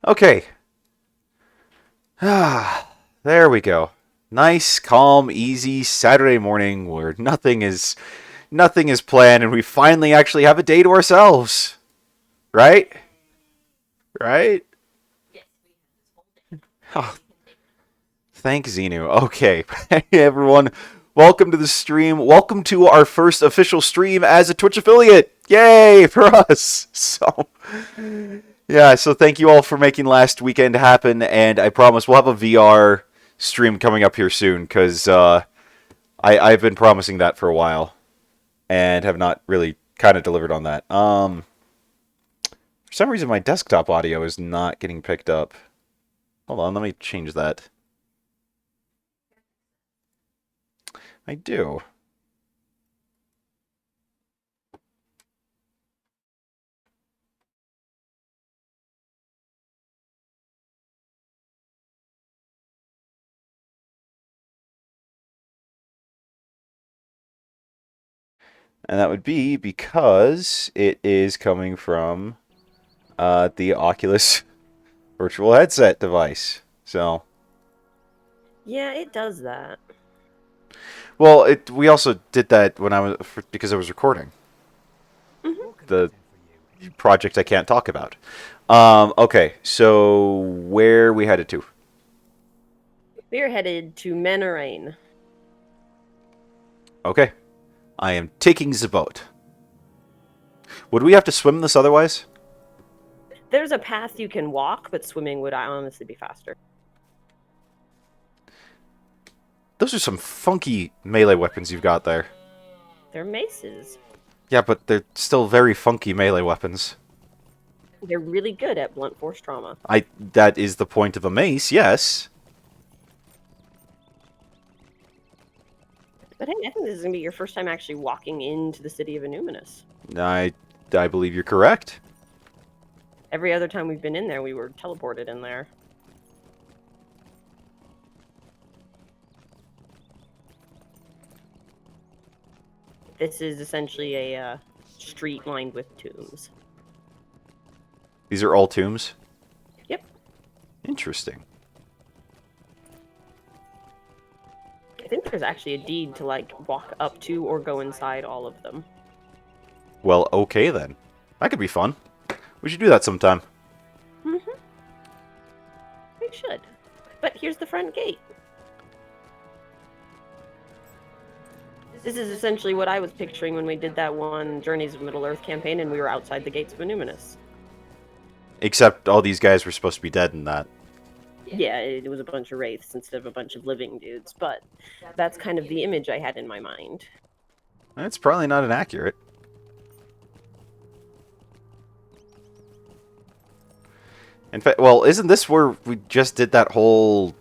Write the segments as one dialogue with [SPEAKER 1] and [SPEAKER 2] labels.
[SPEAKER 1] Okay. Ah, there we go. Nice, calm, easy Saturday morning where nothing is planned and we finally actually have a day to ourselves. Right? Right? Oh, thank Xenu. Okay. Hey everyone. Welcome to the stream. Welcome to our first official stream as a Twitch affiliate. Yay for us. So thank you all for making last weekend happen, and I promise we'll have a VR stream coming up here soon because I've been promising that for a while and have not really kind of delivered on that. For some reason my desktop audio is not getting picked up. Hold on, let me change that. I do. And that would be because it is coming from the Oculus virtual headset device. So,
[SPEAKER 2] Yeah, it does that.
[SPEAKER 1] well, we also did that when because I was recording the project I can't talk about. Okay, so where we headed to?
[SPEAKER 2] We are headed to Menarain.
[SPEAKER 1] Okay, I am taking the boat. Would we have to swim this otherwise?
[SPEAKER 2] There's a path you can walk, but swimming would honestly be faster.
[SPEAKER 1] Those are some funky melee weapons you've got there.
[SPEAKER 2] They're maces.
[SPEAKER 1] Yeah, but they're still very funky melee weapons.
[SPEAKER 2] They're really good at blunt force trauma.
[SPEAKER 1] That is the point of a mace, yes.
[SPEAKER 2] But hey, I think this is going to be your first time actually walking into the city of Annúminas.
[SPEAKER 1] I believe you're correct.
[SPEAKER 2] Every other time we've been in there, we were teleported in there. This is essentially a street lined with tombs.
[SPEAKER 1] These are all tombs?
[SPEAKER 2] Yep.
[SPEAKER 1] Interesting.
[SPEAKER 2] I think there's actually a deed to, like, walk up to or go inside all of them.
[SPEAKER 1] Well, okay then. That could be fun. We should do that sometime.
[SPEAKER 2] Mm-hmm. We should. But here's the front gate. This is essentially what I was picturing when we did that one Journeys of Middle-earth campaign and we were outside the gates of Annúminas.
[SPEAKER 1] Except all these guys were supposed to be dead in that.
[SPEAKER 2] Yeah, it was a bunch of wraiths instead of a bunch of living dudes, but that's kind of the image I had in my mind.
[SPEAKER 1] That's probably not inaccurate. In fact, well, isn't this where we just did that whole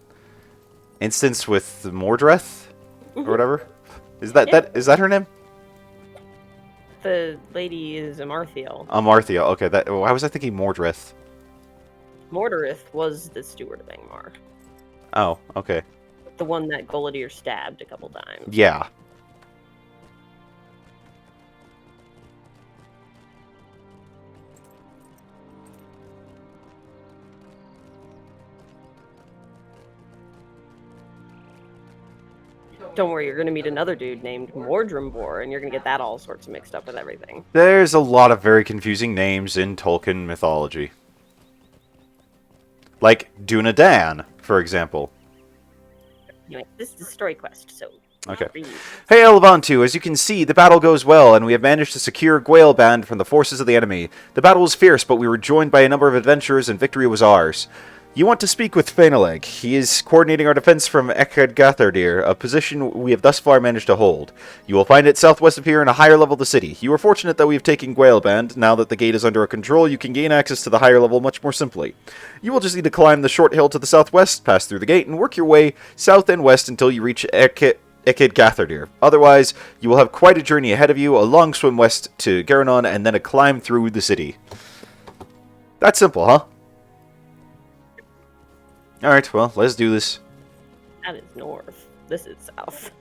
[SPEAKER 1] instance with Mordreth or whatever? Is that her name?
[SPEAKER 2] The lady is Amarthiel.
[SPEAKER 1] Amarthiel. Okay, why was I thinking Mordreth?
[SPEAKER 2] Mordorith was the steward of Angmar.
[SPEAKER 1] Oh, okay.
[SPEAKER 2] The one that Golodier stabbed a couple times.
[SPEAKER 1] Yeah.
[SPEAKER 2] Don't worry, you're going to meet another dude named Mordrimbor, and you're going to get that all sorts of mixed up with everything.
[SPEAKER 1] There's a lot of very confusing names in Tolkien mythology. Like Dunedain, for example.
[SPEAKER 2] Anyway, this is a story quest, so...
[SPEAKER 1] Okay. Hey, Elevantu, as you can see, the battle goes well, and we have managed to secure Gwaelband from the forces of the enemy. The battle was fierce, but we were joined by a number of adventurers, and victory was ours. You want to speak with Fanaleg. He is coordinating our defense from Gathardir, a position we have thus far managed to hold. You will find it southwest of here in a higher level of the city. You are fortunate that we have taken Gwaelband. Now that the gate is under our control, you can gain access to the higher level much more simply. You will just need to climb the short hill to the southwest, pass through the gate, and work your way south and west until you reach Gathardir. Otherwise, you will have quite a journey ahead of you, a long swim west to Garanon, and then a climb through the city. That's simple, huh? Alright, well, let's do this.
[SPEAKER 2] That is north. This is south.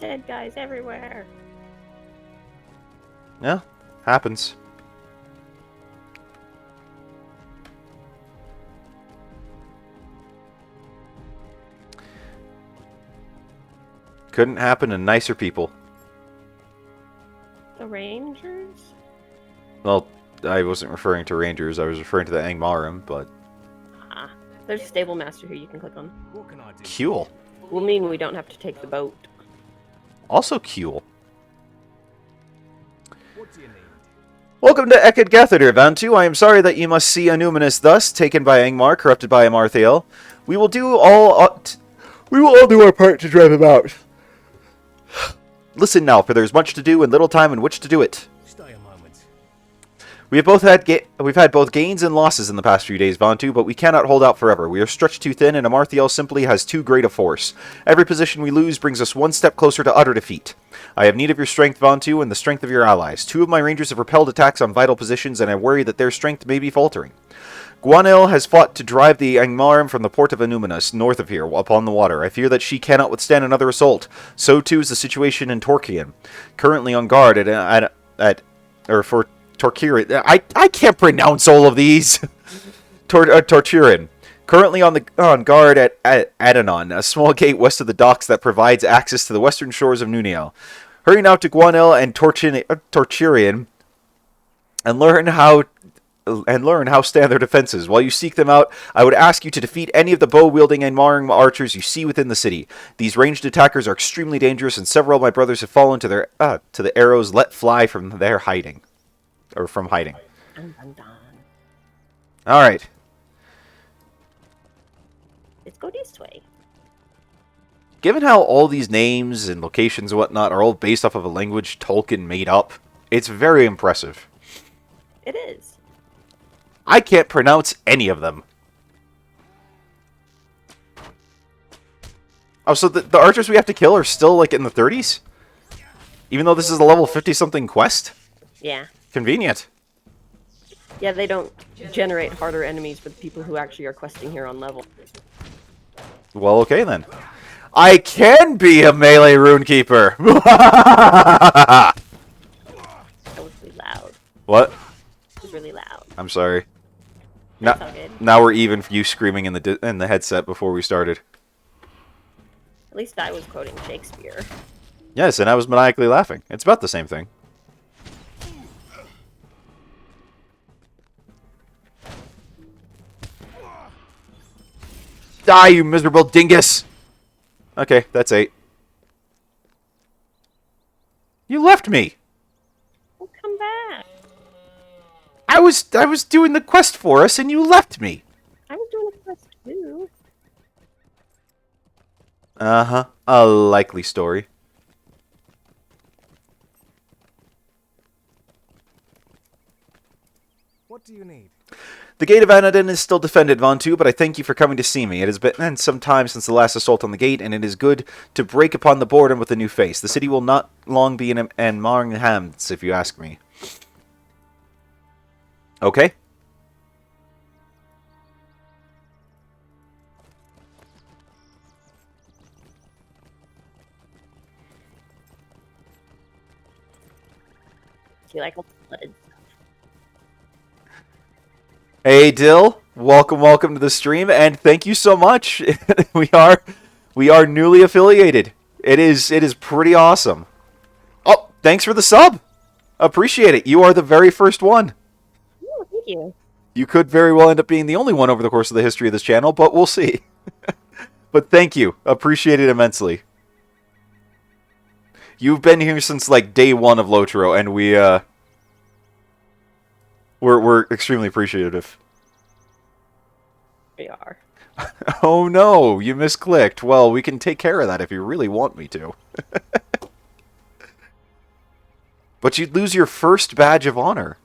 [SPEAKER 2] Dead guys everywhere.
[SPEAKER 1] Yeah, happens. Couldn't happen to nicer people.
[SPEAKER 2] The Rangers?
[SPEAKER 1] Well, I wasn't referring to Rangers, I was referring to the Angmarim, but...
[SPEAKER 2] Ah, there's a stable master here you can click on.
[SPEAKER 3] What can I do?
[SPEAKER 1] Cool.
[SPEAKER 2] Will mean we don't have to take the boat.
[SPEAKER 1] Also cool.
[SPEAKER 3] What do you need?
[SPEAKER 1] Welcome to Ekid Gathadir, Vantu. I am sorry that you must see Annúminas thus, taken by Angmar, corrupted by Amarthiel. We will all do our part to drive him out. Listen now, for there is much to do and little time in which to do it.
[SPEAKER 3] Stay a moment.
[SPEAKER 1] We've had both gains and losses in the past few days, Vantu, but we cannot hold out forever. We are stretched too thin, and Amarthiel simply has too great a force. Every position we lose brings us one step closer to utter defeat. I have need of your strength, Vantu, and the strength of your allies. 2 of my rangers have repelled attacks on vital positions, and I worry that their strength may be faltering. Guanil has fought to drive the Angmarim from the port of Annúminas, north of here, upon the water. I fear that she cannot withstand another assault. So too is the situation in Torkian, currently on guard for Torkiran. I can't pronounce all of these. Torturin. Currently on guard at Adanon, a small gate west of the docks that provides access to the western shores of Nuniel. Hurry now to Guanil and Torturian and learn how stand their defenses. While you seek them out, I would ask you to defeat any of the bow-wielding and Angmarim archers you see within the city. These ranged attackers are extremely dangerous, and several of my brothers have fallen to the arrows let fly from their hiding. Or from hiding.
[SPEAKER 2] Dun, dun, dun.
[SPEAKER 1] Alright.
[SPEAKER 2] Let's go this way.
[SPEAKER 1] Given how all these names and locations and whatnot are all based off of a language Tolkien made up, it's very impressive.
[SPEAKER 2] It is.
[SPEAKER 1] I can't pronounce any of them. Oh, so the archers we have to kill are still, like, in the 30s? Even though this is a level 50-something quest?
[SPEAKER 2] Yeah.
[SPEAKER 1] Convenient.
[SPEAKER 2] Yeah, they don't generate harder enemies with people who actually are questing here on level.
[SPEAKER 1] Well, okay then. I can be a melee runekeeper!
[SPEAKER 2] That was really loud.
[SPEAKER 1] What?
[SPEAKER 2] It was really loud.
[SPEAKER 1] I'm sorry.
[SPEAKER 2] That's all good.
[SPEAKER 1] Now we're even for you screaming in the headset before we started.
[SPEAKER 2] At least I was quoting Shakespeare.
[SPEAKER 1] Yes, and I was maniacally laughing. It's about the same thing. Die, you miserable dingus! Okay, that's 8. You left me!
[SPEAKER 2] Well, come back.
[SPEAKER 1] I was doing the quest for us, and you left me!
[SPEAKER 2] I was doing a quest too.
[SPEAKER 1] Uh-huh. A likely story.
[SPEAKER 3] What do you need?
[SPEAKER 1] The gate of Anadin is still defended, Vantu, but I thank you for coming to see me. It has been some time since the last assault on the gate, and it is good to break upon the boredom with a new face. The city will not long be in Angmarim hands, if you ask me. Okay?
[SPEAKER 2] Do you like blood?
[SPEAKER 1] Hey, Dill. Welcome to the stream, and thank you so much. we are newly affiliated. It is pretty awesome. Oh, thanks for the sub. Appreciate it. You are the very first one.
[SPEAKER 2] Oh, thank you.
[SPEAKER 1] You could very well end up being the only one over the course of the history of this channel, but we'll see. But thank you. Appreciate it immensely. You've been here since like day 1 of LOTRO, and we're extremely appreciative.
[SPEAKER 2] We are.
[SPEAKER 1] Oh no, you misclicked. Well, we can take care of that if you really want me to. But you'd lose your first badge of honor.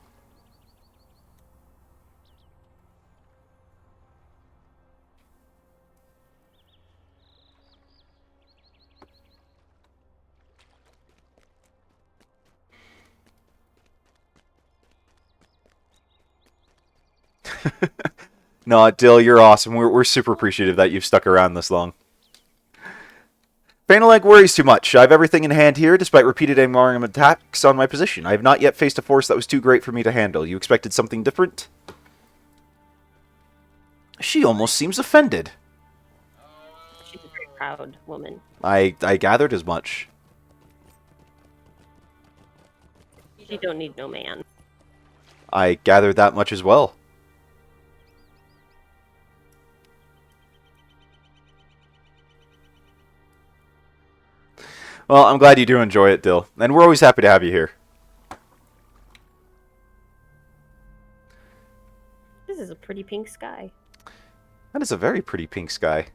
[SPEAKER 1] No, Dill, you're awesome. We're super appreciative that you've stuck around this long. Phanelag worries too much. I have everything in hand here, despite repeated alarm attacks on my position. I have not yet faced a force that was too great for me to handle. You expected something different? She almost seems offended.
[SPEAKER 2] She's a very proud woman.
[SPEAKER 1] I gathered as much.
[SPEAKER 2] She don't need no man.
[SPEAKER 1] I gathered that much as well. Well, I'm glad you do enjoy it, Dill. And we're always happy to have you here.
[SPEAKER 2] This is a pretty pink sky.
[SPEAKER 1] That is a very pretty pink sky.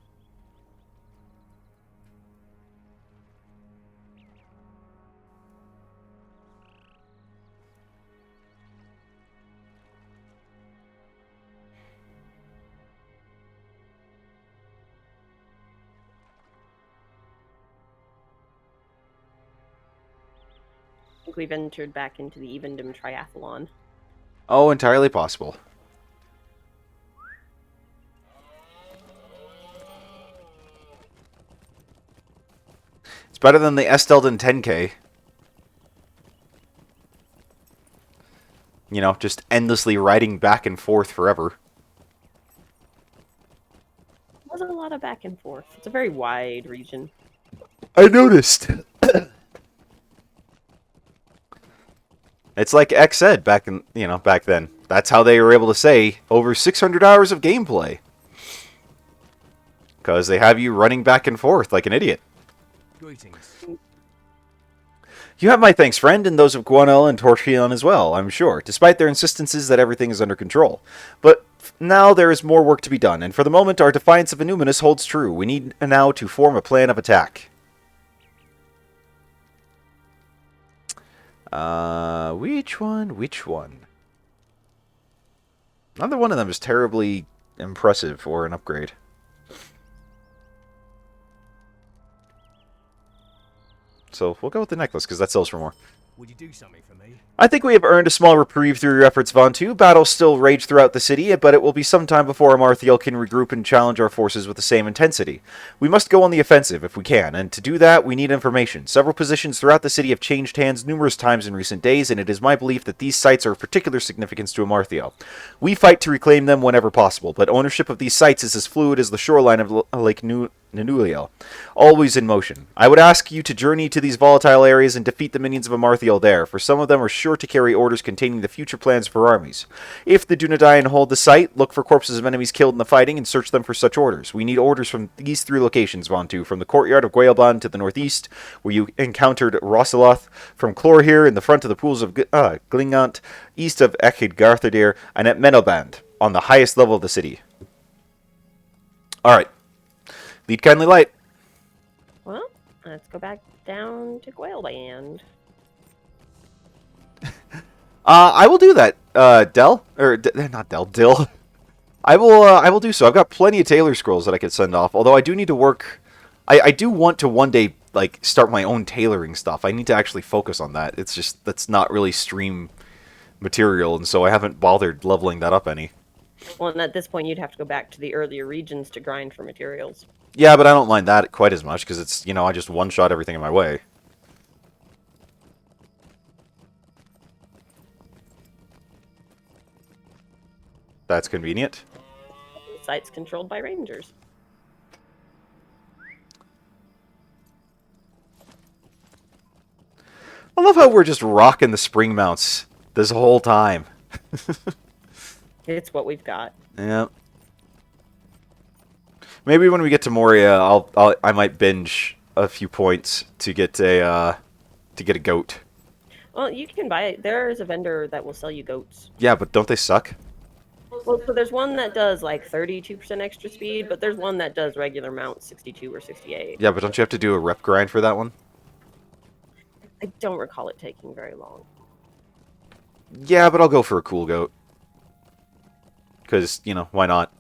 [SPEAKER 2] I think we've entered back into the Evendom triathlon.
[SPEAKER 1] Oh, entirely possible. It's better than the Estelden 10K. You know, just endlessly riding back and forth forever.
[SPEAKER 2] There's a lot of back and forth. It's a very wide region.
[SPEAKER 1] I noticed. It's like X said back in, back then. That's how they were able to say over 600 hours of gameplay. Because they have you running back and forth like an idiot.
[SPEAKER 3] Greetings.
[SPEAKER 1] You have my thanks, friend, and those of Guanel and Torchion as well, I'm sure, despite their insistences that everything is under control. But now there is more work to be done, and for the moment our defiance of Annúminas holds true. We need now to form a plan of attack. Which one? Which one? Neither one of them is terribly impressive for an upgrade. So we'll go with the necklace, because that sells for more.
[SPEAKER 3] Would you do something for me?
[SPEAKER 1] I think we have earned a small reprieve through your efforts, Vontu. Battles still rage throughout the city, but it will be some time before Amarthiel can regroup and challenge our forces with the same intensity. We must go on the offensive if we can, and to do that, we need information. Several positions throughout the city have changed hands numerous times in recent days, and it is my belief that these sites are of particular significance to Amarthiel. We fight to reclaim them whenever possible, but ownership of these sites is as fluid as the shoreline of Lake Nanuliel, always in motion. I would ask you to journey to these volatile areas and defeat the minions of Amarthiel there, for some of them are sure to carry orders containing the future plans for armies. If the Dunedain hold the site, look for corpses of enemies killed in the fighting and search them for such orders. We need orders from these three locations, Vontu, from the courtyard of Gwaelban to the northeast, where you encountered Rosiloth, from Clorhir in the front of the pools of Glingant, east of Echid Garthadir, and at Menoband, on the highest level of the city. Alright. Lead kindly light.
[SPEAKER 2] Well, let's go back down to Gwaelband.
[SPEAKER 1] I will do that, Del. Or, not Del, Dill. I will do so. I've got plenty of Tailor Scrolls that I could send off, although I do need to work... I do want to one day, like, start my own tailoring stuff. I need to actually focus on that. It's just, that's not really stream material, and so I haven't bothered leveling that up any.
[SPEAKER 2] Well, and at this point, you'd have to go back to the earlier regions to grind for materials.
[SPEAKER 1] Yeah, but I don't mind that quite as much, because it's, I just one-shot everything in my way. That's convenient.
[SPEAKER 2] The site's controlled by rangers.
[SPEAKER 1] I love how we're just rocking the spring mounts this whole time.
[SPEAKER 2] It's what we've got.
[SPEAKER 1] Yeah. Maybe when we get to Moria, I might binge a few points to get a goat.
[SPEAKER 2] Well, you can buy it. There's a vendor that will sell you goats.
[SPEAKER 1] Yeah, but don't they suck?
[SPEAKER 2] Well, so there's one that does like 32% extra speed, but there's one that does regular mount 62 or 68.
[SPEAKER 1] Yeah, but don't you have to do a rep grind for that one?
[SPEAKER 2] I don't recall it taking very long.
[SPEAKER 1] Yeah, but I'll go for a cool goat. Because, why not?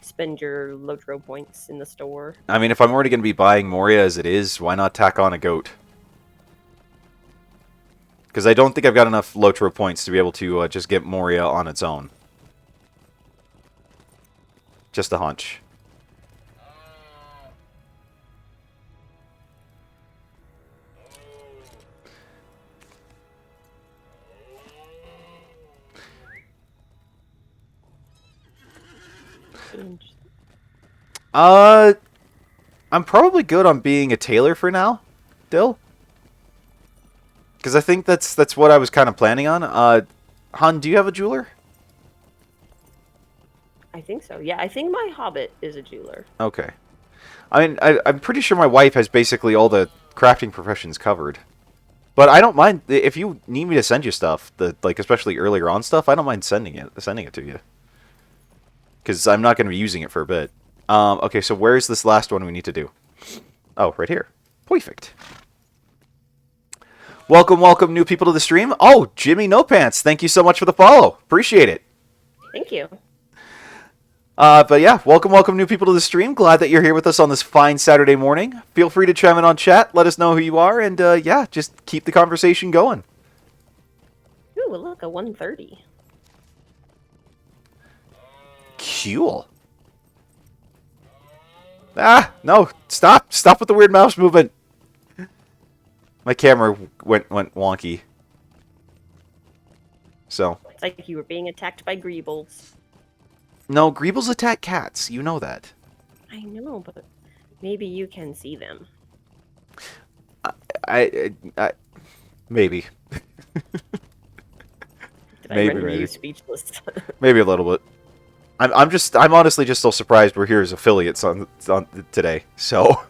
[SPEAKER 2] Spend your LOTRO points in the store.
[SPEAKER 1] I mean, if I'm already going to be buying Moria as it is, why not tack on a goat? Because I don't think I've got enough LOTRO points to be able to just get Moria on its own. Just a hunch. I'm probably good on being a tailor for now, Dill. Because I think that's what I was kind of planning on. Han, do you have a jeweler?
[SPEAKER 2] I think so. Yeah, I think my hobbit is a jeweler.
[SPEAKER 1] Okay. I mean, I'm pretty sure my wife has basically all the crafting professions covered. But I don't mind if you need me to send you stuff, like especially earlier on stuff. I don't mind sending it to you, because I'm not going to be using it for a bit. Okay, so where's this last one we need to do? Oh, right here. Perfect. Welcome, new people to the stream. Oh, Jimmy No Pants, thank you so much for the follow. Appreciate it.
[SPEAKER 2] Thank you.
[SPEAKER 1] But yeah, welcome, new people to the stream. Glad that you're here with us on this fine Saturday morning. Feel free to chime in on chat. Let us know who you are, and yeah, just keep the conversation going.
[SPEAKER 2] Ooh, look, a 130.
[SPEAKER 1] Cool. Ah, no, stop with the weird mouse movement. My camera went wonky. So.
[SPEAKER 2] It's like you were being attacked by greebles.
[SPEAKER 1] No, greebles attack cats. You know that.
[SPEAKER 2] I know, but maybe you can see them.
[SPEAKER 1] I maybe.
[SPEAKER 2] Did I render you speechless?
[SPEAKER 1] Maybe a little bit. I'm honestly just so surprised we're here as affiliates on today. So,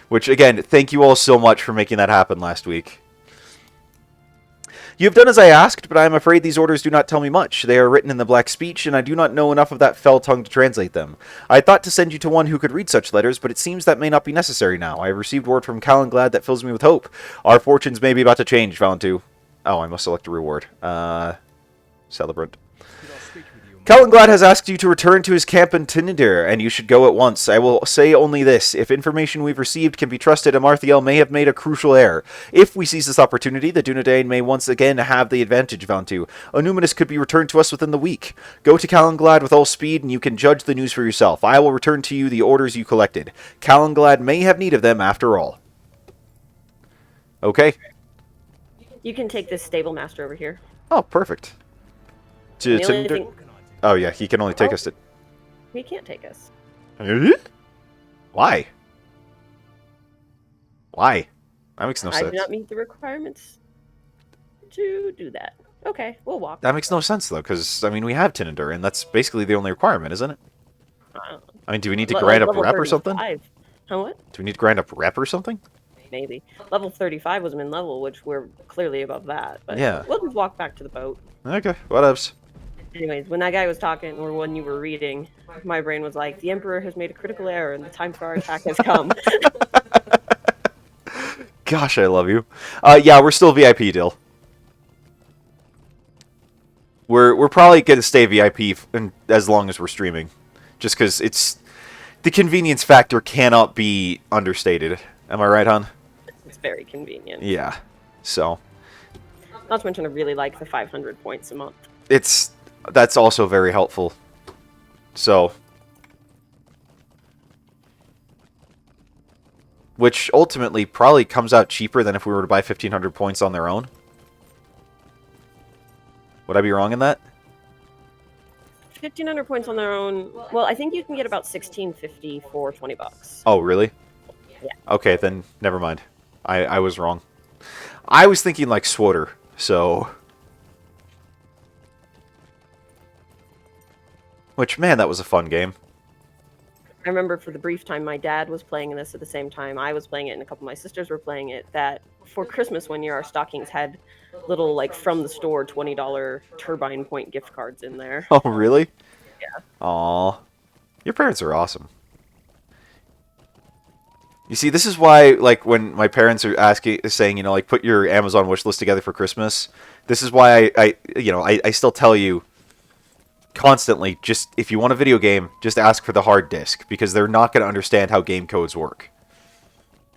[SPEAKER 1] which again, thank you all so much for making that happen last week. You have done as I asked, but I am afraid these orders do not tell me much. They are written in the black speech, and I do not know enough of that fell tongue to translate them. I thought to send you to one who could read such letters, but it seems that may not be necessary now. I have received word from Calenglad that fills me with hope. Our fortunes may be about to change, Valentu. Oh, I must select a reward. Celebrant. Calenglad has asked you to return to his camp in Tinidir, and you should go at once. I will say only this. If information we've received can be trusted, Amarthiel may have made a crucial error. If we seize this opportunity, the Dunedain may once again have the advantage, Valentu. Annúminas could be returned to us within the week. Go to Calenglad with all speed, and you can judge the news for yourself. I will return to you the orders you collected. Calenglad may have need of them after all. Okay?
[SPEAKER 2] You can take this stable master over here.
[SPEAKER 1] Oh, perfect. Oh, yeah, he can only take us to...
[SPEAKER 2] He can't take us.
[SPEAKER 1] Why? Why? That makes no sense.
[SPEAKER 2] I do not meet the requirements to do that. Okay, we'll walk.
[SPEAKER 1] That makes no sense, though, because, I mean, we have Tinidir, and that's basically the only requirement, isn't it? I mean, do we need to grind up rep or something?
[SPEAKER 2] Huh, what?
[SPEAKER 1] Do we need to grind up rep or something?
[SPEAKER 2] Maybe. Level 35 was min level, which we're clearly above that. But
[SPEAKER 1] yeah.
[SPEAKER 2] We'll just walk back to the boat.
[SPEAKER 1] Okay, whatevs.
[SPEAKER 2] Anyways, when that guy was talking, or when you were reading, my brain was like, the Emperor has made a critical error and the time for our attack has come.
[SPEAKER 1] Gosh, I love you. Yeah, we're still VIP, Dill. We're probably going to stay VIP as long as we're streaming. Just because it's... The convenience factor cannot be understated. Am I right, hon?
[SPEAKER 2] It's very convenient.
[SPEAKER 1] Yeah, so...
[SPEAKER 2] Not to mention I really like the 500 points a month.
[SPEAKER 1] That's also very helpful. So... Which ultimately probably comes out cheaper than if we were to buy 1,500 points on their own. Would I be wrong in that?
[SPEAKER 2] 1,500 points on their own. Well, I think you can get about 1,650 for 20 bucks.
[SPEAKER 1] Oh, really?
[SPEAKER 2] Yeah.
[SPEAKER 1] Okay, then never mind. I was wrong. I was thinking like Swoter, so... Which, man, that was a fun game.
[SPEAKER 2] I remember for the brief time my dad was playing this at the same time I was playing it and a couple of my sisters were playing it, that for Christmas one year our stockings had little, like, from the store $20 turbine point gift cards in there.
[SPEAKER 1] Oh, really?
[SPEAKER 2] Yeah.
[SPEAKER 1] Aw. Your parents are awesome. You see, this is why, like, when my parents are saying, you know, like, put your Amazon wish list together for Christmas, this is why I still tell you constantly, just, if you want a video game, just ask for the hard disk, because they're not going to understand how game codes work.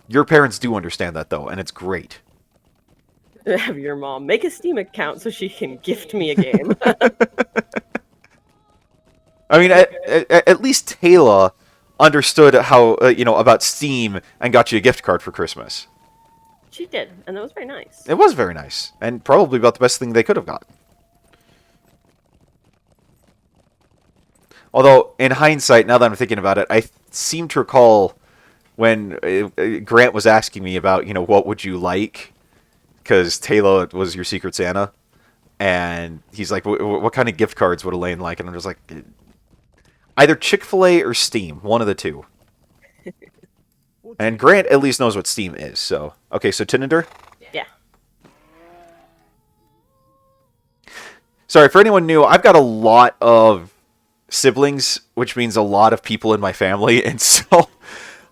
[SPEAKER 1] Your parents do understand that, though, and it's great.
[SPEAKER 2] Have your mom make a Steam account so she can gift me a game.
[SPEAKER 1] I mean, at least Taylor understood how, about Steam and got you a gift card for Christmas.
[SPEAKER 2] She did, and that was very nice.
[SPEAKER 1] It was very nice, and probably about the best thing they could have got. Although, in hindsight, now that I'm thinking about it, I seem to recall when Grant was asking me about, what would you like? Because Taylor was your Secret Santa. And he's like, what kind of gift cards would Elaine like? And I'm just like, either Chick-fil-A or Steam. One of the two. And Grant at least knows what Steam is, so... Okay, so Tinder?
[SPEAKER 2] Yeah.
[SPEAKER 1] Sorry, for anyone new, I've got a lot of siblings, which means a lot of people in my family, and so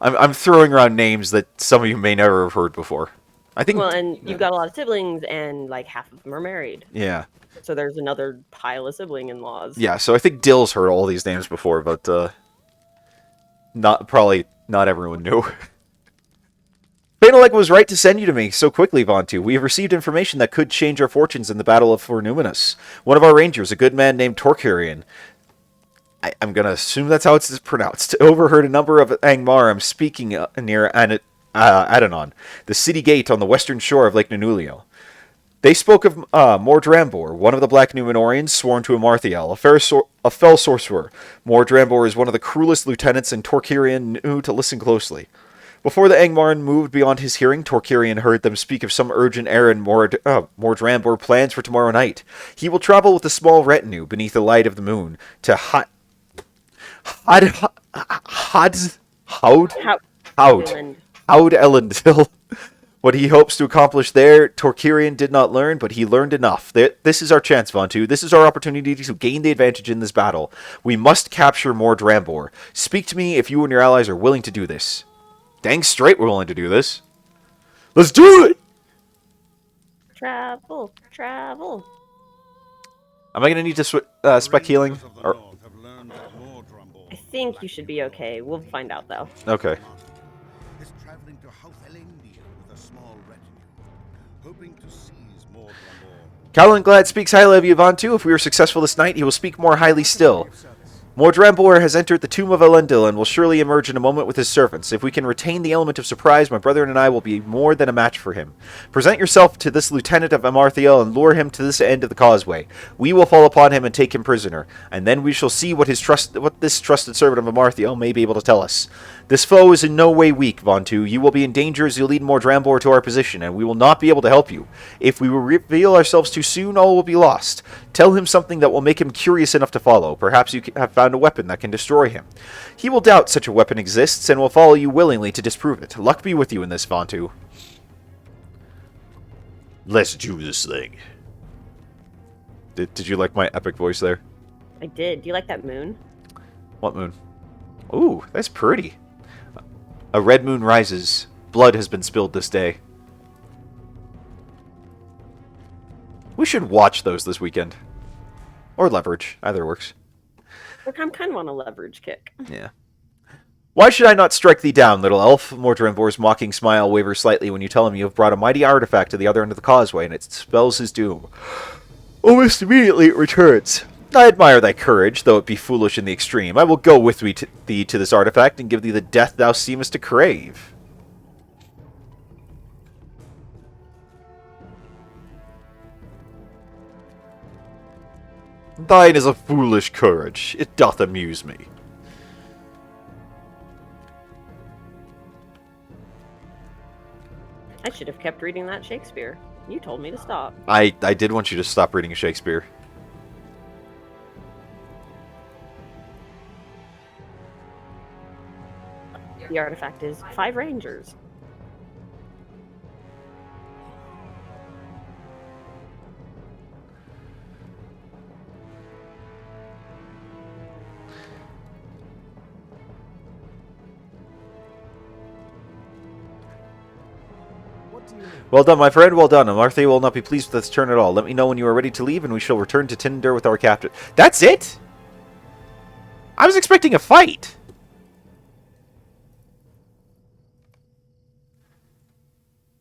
[SPEAKER 1] I'm throwing around names that some of you may never have heard before. I think.
[SPEAKER 2] Well, and you've got a lot of siblings, and like half of them are married.
[SPEAKER 1] Yeah.
[SPEAKER 2] So there's another pile of sibling-in-laws.
[SPEAKER 1] Yeah, so I think Dill's heard all these names before, but probably not everyone knew. Phainalek was right to send you to me so quickly, Vontu. We have received information that could change our fortunes in the Battle of Annúminas. One of our rangers, a good man named Torkarian, I'm going to assume that's how it's pronounced, overheard a number of Angmarim speaking near Adanon, the city gate on the western shore of Lake Nanulio. They spoke of Mordrambor, one of the Black Numenorians sworn to Amarthiel, a fell sorcerer. Mordrambor is one of the cruelest lieutenants, and Torkarian knew to listen closely. Before the Angmaran moved beyond his hearing, Torkarian heard them speak of some urgent errand Mordrambor plans for tomorrow night. He will travel with a small retinue beneath the light of the moon to Haud Elendil. What he hopes to accomplish there, Torkarian did not learn, but he learned enough. This is our chance, Vontu. This is our opportunity to gain the advantage in this battle. We must capture Mordrambor. Speak to me if you and your allies are willing to do this. Dang straight we're willing to do this. Let's do it!
[SPEAKER 2] Travel.
[SPEAKER 1] Am I going to need to spec healing? Or...
[SPEAKER 2] I think you should be okay. We'll find out, though.
[SPEAKER 1] Okay. Callan Glad speaks highly of you, Vontu. If we are successful this night, he will speak more highly still. Mordrambor has entered the tomb of Elendil and will surely emerge in a moment with his servants. If we can retain the element of surprise, my brother and I will be more than a match for him. Present yourself to this lieutenant of Amarthiel and lure him to this end of the causeway. We will fall upon him and take him prisoner, and then we shall see what this trusted servant of Amarthiel may be able to tell us. This foe is in no way weak, Vontu. You will be in danger as you lead Mordrambor to our position, and we will not be able to help you. If we reveal ourselves too soon, all will be lost. Tell him something that will make him curious enough to follow. Perhaps you have found a weapon that can destroy him. He will doubt such a weapon exists, and will follow you willingly to disprove it. Luck be with you in this, Vontu. Let's do this thing. Did you like my epic voice there?
[SPEAKER 2] I did. Do you like that moon?
[SPEAKER 1] What moon? Ooh, that's pretty. A red moon rises. Blood has been spilled this day. We should watch those this weekend. Or leverage. Either works.
[SPEAKER 2] Look, I'm kind of on a leverage kick.
[SPEAKER 1] Yeah. Why should I not strike thee down, little elf? Mordrambor's mocking smile wavers slightly when you tell him you have brought a mighty artifact to the other end of the causeway, and it spells his doom. Almost immediately it returns. I admire thy courage, though it be foolish in the extreme. I will go with thee to this artifact and give thee the death thou seemest to crave. Thine is a foolish courage. It doth amuse me.
[SPEAKER 2] I should have kept reading that Shakespeare. You told me to stop.
[SPEAKER 1] I did want you to stop reading Shakespeare.
[SPEAKER 2] The artifact is 5 rangers.
[SPEAKER 1] Well done, my friend, well done. Amarthiel will not be pleased with this turn at all. Let me know when you are ready to leave, and we shall return to Tinder with our captain. That's it? I was expecting a fight.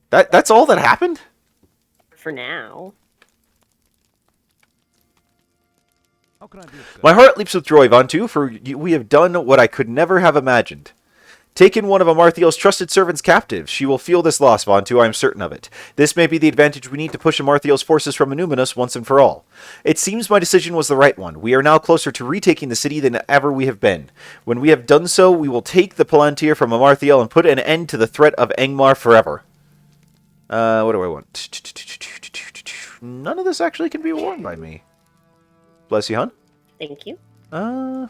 [SPEAKER 1] That's all that happened?
[SPEAKER 2] For now.
[SPEAKER 3] How can I do it, sir?
[SPEAKER 1] My heart leaps with joy, Vontu, for we have done what I could never have imagined. Taken one of Amarthiel's trusted servants captive. She will feel this loss, Vontu, I am certain of it. This may be the advantage we need to push Amarthiel's forces from Annúminas once and for all. It seems my decision was the right one. We are now closer to retaking the city than ever we have been. When we have done so, we will take the Palantir from Amarthiel and put an end to the threat of Angmar forever. What do I want? None of this actually can be worn by me. Bless you, hon.
[SPEAKER 2] Thank you.
[SPEAKER 1] No,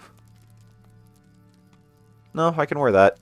[SPEAKER 1] I can wear that.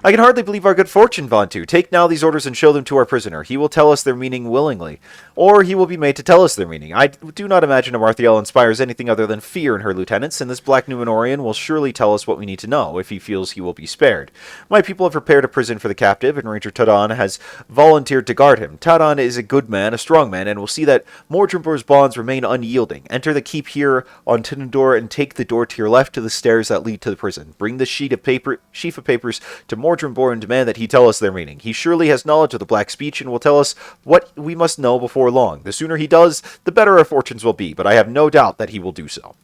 [SPEAKER 1] I can hardly believe our good fortune, Vontu. Take now these orders and show them to our prisoner. He will tell us their meaning willingly, or he will be made to tell us their meaning. I do not imagine Amarthiel inspires anything other than fear in her lieutenants, and this Black Numenorian will surely tell us what we need to know, if he feels he will be spared. My people have prepared a prison for the captive, and Ranger Tadon has volunteered to guard him. Tadon is a good man, a strong man, and will see that Mordrimbor's bonds remain unyielding. Enter the keep here on Tinador and take the door to your left to the stairs that lead to the prison. Bring the sheaf of papers to Mordrimbor and demand that he tell us their meaning. He surely has knowledge of the Black Speech and will tell us what we must know before long. The sooner he does, the better our fortunes will be, but I have no doubt that he will do so.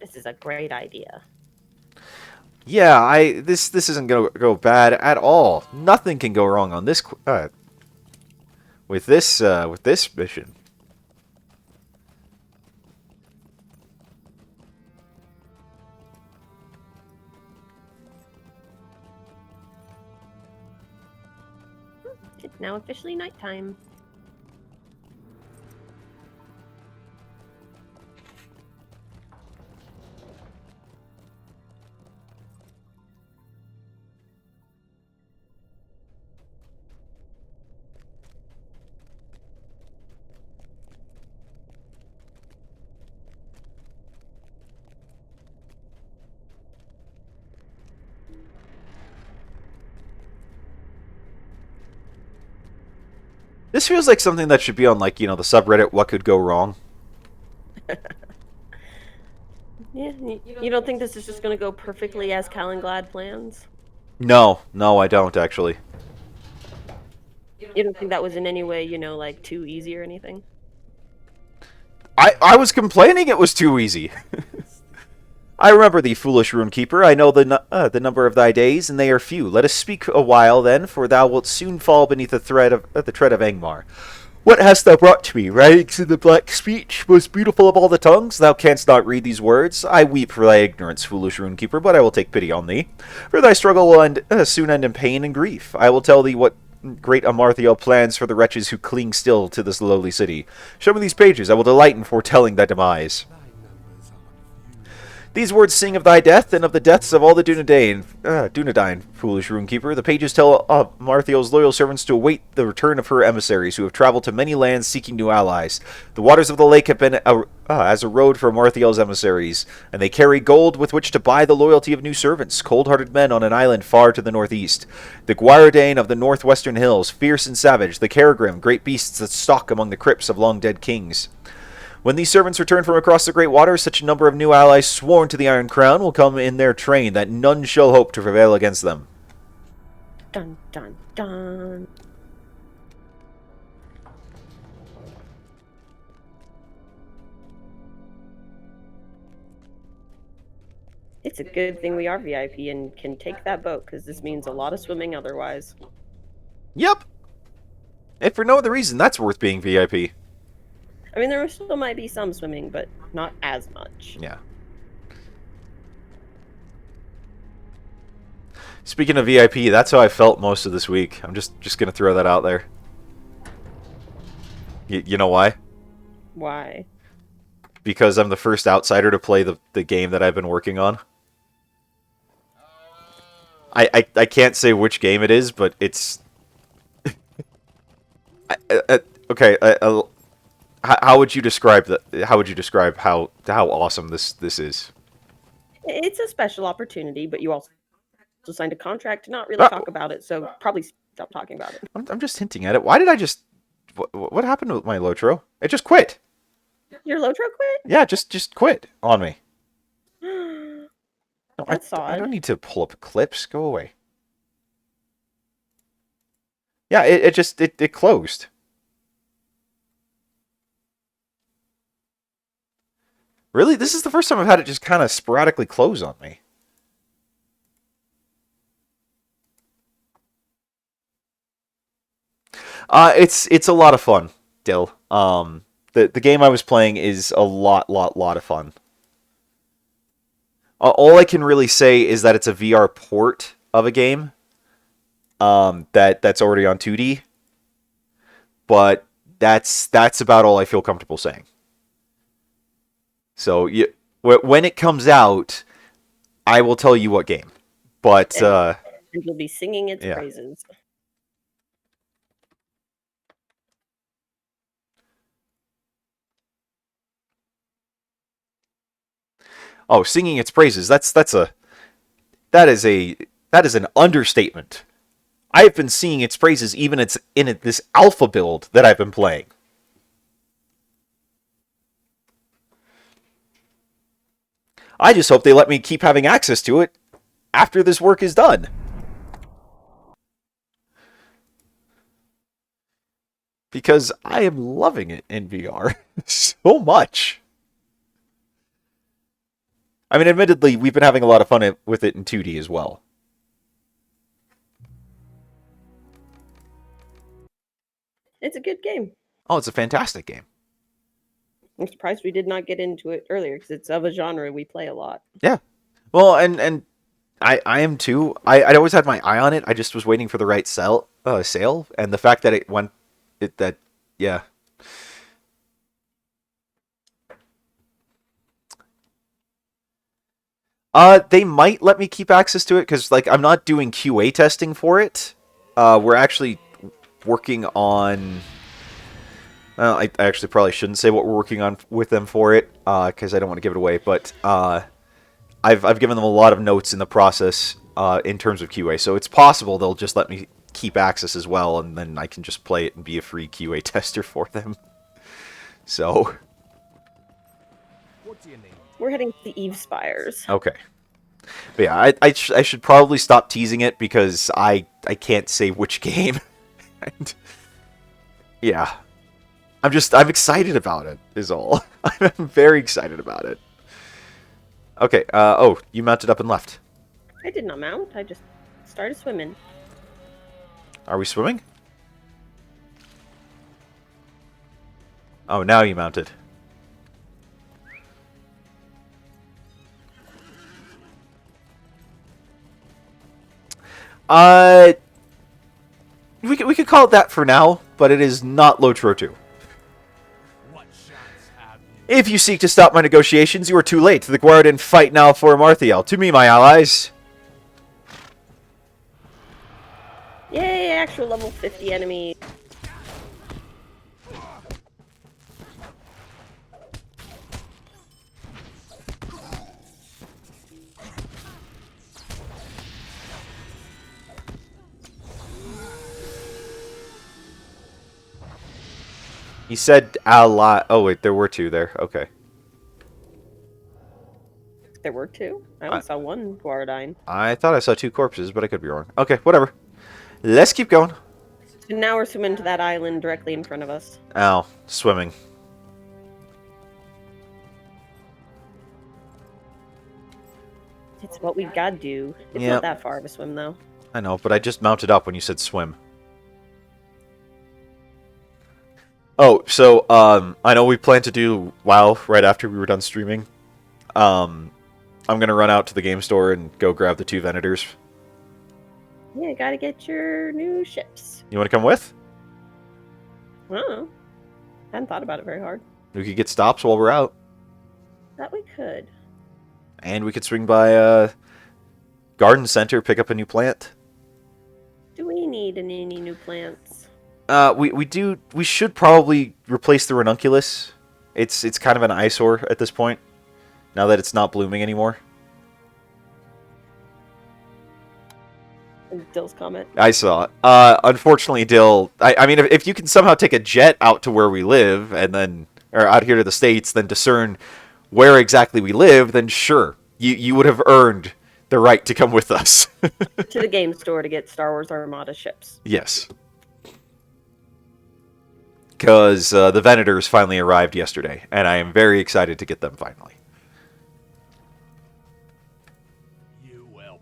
[SPEAKER 2] This is a great idea.
[SPEAKER 1] Yeah, this isn't gonna go bad at all. Nothing can go wrong on this with this mission.
[SPEAKER 2] It's now officially nighttime.
[SPEAKER 1] This feels like something that should be on, like, the subreddit What Could Go Wrong.
[SPEAKER 2] Yeah, you don't think this is just going to go perfectly as Kalinglad plans?
[SPEAKER 1] No, I don't, actually.
[SPEAKER 2] You don't think that was in any way, like, too easy or anything?
[SPEAKER 1] I was complaining it was too easy. I remember thee, foolish Runekeeper. I know the number of thy days, and they are few. Let us speak a while, then, for thou wilt soon fall beneath the tread of Angmar. What hast thou brought to me? Writings in the Black Speech, most beautiful of all the tongues? Thou canst not read these words. I weep for thy ignorance, foolish Runekeeper, but I will take pity on thee. For thy struggle will soon end in pain and grief. I will tell thee what great Amarthiel plans for the wretches who cling still to this lowly city. Show me these pages. I will delight in foretelling thy demise. These words sing of thy death and of the deaths of all the Dunedain, foolish Runekeeper. The pages tell Amarthiel's loyal servants to await the return of her emissaries, who have traveled to many lands seeking new allies. The waters of the lake have been as a road for Amarthiel's emissaries, and they carry gold with which to buy the loyalty of new servants, cold-hearted men on an island far to the northeast. The Gwyardain of the northwestern hills, fierce and savage, the Caragrim, great beasts that stalk among the crypts of long-dead kings. When these servants return from across the great waters, such a number of new allies sworn to the Iron Crown will come in their train that none shall hope to prevail against them.
[SPEAKER 2] Dun, dun, dun. It's a good thing we are VIP and can take that boat, because this means a lot of swimming otherwise.
[SPEAKER 1] Yep. If for no other reason, that's worth being VIP.
[SPEAKER 2] I mean, there still might be some swimming, but not as much.
[SPEAKER 1] Yeah. Speaking of VIP, that's how I felt most of this week. I'm just gonna throw that out there. You know why?
[SPEAKER 2] Why?
[SPEAKER 1] Because I'm the first outsider to play the game that I've been working on. I can't say which game it is, but it's... okay, how would you describe how would you describe how awesome this is?
[SPEAKER 2] It's a special opportunity, but you also signed a contract to not really talk about it, so probably stop talking about it.
[SPEAKER 1] I'm just hinting at it. Why did I just... What happened with my Lotro? It just quit.
[SPEAKER 2] Your Lotro quit?
[SPEAKER 1] Yeah, just quit on me. No,
[SPEAKER 2] That's odd.
[SPEAKER 1] I don't need to pull up clips. Go away. Yeah, it closed. Really? This is the first time I've had it just kind of sporadically close on me. It's a lot of fun, Dill. The game I was playing is a lot of fun. All I can really say is that it's a VR port of a game. That's already on 2D. But that's about all I feel comfortable saying. So when it comes out, I will tell you what game. But
[SPEAKER 2] And you'll be singing its
[SPEAKER 1] yeah.
[SPEAKER 2] praises.
[SPEAKER 1] Oh, singing its praises. That is an understatement. I have been singing its praises even in this alpha build that I've been playing. I just hope they let me keep having access to it after this work is done. Because I am loving it in VR so much. I mean, admittedly, we've been having a lot of fun with it in 2D as well.
[SPEAKER 2] It's a good game.
[SPEAKER 1] Oh, it's a fantastic game.
[SPEAKER 2] I'm surprised we did not get into it earlier because it's of a genre we play a lot.
[SPEAKER 1] Yeah. Well, and I am too. I always had my eye on it. I just was waiting for the right sale, and the fact that it went, yeah. They might let me keep access to it because, like, I'm not doing QA testing for it. We're actually working on. I actually probably shouldn't say what we're working on with them for it because I don't want to give it away. But I've given them a lot of notes in the process in terms of QA, so it's possible they'll just let me keep access as well, and then I can just play it and be a free QA tester for them. So.
[SPEAKER 3] What do you need?
[SPEAKER 2] We're heading to the Eve Spires.
[SPEAKER 1] Okay. But yeah, I should probably stop teasing it because I can't say which game. And yeah. I'm excited about it, is all. I'm very excited about it. Okay, oh, you mounted up and left.
[SPEAKER 2] I did not mount. I just started swimming.
[SPEAKER 1] Are we swimming? Oh, now you mounted. We could call it that for now, but it is not LOTRO 2.
[SPEAKER 3] What chance have you?
[SPEAKER 1] If you seek to stop my negotiations, you are too late. The Guardian fight now for Amarthiel. To me, my allies.
[SPEAKER 2] Yay, actual level 50 enemy.
[SPEAKER 1] He said ally. Oh, wait, there were two there. Okay.
[SPEAKER 2] There were two. I only saw one Guardine.
[SPEAKER 1] I thought I saw two corpses, but I could be wrong. Okay, whatever. Let's keep going.
[SPEAKER 2] And now we're swimming to that island directly in front of us.
[SPEAKER 1] Ow, swimming.
[SPEAKER 2] It's what we've got to do. It's
[SPEAKER 1] Yep.
[SPEAKER 2] not that far of a swim, though.
[SPEAKER 1] I know, but I just mounted up when you said swim. Oh, so, I know we planned to do WoW right after we were done streaming. I'm gonna run out to the game store and go grab the two Venators.
[SPEAKER 2] Yeah, gotta get your new ships.
[SPEAKER 1] You wanna come with?
[SPEAKER 2] I don't know. Hadn't thought about it very hard.
[SPEAKER 1] We could get stops while we're out.
[SPEAKER 2] That we could.
[SPEAKER 1] And we could swing by, Garden Center, pick up a new plant.
[SPEAKER 2] Do we need any new plants?
[SPEAKER 1] We should probably replace the ranunculus. It's kind of an eyesore at this point, now that it's not blooming anymore.
[SPEAKER 2] Dill's comment.
[SPEAKER 1] I saw it. Unfortunately, Dill, I mean, if you can somehow take a jet out to where we live, and then, or out here to the States, then discern where exactly we live, then sure, you would have earned the right to come with us.
[SPEAKER 2] To the game store to get Star Wars Armada ships.
[SPEAKER 1] Yes. Because the Venators finally arrived yesterday, and I am very excited to get them finally.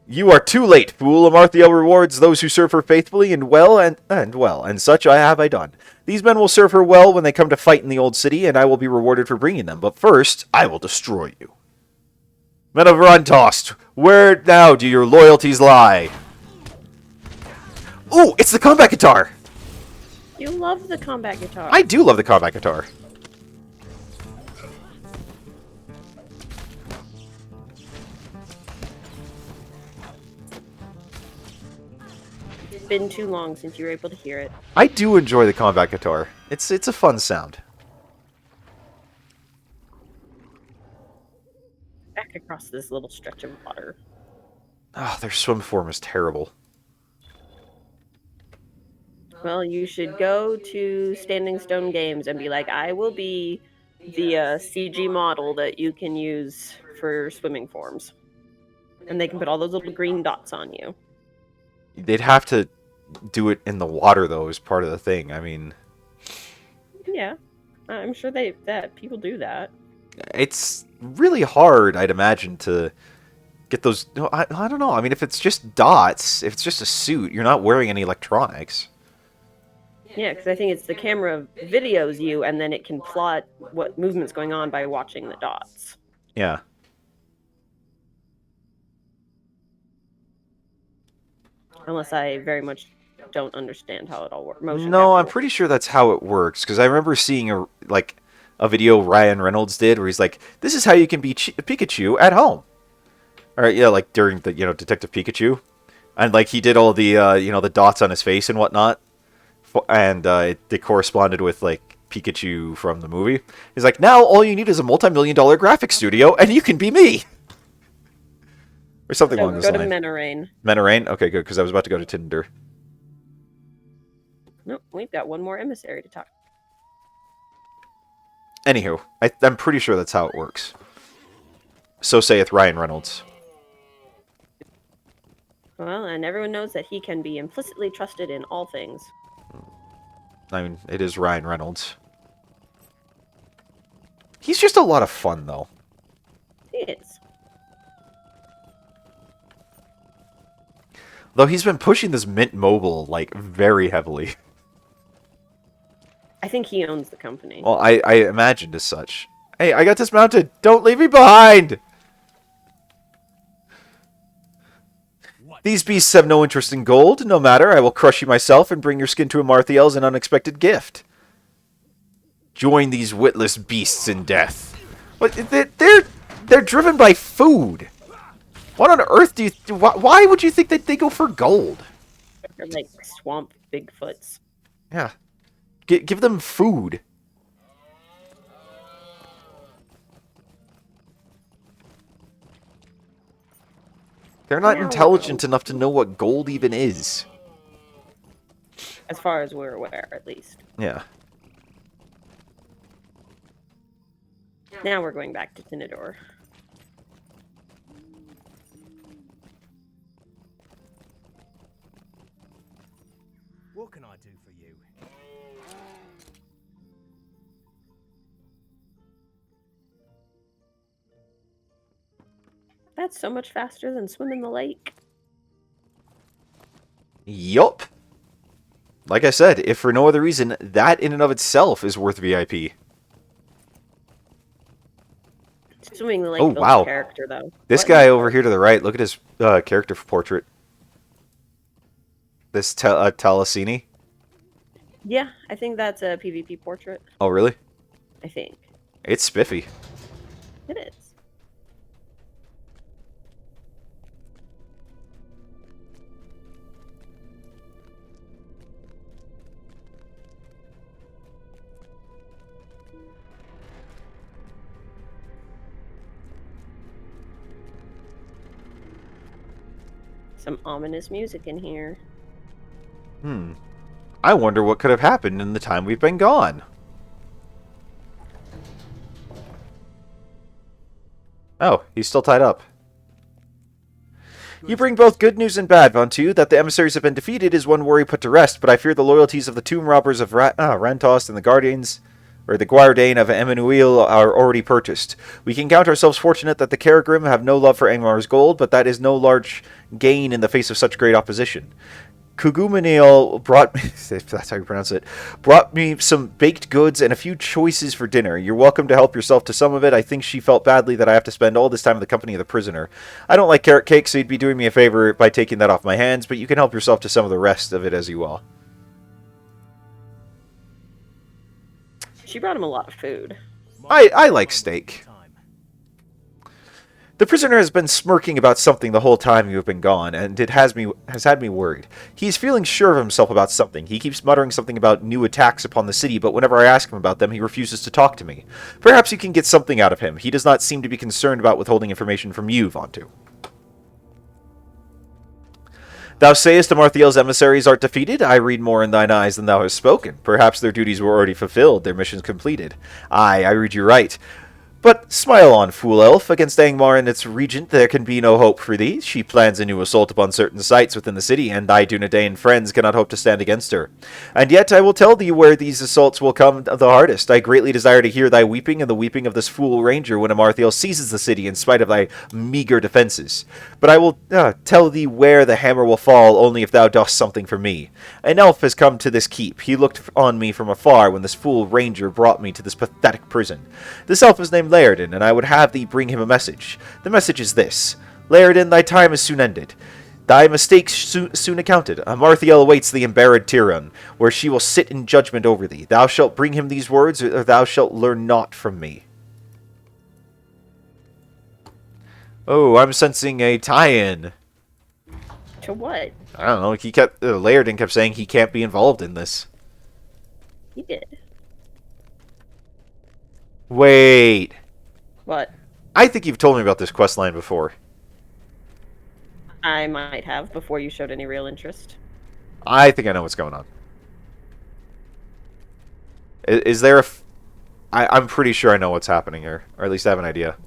[SPEAKER 1] You are too late, fool. Amarthiel rewards those who serve her faithfully and well, and such have I done. These men will serve her well when they come to fight in the old city, and I will be rewarded for bringing them. But first, I will destroy you. Men of Runtost, where now do your loyalties lie? Ooh, it's the combat guitar!
[SPEAKER 2] You love the combat guitar.
[SPEAKER 1] I do love the combat guitar.
[SPEAKER 2] It's been too long since you were able to hear it.
[SPEAKER 1] I do enjoy the combat guitar. It's a fun sound.
[SPEAKER 2] Back across this little stretch of water.
[SPEAKER 1] Oh, their swim form is terrible.
[SPEAKER 2] Well, you should go to Standing Stone Games and be like, I will be the CG model that you can use for swimming forms. And they can put all those little green dots on you.
[SPEAKER 1] They'd have to do it in the water, though, as part of the thing. I mean...
[SPEAKER 2] Yeah, I'm sure that people do that.
[SPEAKER 1] It's really hard, I'd imagine, to get those... I don't know. I mean, if it's just dots, if it's just a suit, you're not wearing any electronics.
[SPEAKER 2] Yeah, because I think it's the camera videos you, and then it can plot what movement's going on by watching the dots.
[SPEAKER 1] Yeah.
[SPEAKER 2] Unless I very much don't understand how it all works.
[SPEAKER 1] No, I'm pretty sure that's how it works, because I remember seeing a video Ryan Reynolds did where he's like, this is how you can be Pikachu at home. Or, yeah, like during the, Detective Pikachu. And, like, he did all the, the dots on his face and whatnot. And they corresponded with, like, Pikachu from the movie. He's like, now all you need is a multi-million-dollar graphics studio, and you can be me! Or something along those lines.
[SPEAKER 2] Go to Menarain.
[SPEAKER 1] Menarain? Okay, good, because I was about to go to Tinder.
[SPEAKER 2] Nope, we've got one more emissary to talk.
[SPEAKER 1] Anywho, I'm pretty sure that's how it works. So saith Ryan Reynolds.
[SPEAKER 2] Well, and everyone knows that he can be implicitly trusted in all things.
[SPEAKER 1] I mean, it is Ryan Reynolds. He's just a lot of fun, though.
[SPEAKER 2] He is.
[SPEAKER 1] Though he's been pushing this Mint Mobile, like, very heavily.
[SPEAKER 2] I think he owns the company.
[SPEAKER 1] Well, I imagined as such. Hey, I got dismounted! Don't leave me behind! These beasts have no interest in gold. No matter, I will crush you myself and bring your skin to Amarthiel as an unexpected gift. Join these witless beasts in death. But they're driven by food. What on earth do you... Why would you think that they go for gold?
[SPEAKER 2] They're like swamp Bigfoots.
[SPEAKER 1] Yeah. Give them food. They're not intelligent enough to know what gold even is.
[SPEAKER 2] As far as we're aware, at least.
[SPEAKER 1] Yeah.
[SPEAKER 2] Now we're going back to Tinador.
[SPEAKER 3] What can I do for you?
[SPEAKER 2] That's so much faster than swimming the lake.
[SPEAKER 1] Yup. Like I said, if for no other reason, that in and of itself is worth VIP.
[SPEAKER 2] Swimming the lake
[SPEAKER 1] Oh,
[SPEAKER 2] builds
[SPEAKER 1] wow.
[SPEAKER 2] character, though.
[SPEAKER 1] This
[SPEAKER 2] What?
[SPEAKER 1] guy over here to the right, look at his character portrait. This Talasini.
[SPEAKER 2] Yeah, I think that's a PvP portrait.
[SPEAKER 1] Oh, really?
[SPEAKER 2] I think.
[SPEAKER 1] It's spiffy.
[SPEAKER 2] It is. Some ominous music in here.
[SPEAKER 1] I wonder what could have happened in the time we've been gone. Oh, he's still tied up. You bring both good news and bad, Vontu. That the emissaries have been defeated is one worry put to rest, but I fear the loyalties of the tomb robbers of Rantost and the guardians or the Guardian of Emmanuel are already purchased. We can count ourselves fortunate that the Karagrim have no love for Angmar's gold, but that is no large gain in the face of such great opposition. Kugumanil brought me, if that's how you pronounce it, brought me some baked goods and a few choices for dinner. You're welcome to help yourself to some of it. I think she felt badly that I have to spend all this time in the company of the prisoner. I don't like carrot cake, so you'd be doing me a favor by taking that off my hands, but you can help yourself to some of the rest of it as you will.
[SPEAKER 2] She brought him a lot of food.
[SPEAKER 1] I like steak. The prisoner has been smirking about something the whole time you have been gone, and it has had me worried. He is feeling sure of himself about something. He keeps muttering something about new attacks upon the city, but whenever I ask him about them, he refuses to talk to me. Perhaps you can get something out of him. He does not seem to be concerned about withholding information from you, Vontu. Thou sayest Amarthiel's emissaries art defeated? I read more in thine eyes than thou hast spoken. Perhaps their duties were already fulfilled, their missions completed. Aye, I read you right. But smile on, fool elf. Against Angmar and its regent there can be no hope for thee. She plans a new assault upon certain sites within the city, and thy Dunedain friends cannot hope to stand against her. And yet I will tell thee where these assaults will come the hardest. I greatly desire to hear thy weeping and the weeping of this fool ranger when Amarthiel seizes the city in spite of thy meager defenses. But I will tell thee where the hammer will fall only if thou dost something for me. An elf has come to this keep. He looked on me from afar when this fool ranger brought me to this pathetic prison. This elf is named Laerden, and I would have thee bring him a message. The message is this: Laerden, thy time is soon ended. Thy mistakes soon accounted. Amarthiel awaits thee in Barad Tirun, where she will sit in judgment over thee. Thou shalt bring him these words, or thou shalt learn naught from me. Oh, I'm sensing a tie-in.
[SPEAKER 2] To what?
[SPEAKER 1] I don't know. Laerden kept saying he can't be involved in this.
[SPEAKER 2] He did.
[SPEAKER 1] Wait.
[SPEAKER 2] What?
[SPEAKER 1] I think you've told me about this quest line before.
[SPEAKER 2] I might have before you showed any real interest.
[SPEAKER 1] I think I know what's going on. Is there a... I'm pretty sure I know what's happening here. Or at least I have an idea.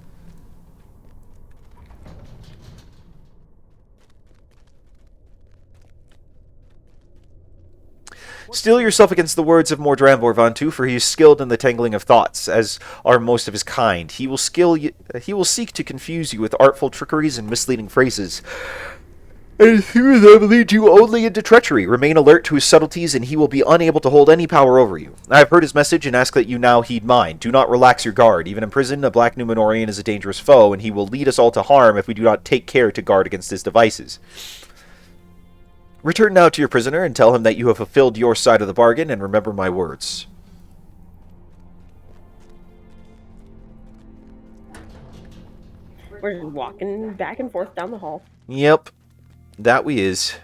[SPEAKER 1] Steel yourself against the words of Mordrambor Vontu, for he is skilled in the tangling of thoughts, as are most of his kind. He will seek to confuse you with artful trickeries and misleading phrases, and through them lead you only into treachery. Remain alert to his subtleties, and he will be unable to hold any power over you. I have heard his message, and ask that you now heed mine. Do not relax your guard. Even in prison, a black Numenorian is a dangerous foe, and he will lead us all to harm if we do not take care to guard against his devices. Return now to your prisoner and tell him that you have fulfilled your side of the bargain, and remember my words.
[SPEAKER 2] We're just walking back and forth down the hall.
[SPEAKER 1] Yep, that we is.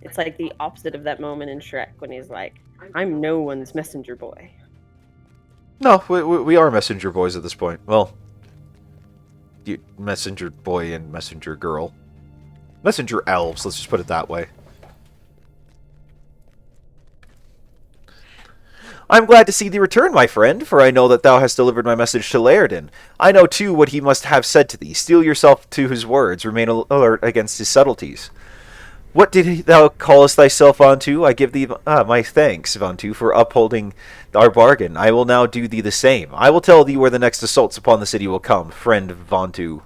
[SPEAKER 2] It's like the opposite of that moment in Shrek when he's like, I'm no one's messenger boy.
[SPEAKER 1] No, we are messenger boys at this point. Well, you messenger boy and messenger girl. Messenger elves, let's just put it that way. I am glad to see thee return, my friend, for I know that thou hast delivered my message to Laerden. I know, too, what he must have said to thee. Steel yourself to his words. Remain alert against his subtleties. What did thou callest thyself unto? I give thee my thanks, Vontu, for upholding our bargain. I will now do thee the same. I will tell thee where the next assaults upon the city will come, friend Vontu.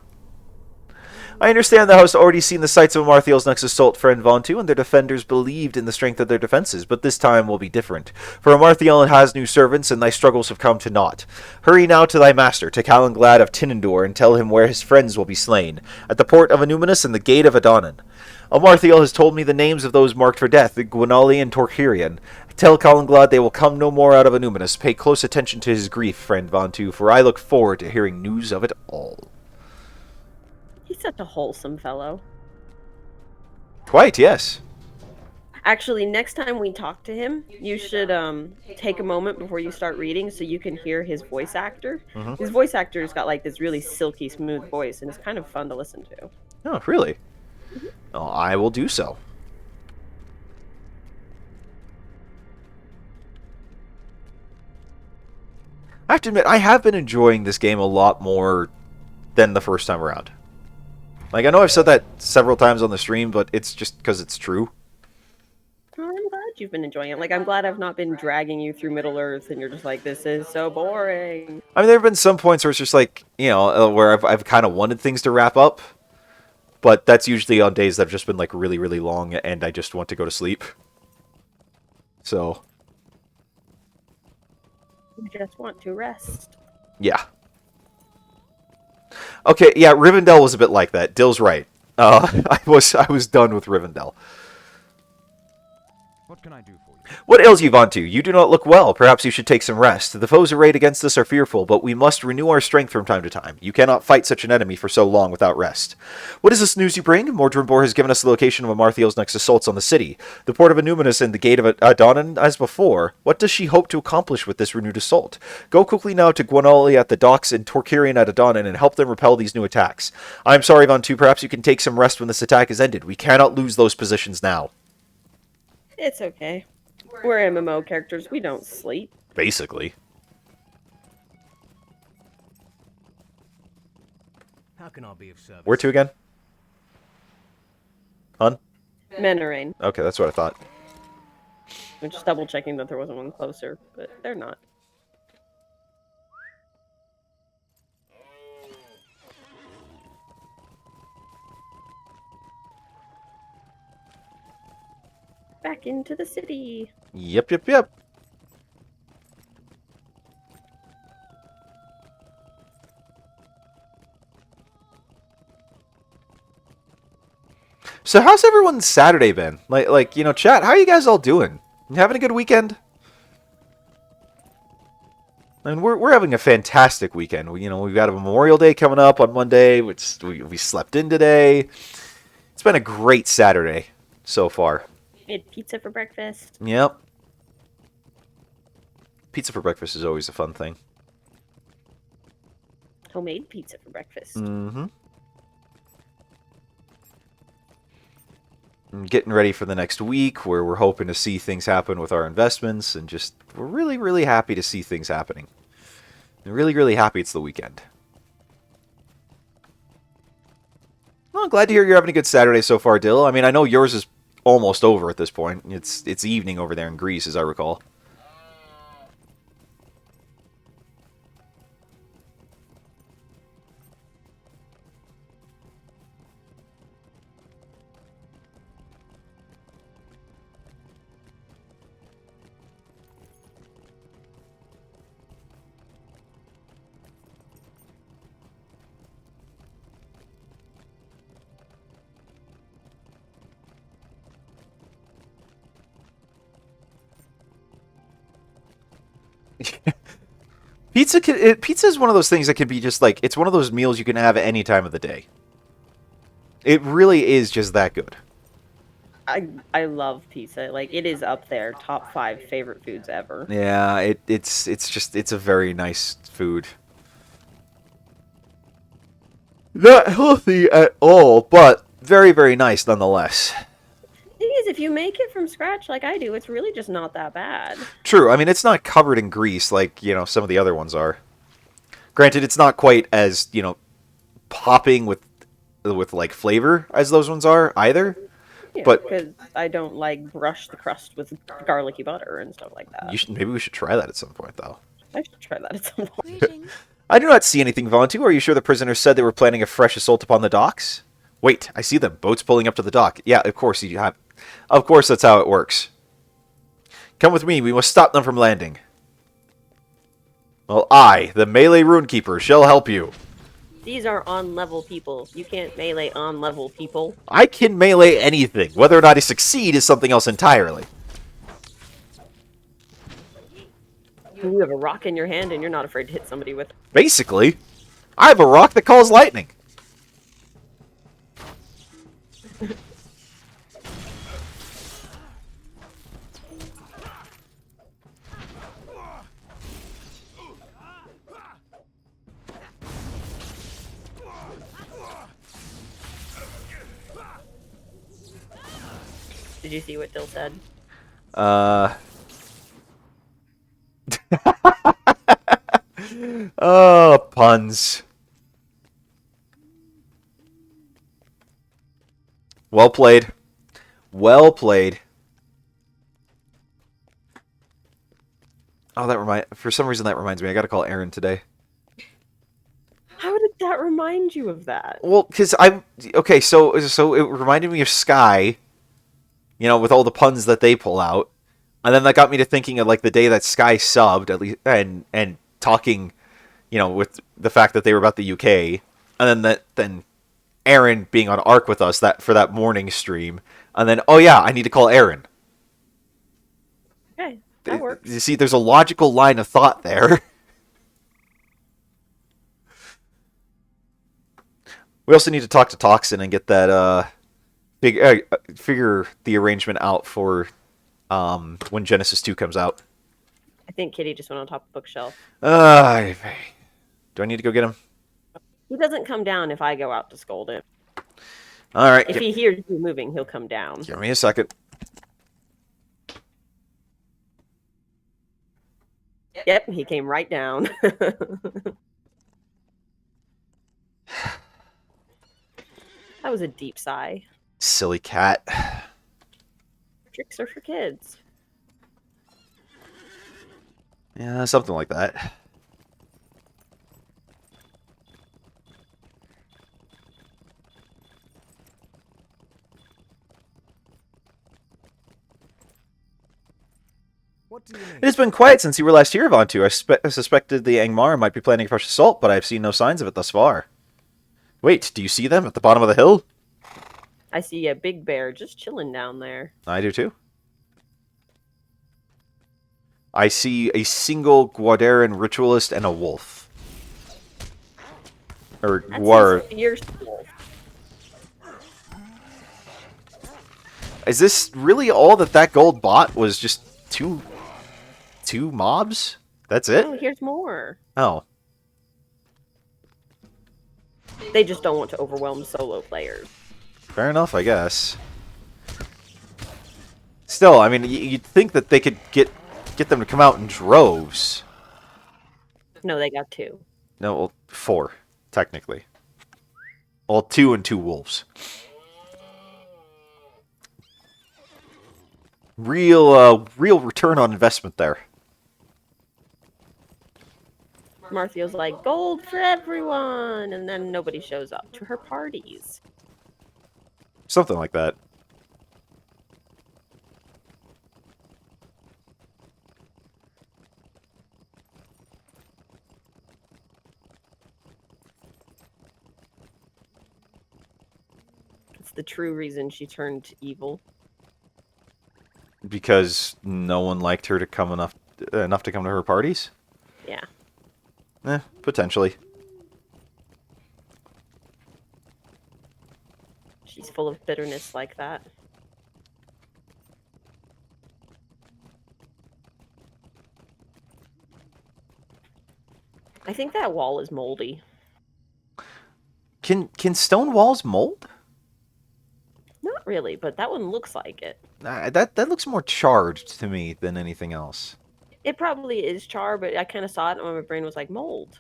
[SPEAKER 1] I understand thou hast already seen the sights of Amarthiel's next assault, friend Vontu, and their defenders believed in the strength of their defenses, but this time will be different. For Amarthiel has new servants, and thy struggles have come to naught. Hurry now to thy master, to Calanglad of Tinendor, and tell him where his friends will be slain, at the port of Annúminas and the gate of Adonan. Amarthiel has told me the names of those marked for death, Gwynali and Torquirian. Tell Calanglad they will come no more out of Annúminas. Pay close attention to his grief, friend Vontu, for I look forward to hearing news of it all.
[SPEAKER 2] He's such a wholesome fellow.
[SPEAKER 1] Quite, yes.
[SPEAKER 2] Actually, next time we talk to him, you should take a moment before you start reading so you can hear his voice actor.
[SPEAKER 1] Mm-hmm.
[SPEAKER 2] His voice actor's got like this really silky smooth voice, and it's kind of fun to listen to.
[SPEAKER 1] Oh, really? Oh, I will do so. I have to admit, I have been enjoying this game a lot more than the first time around. Like, I know I've said that several times on the stream, but it's just because it's true.
[SPEAKER 2] Oh, I'm glad you've been enjoying it. Like, I'm glad I've not been dragging you through Middle Earth and you're just like, this is so boring.
[SPEAKER 1] I mean, there have been some points where it's just like, where I've kind of wanted things to wrap up, but that's usually on days that have just been, like, really, really long, and I just want to go to sleep. So,
[SPEAKER 2] You just want to rest.
[SPEAKER 1] yeah. Okay, yeah, Rivendell was a bit like that. Dill's right. I was done with Rivendell.
[SPEAKER 3] What can I do for you?
[SPEAKER 1] What ails you, Vantu? You do not look well. Perhaps you should take some rest. The foes arrayed against us are fearful, but we must renew our strength from time to time. You cannot fight such an enemy for so long without rest. What is this news you bring? Mordrenbor has given us the location of Amarthiel's next assaults on the city. The port of Annúminas and the gate of Adonan as before. What does she hope to accomplish with this renewed assault? Go quickly now to Gwenoli at the docks and Torkirian at Adonan and help them repel these new attacks. I am sorry, Vantu. Perhaps you can take some rest when this attack is ended. We cannot lose those positions now.
[SPEAKER 2] It's okay. We're MMO characters. We don't sleep.
[SPEAKER 1] Basically.
[SPEAKER 3] How can I be of service?
[SPEAKER 1] Where to again? Hun?
[SPEAKER 2] Menarain.
[SPEAKER 1] Okay, that's what I thought.
[SPEAKER 2] I'm just double checking that there wasn't one closer, but they're not. Back into the city.
[SPEAKER 1] Yep, yep, yep. So how's everyone's Saturday been? Like, chat, how are you guys all doing? You having a good weekend? And we're having a fantastic weekend. We've got a Memorial Day coming up on Monday, which we slept in today. It's been a great Saturday so far.
[SPEAKER 2] We had pizza for breakfast.
[SPEAKER 1] Yep. Pizza for breakfast is always a fun thing.
[SPEAKER 2] Homemade pizza for breakfast.
[SPEAKER 1] Mm-hmm. Getting ready for the next week, where we're hoping to see things happen with our investments, and just we're really, really happy to see things happening. And really, really happy it's the weekend. Well, I'm glad to hear you're having a good Saturday so far, Dill. I mean, I know yours is almost over at this point. It's evening over there in Greece, as I recall. Pizza is one of those things that can be just like, it's one of those meals you can have at any time of the day. It really is just that good.
[SPEAKER 2] I love pizza. Like, it is up there, top 5 favorite foods ever.
[SPEAKER 1] Yeah, it's a very nice food. Not healthy at all, but very, very nice nonetheless.
[SPEAKER 2] Thing is, if you make it from scratch like I do, it's really just not that bad.
[SPEAKER 1] True. I mean, it's not covered in grease like, some of the other ones are. Granted, it's not quite as, popping with like flavor as those ones are either.
[SPEAKER 2] Yeah,
[SPEAKER 1] But
[SPEAKER 2] because I don't like brush the crust with garlicky butter and stuff like that.
[SPEAKER 1] maybe we should try that at some point, though.
[SPEAKER 2] I should try that at some point.
[SPEAKER 4] Greetings.
[SPEAKER 1] I do not see anything, Vontu. Are you sure the prisoners said they were planning a fresh assault upon the docks? Wait, I see them. Boats pulling up to the dock. Yeah, of course you have. Of course, that's how it works. Come with me. We must stop them from landing. Well, I, the melee runekeeper, shall help you.
[SPEAKER 2] These are on-level people. You can't melee on-level people.
[SPEAKER 1] I can melee anything. Whether or not I succeed is something else entirely.
[SPEAKER 2] You have a rock in your hand and you're not afraid to hit somebody with it.
[SPEAKER 1] Basically, I have a rock that calls lightning.
[SPEAKER 2] Did you see what Dill said?
[SPEAKER 1] Oh, puns. Well played. Well played. Oh, for some reason that reminds me. I gotta call Aaron today.
[SPEAKER 2] How did that remind you of that?
[SPEAKER 1] Well, because okay. So it reminded me of Sky. You know, with all the puns that they pull out, and then that got me to thinking of like the day that Sky subbed at least, and talking, you know, with the fact that they were about the UK, and then Aaron being on Arc with us for that morning stream, and then oh yeah, I need to call Aaron.
[SPEAKER 2] Okay, that works.
[SPEAKER 1] You see, there's a logical line of thought there. We also need to talk to Toxin and get that figure the arrangement out for when Genesis 2 comes out.
[SPEAKER 2] I think Kitty just went on top of the bookshelf.
[SPEAKER 1] Do I need to go get him?
[SPEAKER 2] He doesn't come down if I go out to scold him.
[SPEAKER 1] All right.
[SPEAKER 2] If he hears you moving, he'll come down.
[SPEAKER 1] Give me a second.
[SPEAKER 2] Yep, he came right down. That was a deep sigh.
[SPEAKER 1] Silly cat.
[SPEAKER 2] Tricks are for kids.
[SPEAKER 1] Yeah, something like that.
[SPEAKER 3] What do you
[SPEAKER 1] It
[SPEAKER 3] need?
[SPEAKER 1] has been quiet since you were last here, Vantu. I suspected the Angmar might be planning a fresh assault, but I have seen no signs of it thus far. Wait, do you see them at the bottom of the hill?
[SPEAKER 2] I see a big bear just chilling down there.
[SPEAKER 1] I do too. I see a single Guadaran ritualist and a wolf. Or
[SPEAKER 2] That's
[SPEAKER 1] Guar.
[SPEAKER 2] his fierce wolf.
[SPEAKER 1] Is this really all that gold bought was just two mobs? That's it?
[SPEAKER 2] Oh, here's more.
[SPEAKER 1] Oh.
[SPEAKER 2] They just don't want to overwhelm solo players.
[SPEAKER 1] Fair enough, I guess. Still, I mean, you'd think that they could get them to come out in droves.
[SPEAKER 2] No, they got 2.
[SPEAKER 1] No, well, 4, technically. Well, 2 and 2 wolves. Real return on investment there.
[SPEAKER 2] Amarthiel's like, gold for everyone! And then nobody shows up to her parties.
[SPEAKER 1] Something like that.
[SPEAKER 2] It's the true reason she turned evil.
[SPEAKER 1] Because no one liked her to come enough to come to her parties?
[SPEAKER 2] Yeah.
[SPEAKER 1] Potentially.
[SPEAKER 2] She's full of bitterness like that. I think that wall is moldy.
[SPEAKER 1] Can stone walls mold?
[SPEAKER 2] Not really, but that one looks like it.
[SPEAKER 1] That looks more charred to me than anything else.
[SPEAKER 2] It probably is char, but I kind of saw it and my brain was like, mold.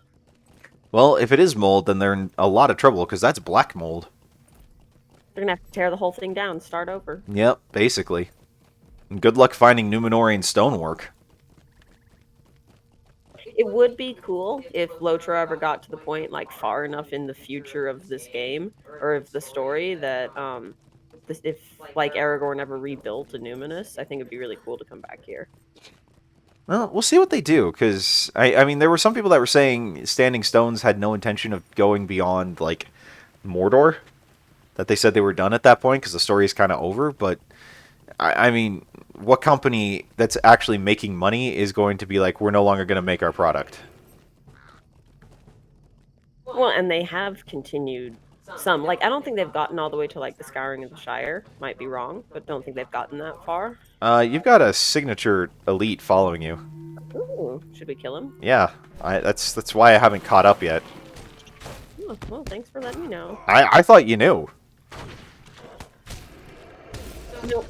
[SPEAKER 1] Well, if it is mold, then they're in a lot of trouble, because that's black mold.
[SPEAKER 2] They're gonna have to tear the whole thing down and start over.
[SPEAKER 1] Yep, basically. And good luck finding Numenorian stonework.
[SPEAKER 2] It would be cool if LOTRO ever got to the point, like, far enough in the future of this game, or of the story, that, if, like, Aragorn ever rebuilt Annúminas, I think it'd be really cool to come back here.
[SPEAKER 1] Well, we'll see what they do, because, I mean, there were some people that were saying Standing Stones had no intention of going beyond, like, Mordor. That they said they were done at that point, because the story is kind of over, but, I mean, what company that's actually making money is going to be like, we're no longer going to make our product?
[SPEAKER 2] Well, and they have continued some. Like, I don't think they've gotten all the way to, like, the Scouring of the Shire. Might be wrong, but don't think they've gotten that far.
[SPEAKER 1] You've got a signature elite following you.
[SPEAKER 2] Ooh, should we kill him?
[SPEAKER 1] Yeah, that's why I haven't caught up yet.
[SPEAKER 2] Oh, well, thanks for letting me know.
[SPEAKER 1] I thought you knew.
[SPEAKER 2] Nope.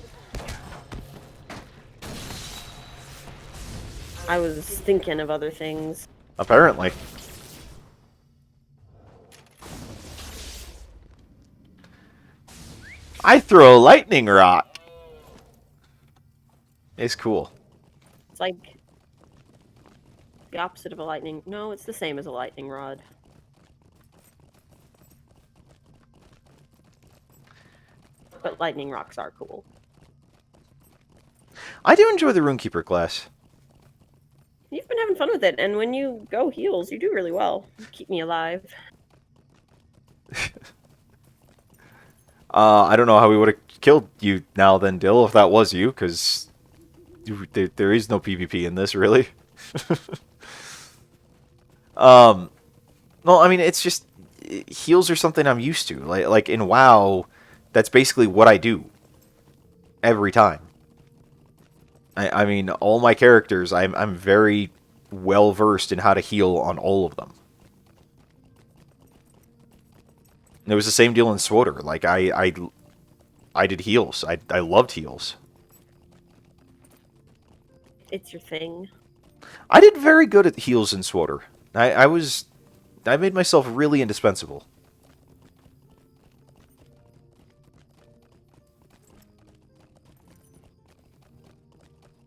[SPEAKER 2] I was thinking of other things.
[SPEAKER 1] Apparently. I throw a lightning rock. It's cool.
[SPEAKER 2] It's like the opposite of a lightning. No, it's the same as a lightning rod. But lightning rocks are cool.
[SPEAKER 1] I do enjoy the Runekeeper class.
[SPEAKER 2] You've been having fun with it, and when you go heals, you do really well. You keep me alive.
[SPEAKER 1] I don't know how we would have killed you now then, Dill, if that was you, because there is no PvP in this, really. Well, I mean, it's just... Heals are something I'm used to. Like in WoW, that's basically what I do. Every time. I mean, all my characters, I'm very well versed in how to heal on all of them. And it was the same deal in SWTOR. Like I did heals. I loved heals.
[SPEAKER 2] It's your thing.
[SPEAKER 1] I did very good at heals in SWTOR. I made myself really indispensable.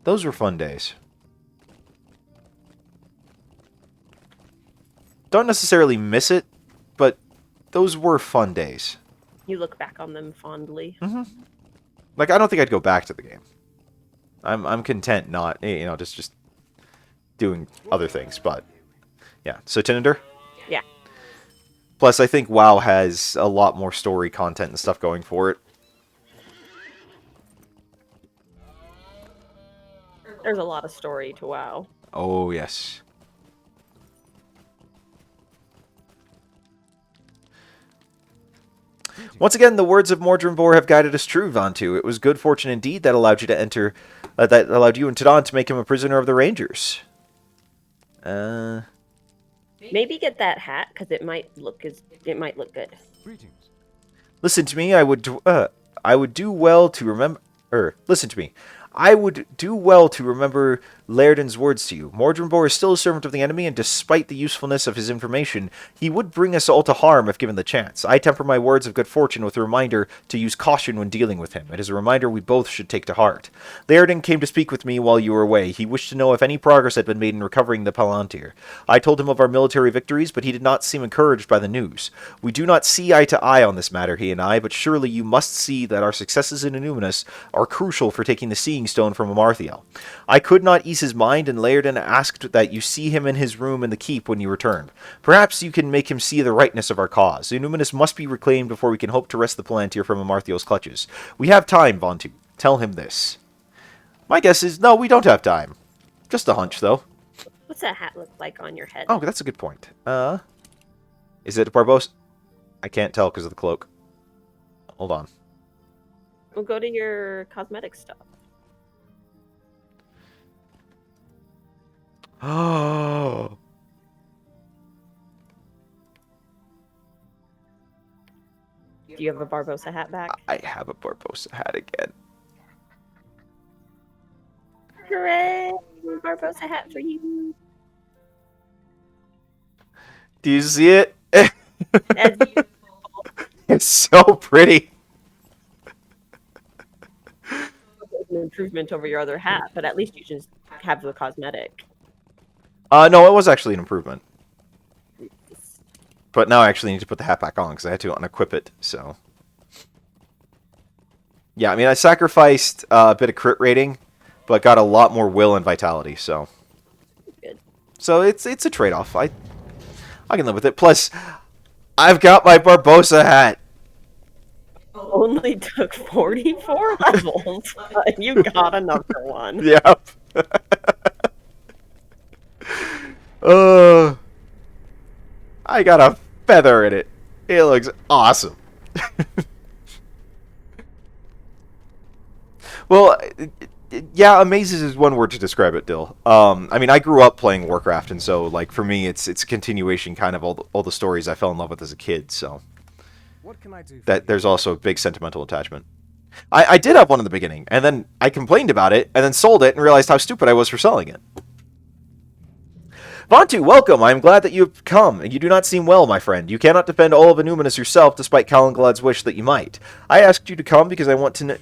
[SPEAKER 1] Those were fun days. Don't necessarily miss it, but those were fun days.
[SPEAKER 2] You look back on them fondly.
[SPEAKER 1] Mm-hmm. Like, I don't think I'd go back to the game. I'm content not, just doing other things, but yeah. So Tininder?
[SPEAKER 2] Yeah.
[SPEAKER 1] Plus, I think WoW has a lot more story content and stuff going for it.
[SPEAKER 2] There's a lot of story to WoW.
[SPEAKER 1] Oh, yes. Once again, the words of Mordrinbor have guided us true, Vantu. It was good fortune indeed that allowed you to enter, that allowed you and Tadon to make him a prisoner of the Rangers.
[SPEAKER 2] Maybe get that hat because it might look good.
[SPEAKER 3] Greetings.
[SPEAKER 1] Listen to me. I would do well to remember. Listen to me. I would do well to remember Laerden's words to you. Mordrinbor is still a servant of the enemy, and despite the usefulness of his information, he would bring us all to harm if given the chance. I temper my words of good fortune with a reminder to use caution when dealing with him. It is a reminder we both should take to heart. Laerden came to speak with me while you were away. He wished to know if any progress had been made in recovering the Palantir. I told him of our military victories, but he did not seem encouraged by the news. We do not see eye to eye on this matter, he and I, but surely you must see that our successes in Annúminas are crucial for taking the Seeing Stone from Amarthiel. I could not ease his mind, and Laerden asked that you see him in his room in the keep when you return. Perhaps you can make him see the rightness of our cause. Annúminas must be reclaimed before we can hope to wrest the Palantir from Amarthiel's clutches. We have time, Vontu. Tell him this. My guess is, no, we don't have time. Just a hunch, though.
[SPEAKER 2] What's that hat look like on your head?
[SPEAKER 1] Oh, that's a good point. Is it Barbosa? I can't tell because of the cloak. Hold on.
[SPEAKER 2] We'll go to your cosmetic stuff.
[SPEAKER 1] Oh.
[SPEAKER 2] Do you have a Barbosa hat back?
[SPEAKER 1] I have a Barbosa hat again.
[SPEAKER 2] Hooray! Barbosa hat for you.
[SPEAKER 1] Do you see it?
[SPEAKER 2] That's beautiful.
[SPEAKER 1] It's so pretty.
[SPEAKER 2] An improvement over your other hat, but at least you just have the cosmetic.
[SPEAKER 1] No, it was actually an improvement. But now I actually need to put the hat back on because I had to unequip it, so. Yeah, I mean, I sacrificed a bit of crit rating, but got a lot more will and vitality, so.
[SPEAKER 2] Good.
[SPEAKER 1] So it's a trade-off. I can live with it. Plus, I've got my Barbosa hat.
[SPEAKER 2] Only took 44 levels, but you got another one.
[SPEAKER 1] Yep. I got a feather in it. It looks awesome. Well, yeah, amazes is one word to describe it, Dill. I mean, I grew up playing Warcraft, and so, like, for me, it's a continuation kind of all the stories I fell in love with as a kid, so.
[SPEAKER 3] What can I do for
[SPEAKER 1] That
[SPEAKER 3] you?
[SPEAKER 1] there's also a big sentimental attachment. I did have one in the beginning, and then I complained about it, and then sold it, and realized how stupid I was for selling it. Bantu, welcome! I am glad that you have come. You do not seem well, my friend. You cannot defend all of Annúminas yourself, despite Calanglad's wish that you might. I asked you to come because I want to know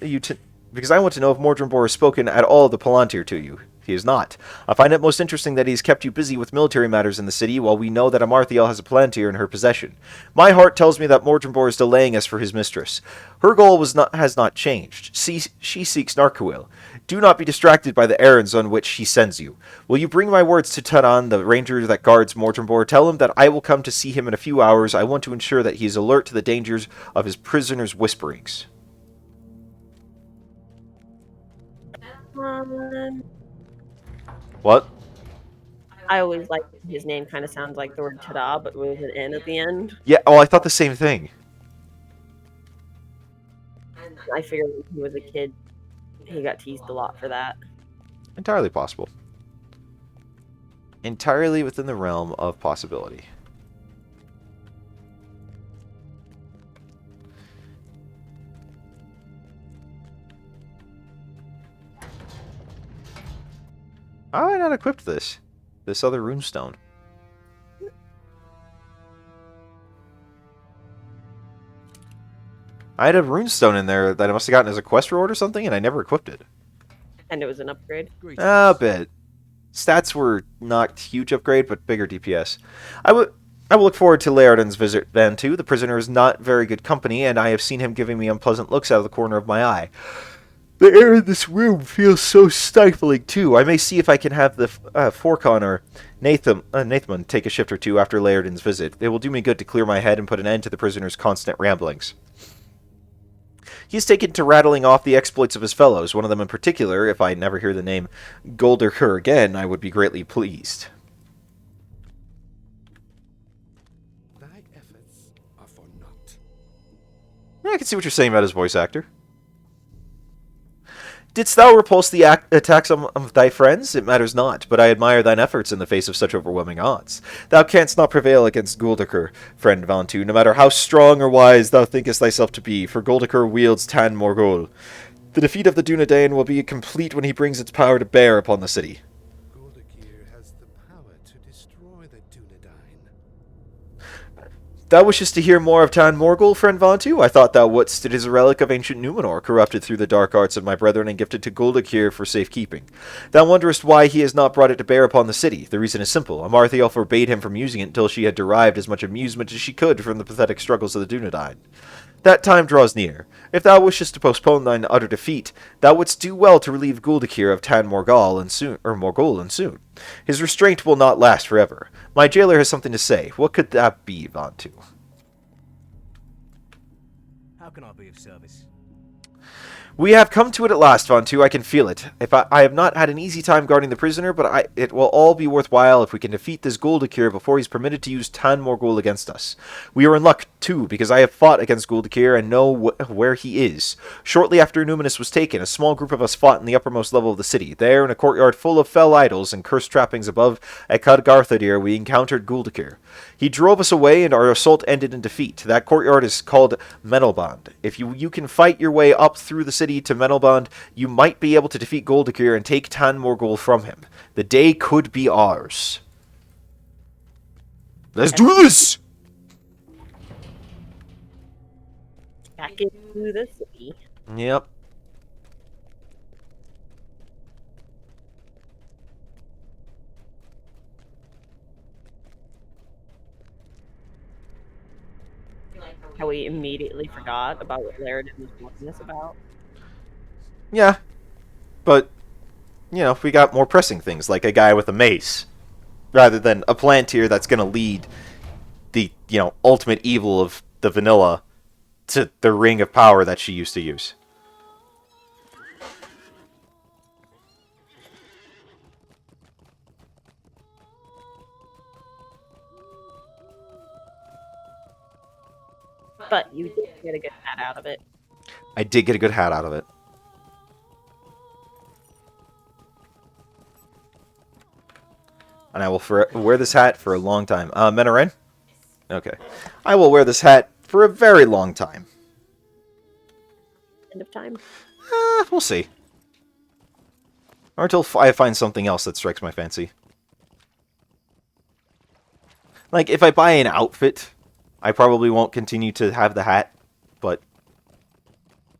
[SPEAKER 1] because I want to know if Mordrenbor has spoken at all of the Palantir to you. He is not. I find it most interesting that he has kept you busy with military matters in the city, while we know that Amarthiel has a Palantir in her possession. My heart tells me that Mordrenbor is delaying us for his mistress. Her goal has not changed. She seeks Narcoil. Do not be distracted by the errands on which he sends you. Will you bring my words to Tanan, the ranger that guards Mordrenbor? Tell him that I will come to see him in a few hours. I want to ensure that he is alert to the dangers of his prisoner's whisperings. What?
[SPEAKER 2] I always like his name. Kind of sounds like the word "tada," but with an N at the end.
[SPEAKER 1] Yeah. Oh, I thought the same thing.
[SPEAKER 2] I figured when he was a kid, he got teased a lot for that.
[SPEAKER 1] Entirely possible. Entirely within the realm of possibility. How have I not equipped this? This other runestone. I had a runestone in there that I must have gotten as a quest reward or something, and I never equipped it.
[SPEAKER 2] And it was an upgrade.
[SPEAKER 1] A bit. Stats were not huge upgrade, but bigger DPS. I will look forward to Laerden's visit then, too. The prisoner is not very good company, and I have seen him giving me unpleasant looks out of the corner of my eye. The air in this room feels so stifling, too. I may see if I can have the Forcon or Nathan take a shift or two after Laerden's visit. It will do me good to clear my head and put an end to the prisoner's constant ramblings. He is taken to rattling off the exploits of his fellows, one of them in particular. If I never hear the name Golderker again, I would be greatly pleased.
[SPEAKER 3] Thy efforts are for naught.
[SPEAKER 1] I can see what you're saying about his voice actor. Didst thou repulse the attacks of thy friends? It matters not, but I admire thine efforts in the face of such overwhelming odds. Thou canst not prevail against Golderker, friend Vantu, no matter how strong or wise thou thinkest thyself to be, for Golderker wields Tan Morgul. The defeat of the Dunedain will be complete when he brings its power to bear upon the city.
[SPEAKER 3] Golderker has the power to destroy the Dunedain.
[SPEAKER 1] Thou wishest to hear more of Tan Morgul, friend Vantu? I thought thou wouldst. It is a relic of ancient Numenor, corrupted through the dark arts of my brethren and gifted to Golderker for safekeeping. Thou wonderest why he has not brought it to bear upon the city. The reason is simple. Amarthiel forbade him from using it until she had derived as much amusement as she could from the pathetic struggles of the Dunedain. That time draws near. If thou wishest to postpone thine utter defeat, thou wouldst do well to relieve Golderker of Tan Morgul and soon. His restraint will not last forever. My jailer has something to say. What could that be, Vantu?
[SPEAKER 4] How can I be of service?
[SPEAKER 1] We have come to it at last, Vantu. I can feel it. I have not had an easy time guarding the prisoner, but it will all be worthwhile if we can defeat this Golderker before he's permitted to use Tan Morgul against us. We are in luck, too, because I have fought against Golderker and know where he is. Shortly after Annúminas was taken, a small group of us fought in the uppermost level of the city. There, in a courtyard full of fell idols and cursed trappings above Ekadgarthadir, we encountered Golderker. He drove us away, and our assault ended in defeat. That courtyard is called Menelband. If you can fight your way up through the city to Menelband, you might be able to defeat Golderker and take Tan Morgul from him. The day could be ours. Let's do this!
[SPEAKER 2] Back into the city.
[SPEAKER 1] Yep.
[SPEAKER 2] How we immediately forgot about what Laerden was talking us about.
[SPEAKER 1] Yeah. But, you know, we got more pressing things, like a guy with a mace, rather than a Palantir that's going to lead the, ultimate evil of the vanilla to the ring of power that she used to use.
[SPEAKER 2] But you did get a good hat out of it.
[SPEAKER 1] I did get a good hat out of it. And I will wear this hat for a long time. Menaren? Okay. I will wear this hat for a very long time.
[SPEAKER 2] End of time.
[SPEAKER 1] We'll see. Or until I find something else that strikes my fancy. Like, if I buy an outfit, I probably won't continue to have the hat, but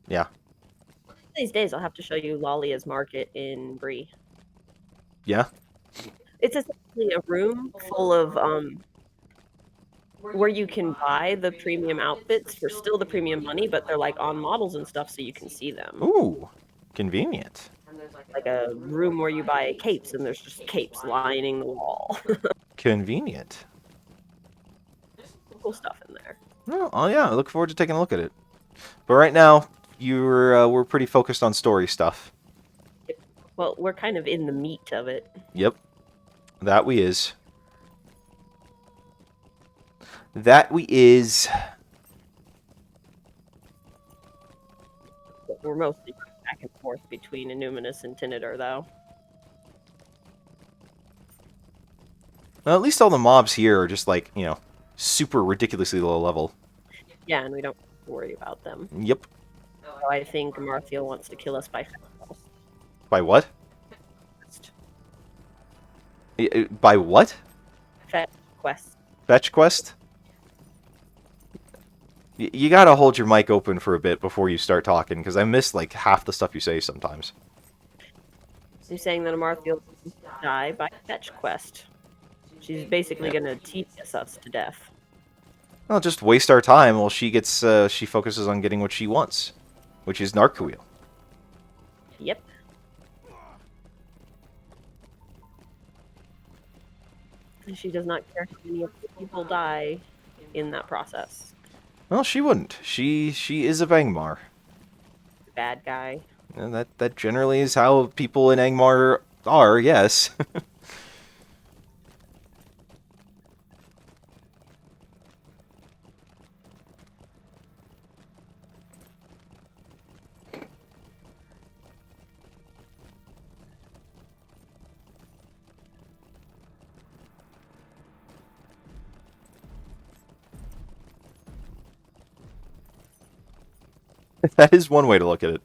[SPEAKER 1] yeah.
[SPEAKER 2] These days, I'll have to show you Lalia's Market in Bree.
[SPEAKER 1] Yeah?
[SPEAKER 2] It's essentially a room full of where you can buy the premium outfits for still the premium money, but they're like on models and stuff, so you can see them.
[SPEAKER 1] Ooh, convenient.
[SPEAKER 2] Like a room where you buy capes, and there's just capes lining the wall.
[SPEAKER 1] Convenient.
[SPEAKER 2] Cool stuff in there.
[SPEAKER 1] Oh yeah, I look forward to taking a look at it. But right now, we're pretty focused on story stuff.
[SPEAKER 2] Well, we're kind of in the meat of it.
[SPEAKER 1] Yep. That we is. That we is.
[SPEAKER 2] We're mostly back and forth between Annúminas and Tinitor, though.
[SPEAKER 1] Well, at least all the mobs here are just like, you know, super ridiculously low level.
[SPEAKER 2] Yeah, and we don't worry about them.
[SPEAKER 1] Yep.
[SPEAKER 2] So I think Amarthiel wants to kill us by fast.
[SPEAKER 1] By what? By what?
[SPEAKER 2] Fetch quest.
[SPEAKER 1] Fetch quest? You gotta hold your mic open for a bit before you start talking, because I miss like half the stuff you say sometimes.
[SPEAKER 2] You're saying that Amarthiel will die by fetch quest. She's basically going to teach us to death.
[SPEAKER 1] Well, just waste our time while she gets, she focuses on getting what she wants, which is Narcoil.
[SPEAKER 2] Yep. And she does not care how many of the people die in that process.
[SPEAKER 1] Well, she wouldn't. She is a Angmar.
[SPEAKER 2] Bad guy.
[SPEAKER 1] And that generally is how people in Angmar are, yes. That is one way to look at it.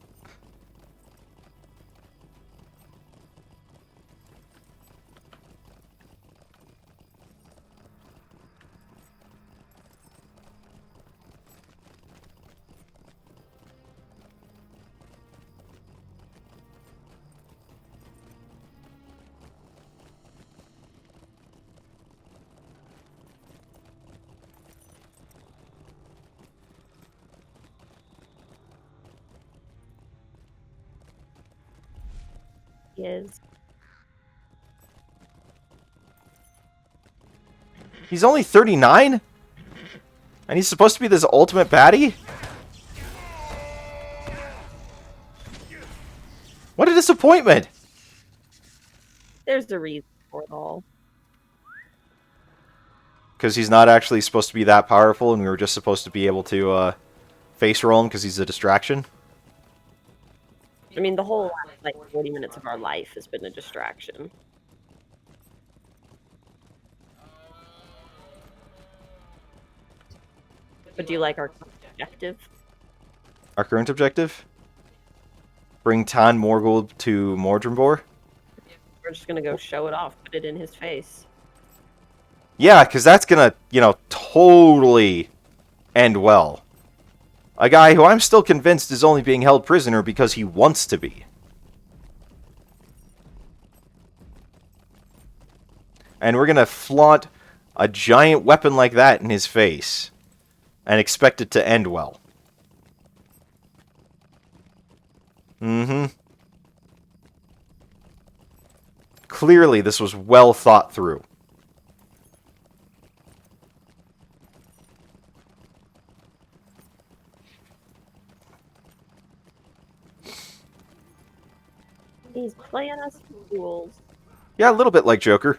[SPEAKER 2] He is.
[SPEAKER 1] He's only 39? And he's supposed to be this ultimate baddie? What a disappointment!
[SPEAKER 2] There's the reason for it all.
[SPEAKER 1] Because he's not actually supposed to be that powerful, and we were just supposed to be able to face roll him because he's a distraction.
[SPEAKER 2] I mean, the whole last, like 40 minutes of our life has been a distraction. But do you like our objective?
[SPEAKER 1] Our current objective? Bring Tan Morgul to Mordrimbor?
[SPEAKER 2] We're just gonna go show it off, put it in his face.
[SPEAKER 1] Yeah, because that's gonna, you know, totally end well. A guy who I'm still convinced is only being held prisoner because he wants to be. And we're gonna flaunt a giant weapon like that in his face and expect it to end well. Mm-hmm. Clearly, this was well thought through.
[SPEAKER 2] He's playing us fools.
[SPEAKER 1] Yeah, a little bit like Joker.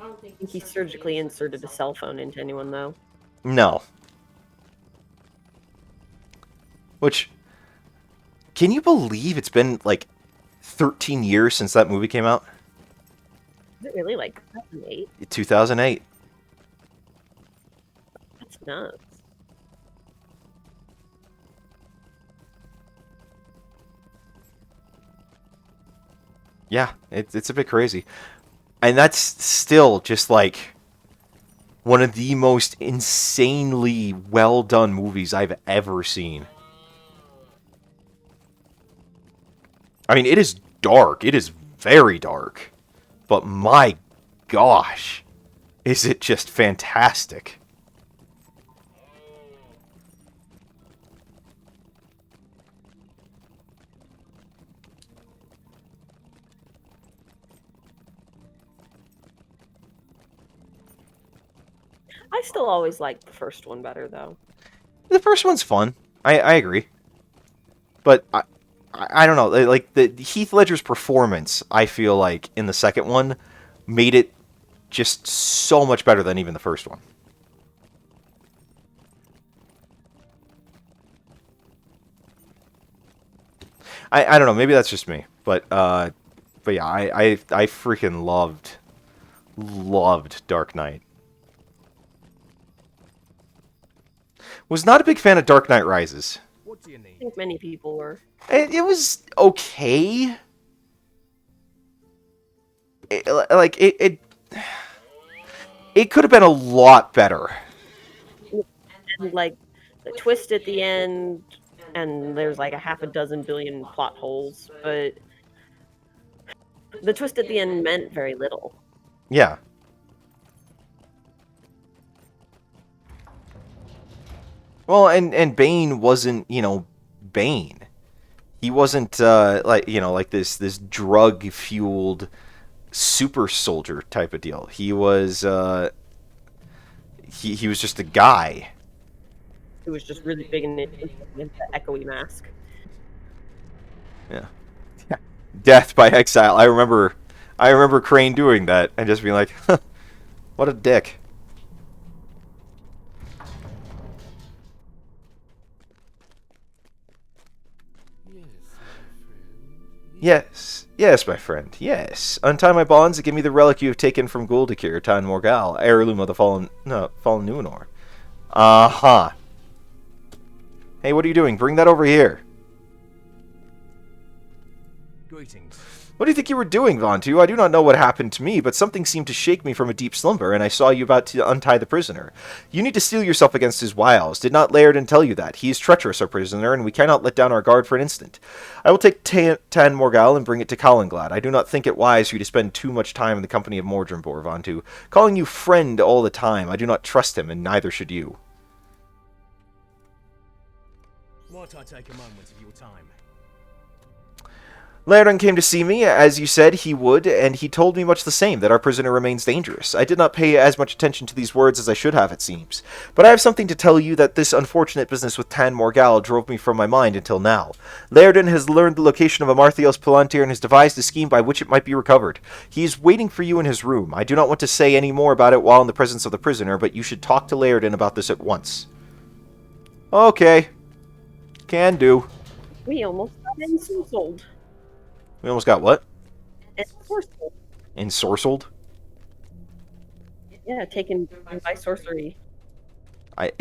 [SPEAKER 2] I don't think he surgically inserted a cell phone into anyone, though.
[SPEAKER 1] No. Which, can you believe it's been, like, 13 years since that movie came out?
[SPEAKER 2] Is it really like 2008?
[SPEAKER 1] 2008.
[SPEAKER 2] That's nuts.
[SPEAKER 1] Yeah, it's a bit crazy. And that's still just like one of the most insanely well done movies I've ever seen. I mean, it is dark. It is very dark. But my gosh, is it just fantastic.
[SPEAKER 2] I still always like the first one better, though.
[SPEAKER 1] The first one's fun. I agree. But I don't know. Like, the Heath Ledger's performance, I feel like, in the second one, made it just so much better than even the first one. I don't know. Maybe that's just me. But yeah, I freaking loved Dark Knight. Was not a big fan of Dark Knight Rises.
[SPEAKER 4] What do you
[SPEAKER 2] I
[SPEAKER 4] need?
[SPEAKER 2] think many people were.
[SPEAKER 1] It was okay. It could have been a lot better.
[SPEAKER 2] And, like, the twist at the end, and there's like a half a dozen billion plot holes, but the twist at the end meant very little.
[SPEAKER 1] Yeah. Well, and Bane wasn't, Bane. He wasn't like this drug fueled super soldier type of deal. He was he was just a guy.
[SPEAKER 2] It was just really big and into the echoey mask.
[SPEAKER 1] Yeah. Death by exile. I remember Crane doing that and just being like, huh, what a dick. Yes, my friend, yes. Untie my bonds and give me the relic you have taken from Goldakir, Tan Morgal, heirloom of the fallen Numenor. Uh-huh. Hey, what are you doing? Bring that over here.
[SPEAKER 4] Greetings.
[SPEAKER 1] What do you think you were doing, Vontu? I do not know what happened to me, but something seemed to shake me from a deep slumber, and I saw you about to untie the prisoner. You need to steel yourself against his wiles. Did not Laird tell you that? He is treacherous, our prisoner, and we cannot let down our guard for an instant. I will take Tan Morgal and bring it to Calenglad. I do not think it wise for you to spend too much time in the company of Mordrimbor, Vontu. Calling you friend all the time, I do not trust him, and neither should you.
[SPEAKER 4] Might I take a moment of your time?
[SPEAKER 1] Laird came to see me, as you said he would, and he told me much the same, that our prisoner remains dangerous. I did not pay as much attention to these words as I should have, it seems. But I have something to tell you that this unfortunate business with Tan Morgal drove me from my mind until now. Laird has learned the location of Amarthiel's Palantir and has devised a scheme by which it might be recovered. He is waiting for you in his room. I do not want to say any more about it while in the presence of the prisoner, but you should talk to Laird about this at once. Okay. Can do.
[SPEAKER 2] We almost got ensorcelled.
[SPEAKER 1] We almost got what?
[SPEAKER 2] Ensorcelled.
[SPEAKER 1] Ensorcelled?
[SPEAKER 2] Yeah, taken by sorcery.
[SPEAKER 1] I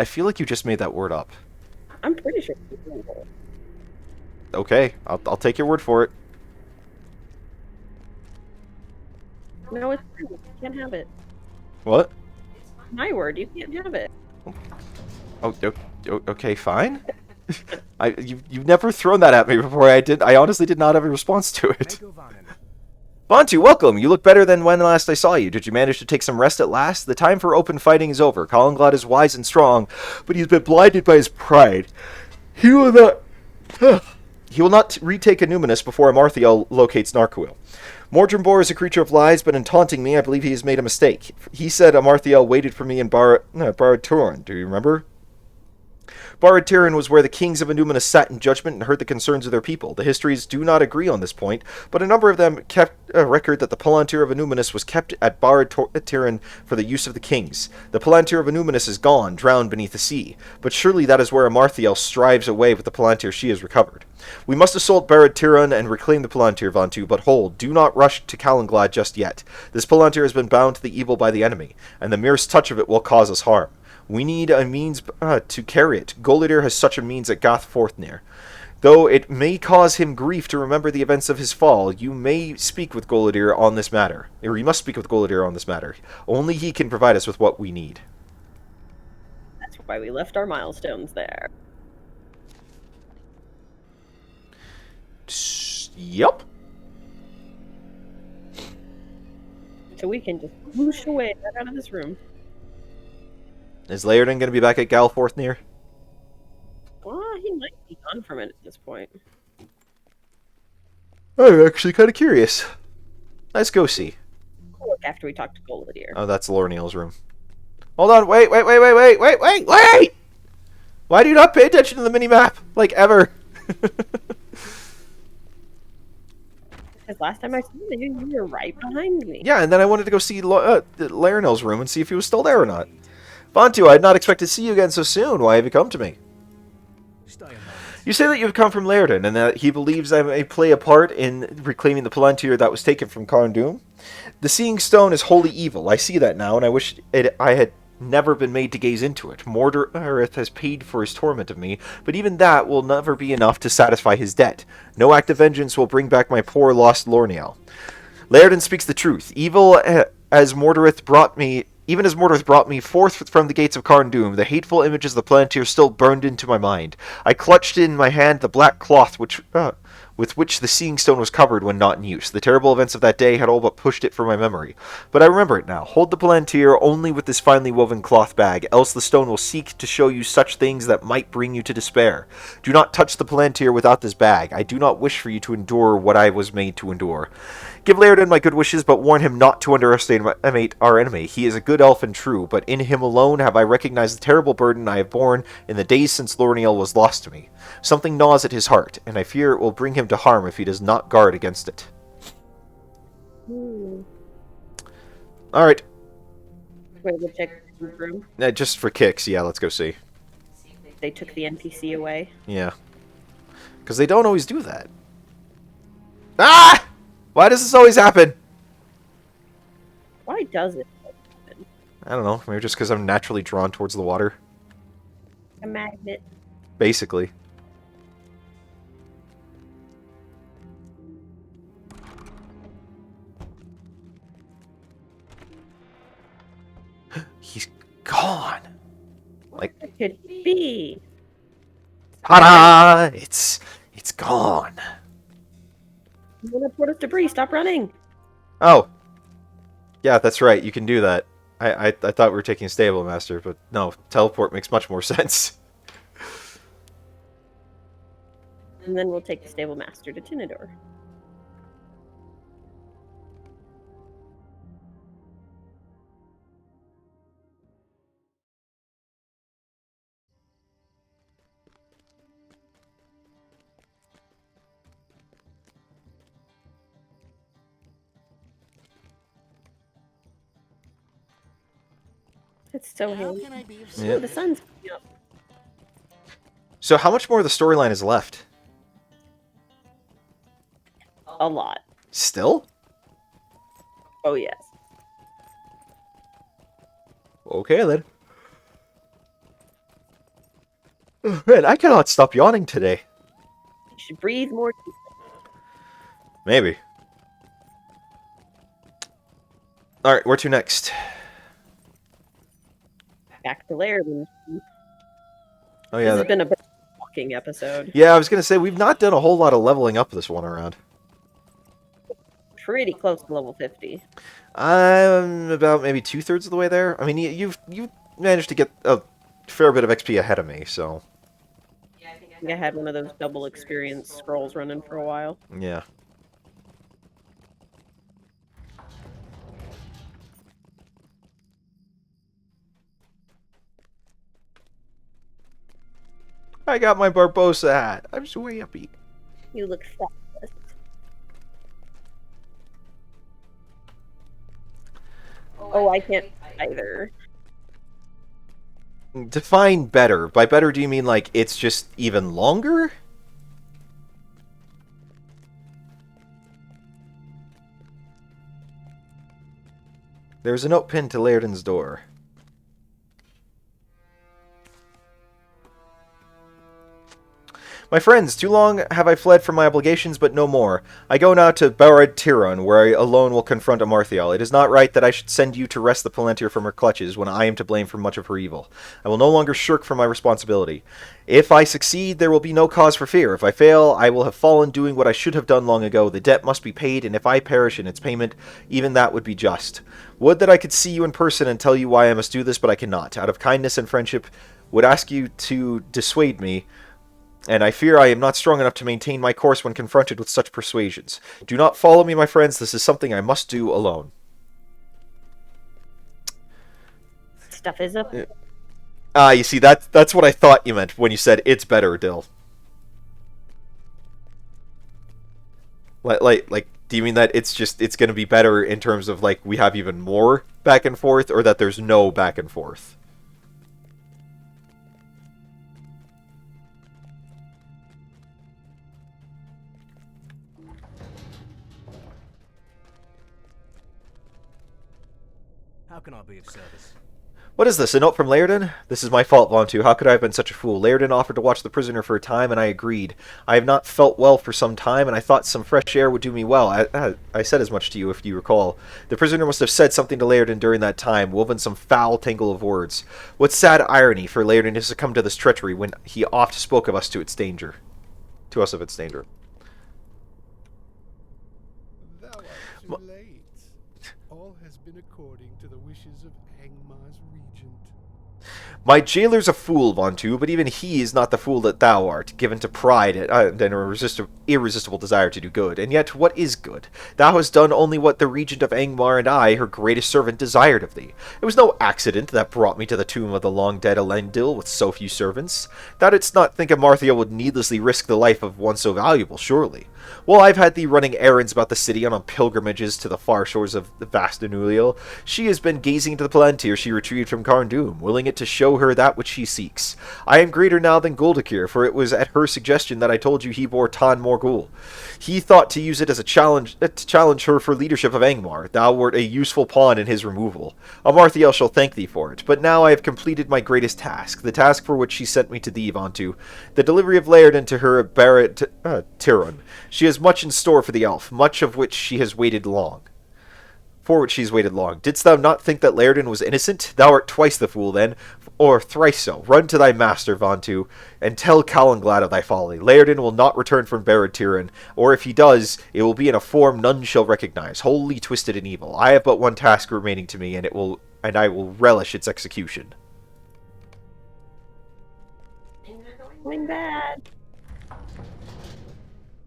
[SPEAKER 1] feel like you just made that word up.
[SPEAKER 2] I'm pretty sure it's illegal.
[SPEAKER 1] Okay, I'll take your word for it.
[SPEAKER 2] No, it's true. You can't have it.
[SPEAKER 1] What?
[SPEAKER 2] My word, you can't have it.
[SPEAKER 1] Oh, okay, fine. You've never thrown that at me before. I honestly did not have a response to it. Bantu, welcome. You look better than when last I saw you. Did you manage to take some rest at last? The time for open fighting is over. Calenglad is wise and strong, but he's been blinded by his pride. He will not retake Annúminas before Amarthiel locates Narcoil. Mordrimbor is a creature of lies, but in taunting me, I believe he has made a mistake. He said Amarthiel waited for me in Barad-Turin. Do you remember? Barad-Turin was where the kings of Annúminas sat in judgment and heard the concerns of their people. The histories do not agree on this point, but a number of them kept a record that the Palantir of Annúminas was kept at Barad-Turin for the use of the kings. The Palantir of Annúminas is gone, drowned beneath the sea, but surely that is where Amarthiel strives away with the Palantir she has recovered. We must assault Barad-Turin and reclaim the Palantir, Vantu, but hold, do not rush to Calenglad just yet. This Palantir has been bound to the evil by the enemy, and the merest touch of it will cause us harm. We need a means to carry it. Golidr has such a means at Gath Forthnir. Though it may cause him grief to remember the events of his fall, you may speak with Golidir on this matter. Or you must speak with Golidir on this matter. Only he can provide us with what we need.
[SPEAKER 2] That's why we left our milestones there.
[SPEAKER 1] Yup.
[SPEAKER 2] So we can just whoosh away right out of this room.
[SPEAKER 1] Is Laerden going to be back at Galforth near?
[SPEAKER 2] Well, he might be gone from it at this point.
[SPEAKER 1] I'm actually kind of curious. Let's go see.
[SPEAKER 2] We'll look after we talk to Golidir.
[SPEAKER 1] Oh, that's Lorneal's room. Hold on, wait! Why do you not pay attention to the mini-map? Like, ever?
[SPEAKER 2] Because last time I saw you, you were right behind me.
[SPEAKER 1] Yeah, and then I wanted to go see Laernel's room and see if he was still there or not. Vantu, I had not expected to see you again so soon. Why have you come to me?
[SPEAKER 4] Stay a moment.
[SPEAKER 1] You say that you've come from Laerden, and that he believes I may play a part in reclaiming the Palantir that was taken from Carndum. The Seeing Stone is wholly evil. I see that now, and I wish I had never been made to gaze into it. Mordorith has paid for his torment of me, but even that will never be enough to satisfy his debt. No act of vengeance will bring back my poor lost Lorneal. Laerden speaks the truth. Even as Mordorith brought me forth from the gates of Carndum, the hateful images of the Palantir still burned into my mind. I clutched in my hand the black cloth with which the Seeing Stone was covered when not in use. The terrible events of that day had all but pushed it from my memory. But I remember it now. Hold the Palantir only with this finely woven cloth bag, else the stone will seek to show you such things that might bring you to despair. Do not touch the Palantir without this bag. I do not wish for you to endure what I was made to endure. Give Laerden my good wishes, but warn him not to underestimate our enemy. He is a good elf and true, but in him alone have I recognized the terrible burden I have borne in the days since Lorneal was lost to me. Something gnaws at his heart, and I fear it will bring him to harm if he does not guard against it. Alright.
[SPEAKER 2] Wait, we'll check the room.
[SPEAKER 1] Just for kicks, yeah, let's go see.
[SPEAKER 2] They took the NPC away.
[SPEAKER 1] Yeah. Because they don't always do that. Ah! Why does this always happen?
[SPEAKER 2] Why does it happen?
[SPEAKER 1] I don't know. Maybe just because I'm naturally drawn towards the water.
[SPEAKER 2] A magnet.
[SPEAKER 1] Basically. He's gone. Like,
[SPEAKER 2] What could it be?
[SPEAKER 1] ta-da! It's gone.
[SPEAKER 2] You want to port us debris? Stop running.
[SPEAKER 1] Oh. Yeah, that's right. You can do that. I thought we were taking a Stable Master, but no. Teleport makes much more sense.
[SPEAKER 2] And then we'll take the Stable Master to Tinador. It's so handy.
[SPEAKER 1] Yeah.
[SPEAKER 2] Oh, the sun's coming up.
[SPEAKER 1] So how much more of the storyline is left?
[SPEAKER 2] A lot.
[SPEAKER 1] Still?
[SPEAKER 2] Oh, yes.
[SPEAKER 1] Okay, then. Oh, man, I cannot stop yawning today.
[SPEAKER 2] You should breathe more.
[SPEAKER 1] Maybe. Alright, where to next?
[SPEAKER 2] Back to Laird.
[SPEAKER 1] Oh, yeah.
[SPEAKER 2] This has been a walking episode.
[SPEAKER 1] Yeah, I was going to say, we've not done a whole lot of leveling up this one around.
[SPEAKER 2] Pretty close to level 50.
[SPEAKER 1] I'm about maybe 2/3 of the way there. I mean, you've managed to get a fair bit of XP ahead of me, so...
[SPEAKER 2] I think I had one of those double experience scrolls running for a while.
[SPEAKER 1] Yeah. I got my Barbosa hat. I'm so happy.
[SPEAKER 2] You look fabulous. Oh, I can't either.
[SPEAKER 1] Define better. By better, do you mean like it's just even longer? There's a note pinned to Laerden's door. My friends, too long have I fled from my obligations, but no more. I go now to Tiron, where I alone will confront Amarthiel. It is not right that I should send you to wrest the Palantir from her clutches, when I am to blame for much of her evil. I will no longer shirk from my responsibility. If I succeed, there will be no cause for fear. If I fail, I will have fallen doing what I should have done long ago. The debt must be paid, and if I perish in its payment, even that would be just. Would that I could see you in person and tell you why I must do this, but I cannot. Out of kindness and friendship, would ask you to dissuade me, and I fear I am not strong enough to maintain my course when confronted with such persuasions. Do not follow me, my friends. This is something I must do alone.
[SPEAKER 2] Stuff is up.
[SPEAKER 1] You see, that's what I thought you meant when you said it's better, Dill. Like, do you mean that it's going to be better in terms of, like, we have even more back and forth, or that there's no back and forth?
[SPEAKER 4] How can I be of service?
[SPEAKER 1] What is this, a note from Laerden? This is my fault, Vontu. How could I have been such a fool? Laerden offered to watch the prisoner for a time, and I agreed. I have not felt well for some time, and I thought some fresh air would do me well. I said as much to you, if you recall. The prisoner must have said something to Laerden during that time, woven some foul tangle of words. What sad irony for Laerden to succumb to this treachery when he oft spoke of us to its danger. To us of its danger.
[SPEAKER 3] Thou art too late. All has been according to the wishes of Angmar's regent.
[SPEAKER 1] My jailer's a fool, Vontu, but even he is not the fool that thou art, given to pride and an irresistible desire to do good. And yet, what is good? Thou hast done only what the regent of Angmar and I, her greatest servant, desired of thee. It was no accident that brought me to the tomb of the long-dead Elendil with so few servants. Thou didst not think Amarthiel would needlessly risk the life of one so valuable, surely. Well, I've had thee running errands about the city and on pilgrimages to the far shores of the vast Annúminas. She has been gazing into the Palantir she retrieved from Carndum, willing it to show her that which she seeks. I am greater now than Guldakir, for it was at her suggestion that I told you he bore Tan Morgul. He thought to use it as a challenge to challenge her for leadership of Angmar. Thou wert a useful pawn in his removal. Amarthiel shall thank thee for it. But now I have completed my greatest task, the task for which she sent me to thee, Vontu, the delivery of Laerden to her Tiron. She has much in store for the elf, much of which she has waited long. For which she's waited long. Didst thou not think that Laerden was innocent? Thou art twice the fool, then, or thrice so. Run to thy master, Vontu, and tell Calanglad of thy folly. Laerden will not return from Tiron, or if he does, it will be in a form none shall recognize, wholly twisted and evil. I have but one task remaining to me, and I will relish its execution.
[SPEAKER 2] Going bad.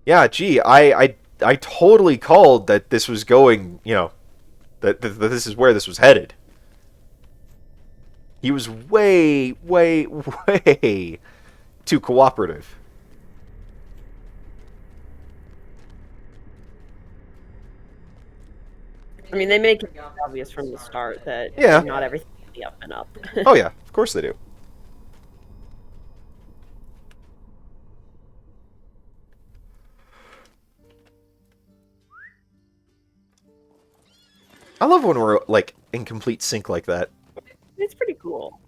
[SPEAKER 1] Yeah, gee, I totally called that this was going, you know, that this is where this was headed. He was way, way, way too cooperative.
[SPEAKER 2] I mean, they make it obvious from the start that
[SPEAKER 1] Yeah.
[SPEAKER 2] not everything can be up and up.
[SPEAKER 1] Oh yeah, of course they do. I love when we're, like, in complete sync like that.
[SPEAKER 2] It's pretty cool.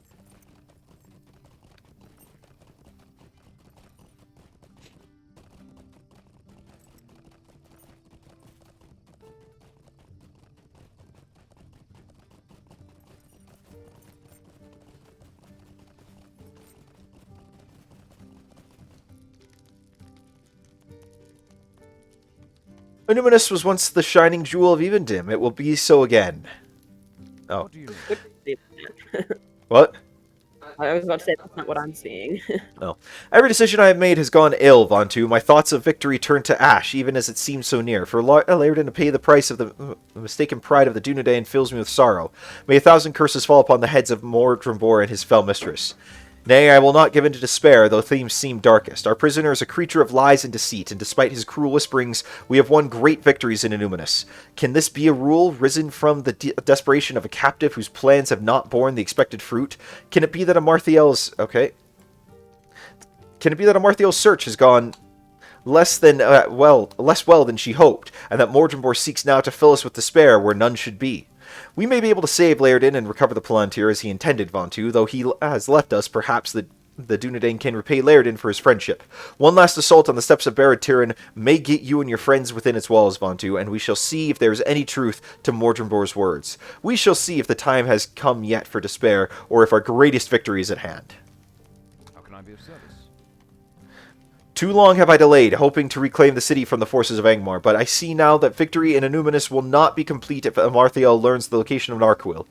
[SPEAKER 1] Annúminas was once the shining jewel of Evendim. It will be so again. Oh.
[SPEAKER 4] What do you mean?
[SPEAKER 1] What?
[SPEAKER 2] I was about to say that's not what I'm seeing.
[SPEAKER 1] Oh. Every decision I have made has gone ill, Vontu. My thoughts of victory turn to ash, even as it seems so near. For Laerden to pay the price of the mistaken pride of the Dunedain fills me with sorrow. May 1,000 curses fall upon the heads of Mordrembor and his fell mistress. Nay, I will not give in to despair, though things seem darkest. Our prisoner is a creature of lies and deceit, and despite his cruel whisperings, we have won great victories in Annúminas. Can this be a rule, risen from the desperation of a captive whose plans have not borne the expected fruit? Can it be that Amarthiel's... Okay. Can it be that Amarthiel's search has gone less well than she hoped, and that Mordrembor seeks now to fill us with despair where none should be? We may be able to save Laerden and recover the Palantir as he intended, Vontu, though he has left us, perhaps, the the Dunedain can repay Laerden for his friendship. One last assault on the steps of Barad Tiryn may get you and your friends within its walls, Vontu, and we shall see if there is any truth to Mordrimbor's words. We shall see if the time has come yet for despair, or if our greatest victory is at hand.
[SPEAKER 4] How can I be of service?
[SPEAKER 1] Too long have I delayed, hoping to reclaim the city from the forces of Angmar, but I see now that victory in Annúminas will not be complete if Amarthiel learns the location of Narquil.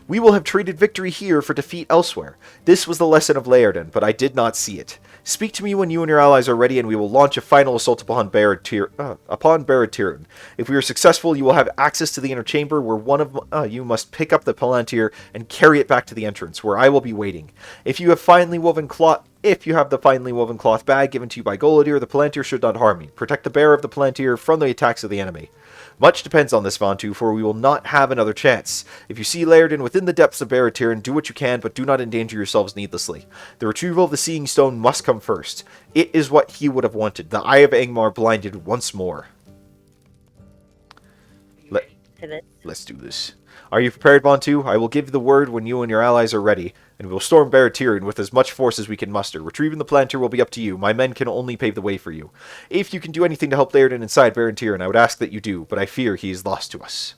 [SPEAKER 1] We will have traded victory here for defeat elsewhere. This was the lesson of Laerden, but I did not see it. Speak to me when you and your allies are ready, and we will launch a final assault upon Barad Tiryn. If we are successful, you will have access to the inner chamber, where one of you must pick up the Palantir and carry it back to the entrance, where I will be waiting. If you have the finely woven cloth bag given to you by Goladir, the Palantir should not harm me. Protect the bearer of the Palantir from the attacks of the enemy. Much depends on this, Vontu, for we will not have another chance. If you see Laerden within the depths of Barad Tiryn, do what you can, but do not endanger yourselves needlessly. The retrieval of the Seeing Stone must come first. It is what he would have wanted. The Eye of Angmar blinded once more. Let's do this. Are you prepared, Vontu? I will give the word when you and your allies are ready, and we will storm Barad Tiryn with as much force as we can muster. Retrieving the Palantir will be up to you. My men can only pave the way for you. If you can do anything to help Laerden inside Barad Tiryn, I would ask that you do, but I fear he is lost to us.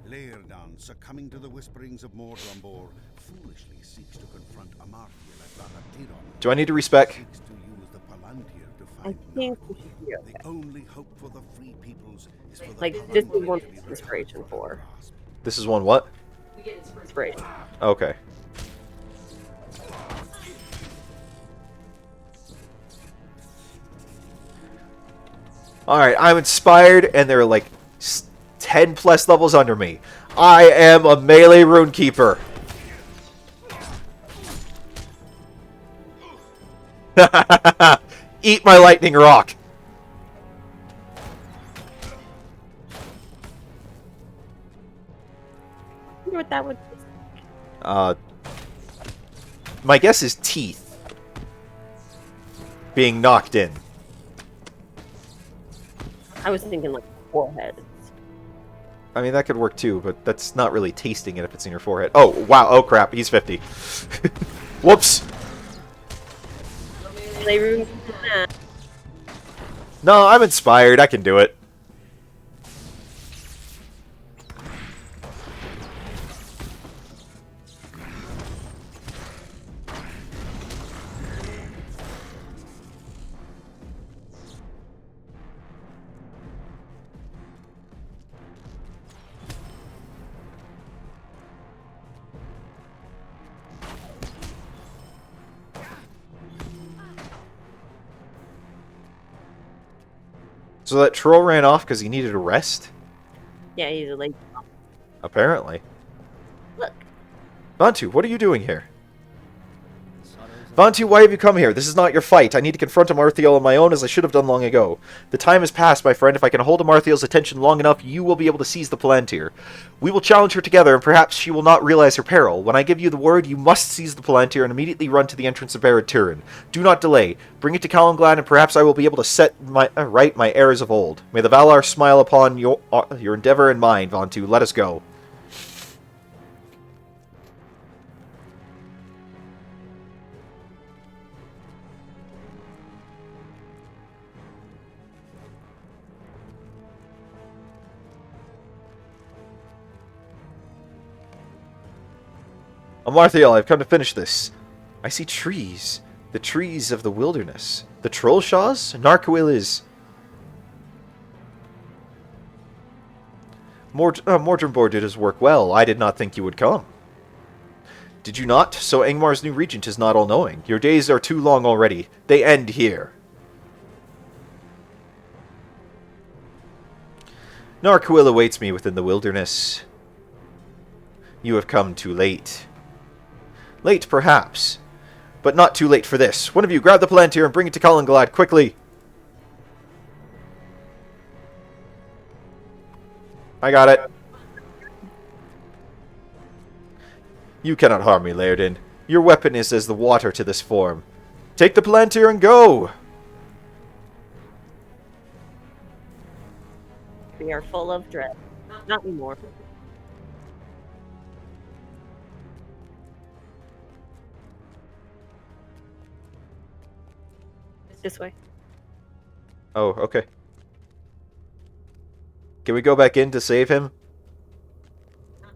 [SPEAKER 3] Laerden, succumbing to the whisperings of Mordrimbor, foolishly seeks to confront Amarthiel at Barad Tiryn.
[SPEAKER 1] Do I need to respec?
[SPEAKER 3] Seeks to use the Palantir to
[SPEAKER 2] I
[SPEAKER 3] find
[SPEAKER 2] think
[SPEAKER 3] Narquil.
[SPEAKER 2] we should be okay.
[SPEAKER 3] The only hope for the free peoples is for the
[SPEAKER 2] Like, this is
[SPEAKER 3] Palantir
[SPEAKER 2] one
[SPEAKER 3] to be
[SPEAKER 2] inspiration for.
[SPEAKER 1] This is one what?
[SPEAKER 2] Inspiration.
[SPEAKER 1] Okay. Alright, I'm inspired, and there are like 10 plus levels under me. I am a melee runekeeper. Eat my lightning rock.
[SPEAKER 2] I wonder what that would
[SPEAKER 1] My guess is teeth being knocked in.
[SPEAKER 2] I was thinking like foreheads.
[SPEAKER 1] I mean, that could work too, but that's not really tasting it if it's in your forehead. Oh, wow. Oh, crap. He's 50. Whoops.
[SPEAKER 2] Playroom.
[SPEAKER 1] No, I'm inspired. I can do it. So that troll ran off because he needed a rest?
[SPEAKER 2] Yeah, he's a late.
[SPEAKER 1] Apparently.
[SPEAKER 2] Look.
[SPEAKER 1] Vontu, what are you doing here? Vontu, why have you come here? This is not your fight. I need to confront Amarthiel on my own, as I should have done long ago. The time has passed, my friend. If I can hold Amarthiel's attention long enough, you will be able to seize the Palantir. We will challenge her together, and perhaps she will not realize her peril. When I give you the word, you must seize the Palantir and immediately run to the entrance of Barad Tiryn. Do not delay. Bring it to Calanglad, and perhaps I will be able to set right my errors of old. May the Valar smile upon your endeavor and mine, Vontu. Let us go. Amarthiel, I've come to finish this. I see trees. The trees of the wilderness. The Trollshaws? Narquil is... Mordrimbor did his work well. I did not think you would come. Did you not? So Angmar's new regent is not all-knowing. Your days are too long already. They end here. Narquil awaits me within the wilderness. You have come too late. Late, perhaps. But not too late for this. One of you, grab the Palantir and bring it to Calanglad, quickly. I got it. You cannot harm me, Laerden. Your weapon is as the water to this form. Take the Palantir and go!
[SPEAKER 2] We are full of dread. Not anymore. 'Cause This way.
[SPEAKER 1] Oh, okay. Can we go back in to save him?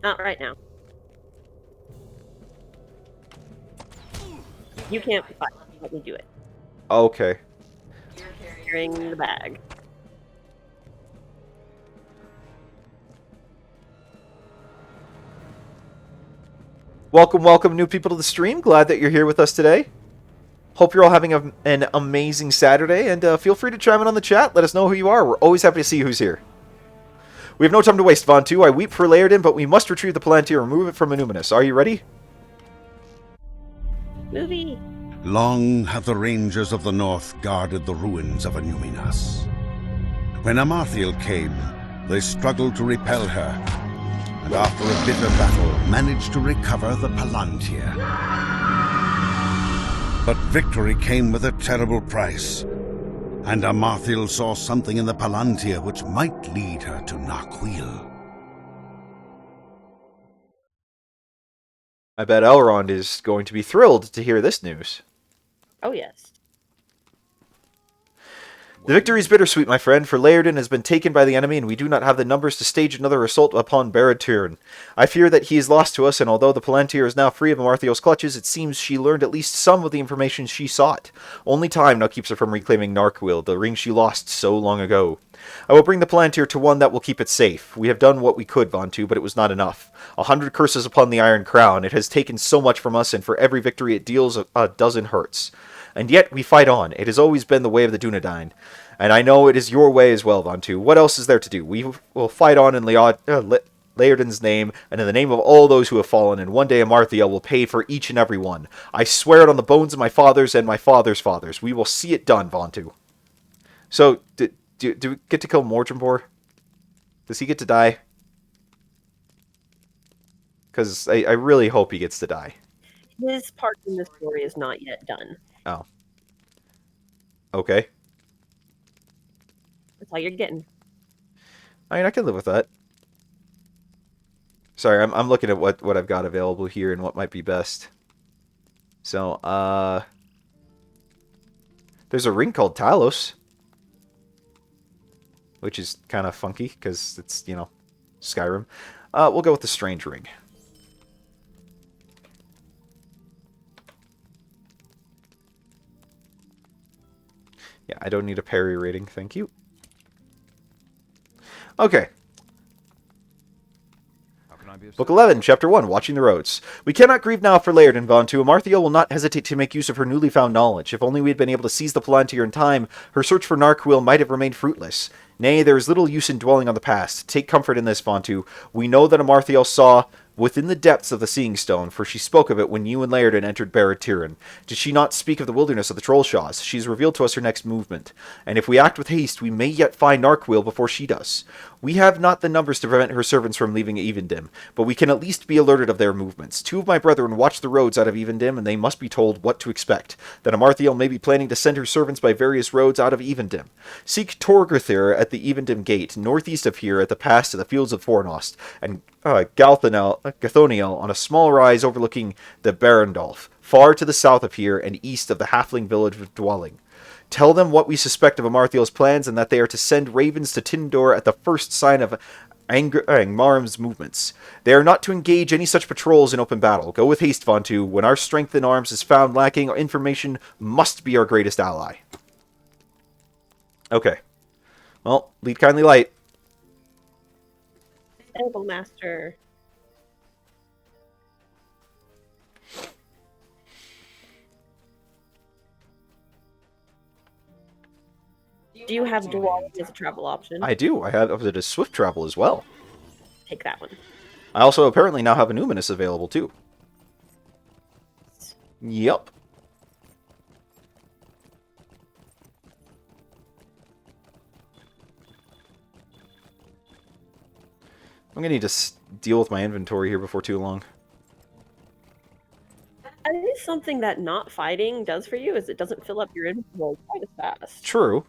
[SPEAKER 2] Not right now. You can't fight. Let me do it.
[SPEAKER 1] Okay.
[SPEAKER 2] Carrying the bag.
[SPEAKER 1] Welcome, welcome, new people to the stream. Glad that you're here with us today. Hope you're all having an amazing Saturday, and feel free to chime in on the chat. Let us know who you are. We're always happy to see who's here. We have no time to waste, Von 2. I weep for Laerden, but we must retrieve the Palantir and remove it from Annúminas. Are you ready?
[SPEAKER 2] Movie.
[SPEAKER 3] Long have the rangers of the north guarded the ruins of Annúminas. When Amarthiel came, they struggled to repel her, and after a bitter battle, managed to recover the Palantir. But victory came with a terrible price, and Amarthiel saw something in the Palantir which might lead her to Narquil.
[SPEAKER 1] I bet Elrond is going to be thrilled to hear this news.
[SPEAKER 2] Oh, yes.
[SPEAKER 1] The victory is bittersweet, my friend, for Laerden has been taken by the enemy, and we do not have the numbers to stage another assault upon Barad-dûr. I fear that he is lost to us, and although the Palantir is now free of Amarthiel's clutches, it seems she learned at least some of the information she sought. Only time now keeps her from reclaiming Narquil, the ring she lost so long ago. I will bring the Palantir to one that will keep it safe. We have done what we could, Von 2, but it was not enough. 100 curses upon the Iron Crown. It has taken so much from us, and for every victory it deals a dozen hurts. And yet we fight on. It has always been the way of the Dunedain. And I know it is your way as well, Von 2. What else is there to do? We will fight on in Laerden's name, and in the name of all those who have fallen, and one day Amarthiel will pay for each and every one. I swear it on the bones of my fathers and my fathers' fathers. We will see it done, Von 2. So, do we get to kill Mordrimbor? Does he get to die? Because I really hope he gets to die.
[SPEAKER 2] His part in the story is not yet done.
[SPEAKER 1] Oh. Okay.
[SPEAKER 2] That's all you're getting.
[SPEAKER 1] I mean, I can live with that. Sorry, I'm looking at what I've got available here and what might be best. So, there's a ring called Talos, which is kind of funky because it's, you know, Skyrim. We'll go with the Strange Ring. Yeah, I don't need a parry rating, thank you. Okay. Book 11, Chapter 1, Watching the Roads. We cannot grieve now for Laerden, Von 2. Amarthiel will not hesitate to make use of her newly found knowledge. If only we had been able to seize the Palantir in time, her search for Narquil might have remained fruitless. Nay, there is little use in dwelling on the past. Take comfort in this, Von 2. We know that Amarthiel saw within the depths of the Seeing Stone, for she spoke of it when you and Laerden entered Barad-dûr. Did she not speak of the wilderness of the Trollshaws? She has revealed to us her next movement, and if we act with haste, we may yet find Narquil before she does. We have not the numbers to prevent her servants from leaving Evendim, but we can at least be alerted of their movements. 2 of my brethren watch the roads out of Evendim, and they must be told what to expect. That Amarthiel may be planning to send her servants by various roads out of Evendim. Seek Torgethir at the Evendim gate, northeast of here at the pass to the fields of Fornost, and Gathoniel on a small rise overlooking the Barandolf, far to the south of here and east of the halfling village of Dwelling. Tell them what we suspect of Amarthiel's plans and that they are to send ravens to Tindor at the first sign of Angmar's movements. They are not to engage any such patrols in open battle. Go with haste, Von 2. When our strength in arms is found lacking, information must be our greatest ally. Okay. Well, lead kindly light.
[SPEAKER 2] Edible Master. Do you have duality as a travel option?
[SPEAKER 1] I do. I have it as swift travel as well.
[SPEAKER 2] Take that one.
[SPEAKER 1] I also apparently now have Annúminas available too. Yep. I'm going to need to deal with my inventory here before too long.
[SPEAKER 2] I think something that not fighting does for you is it doesn't fill up your inventory quite as fast.
[SPEAKER 1] True.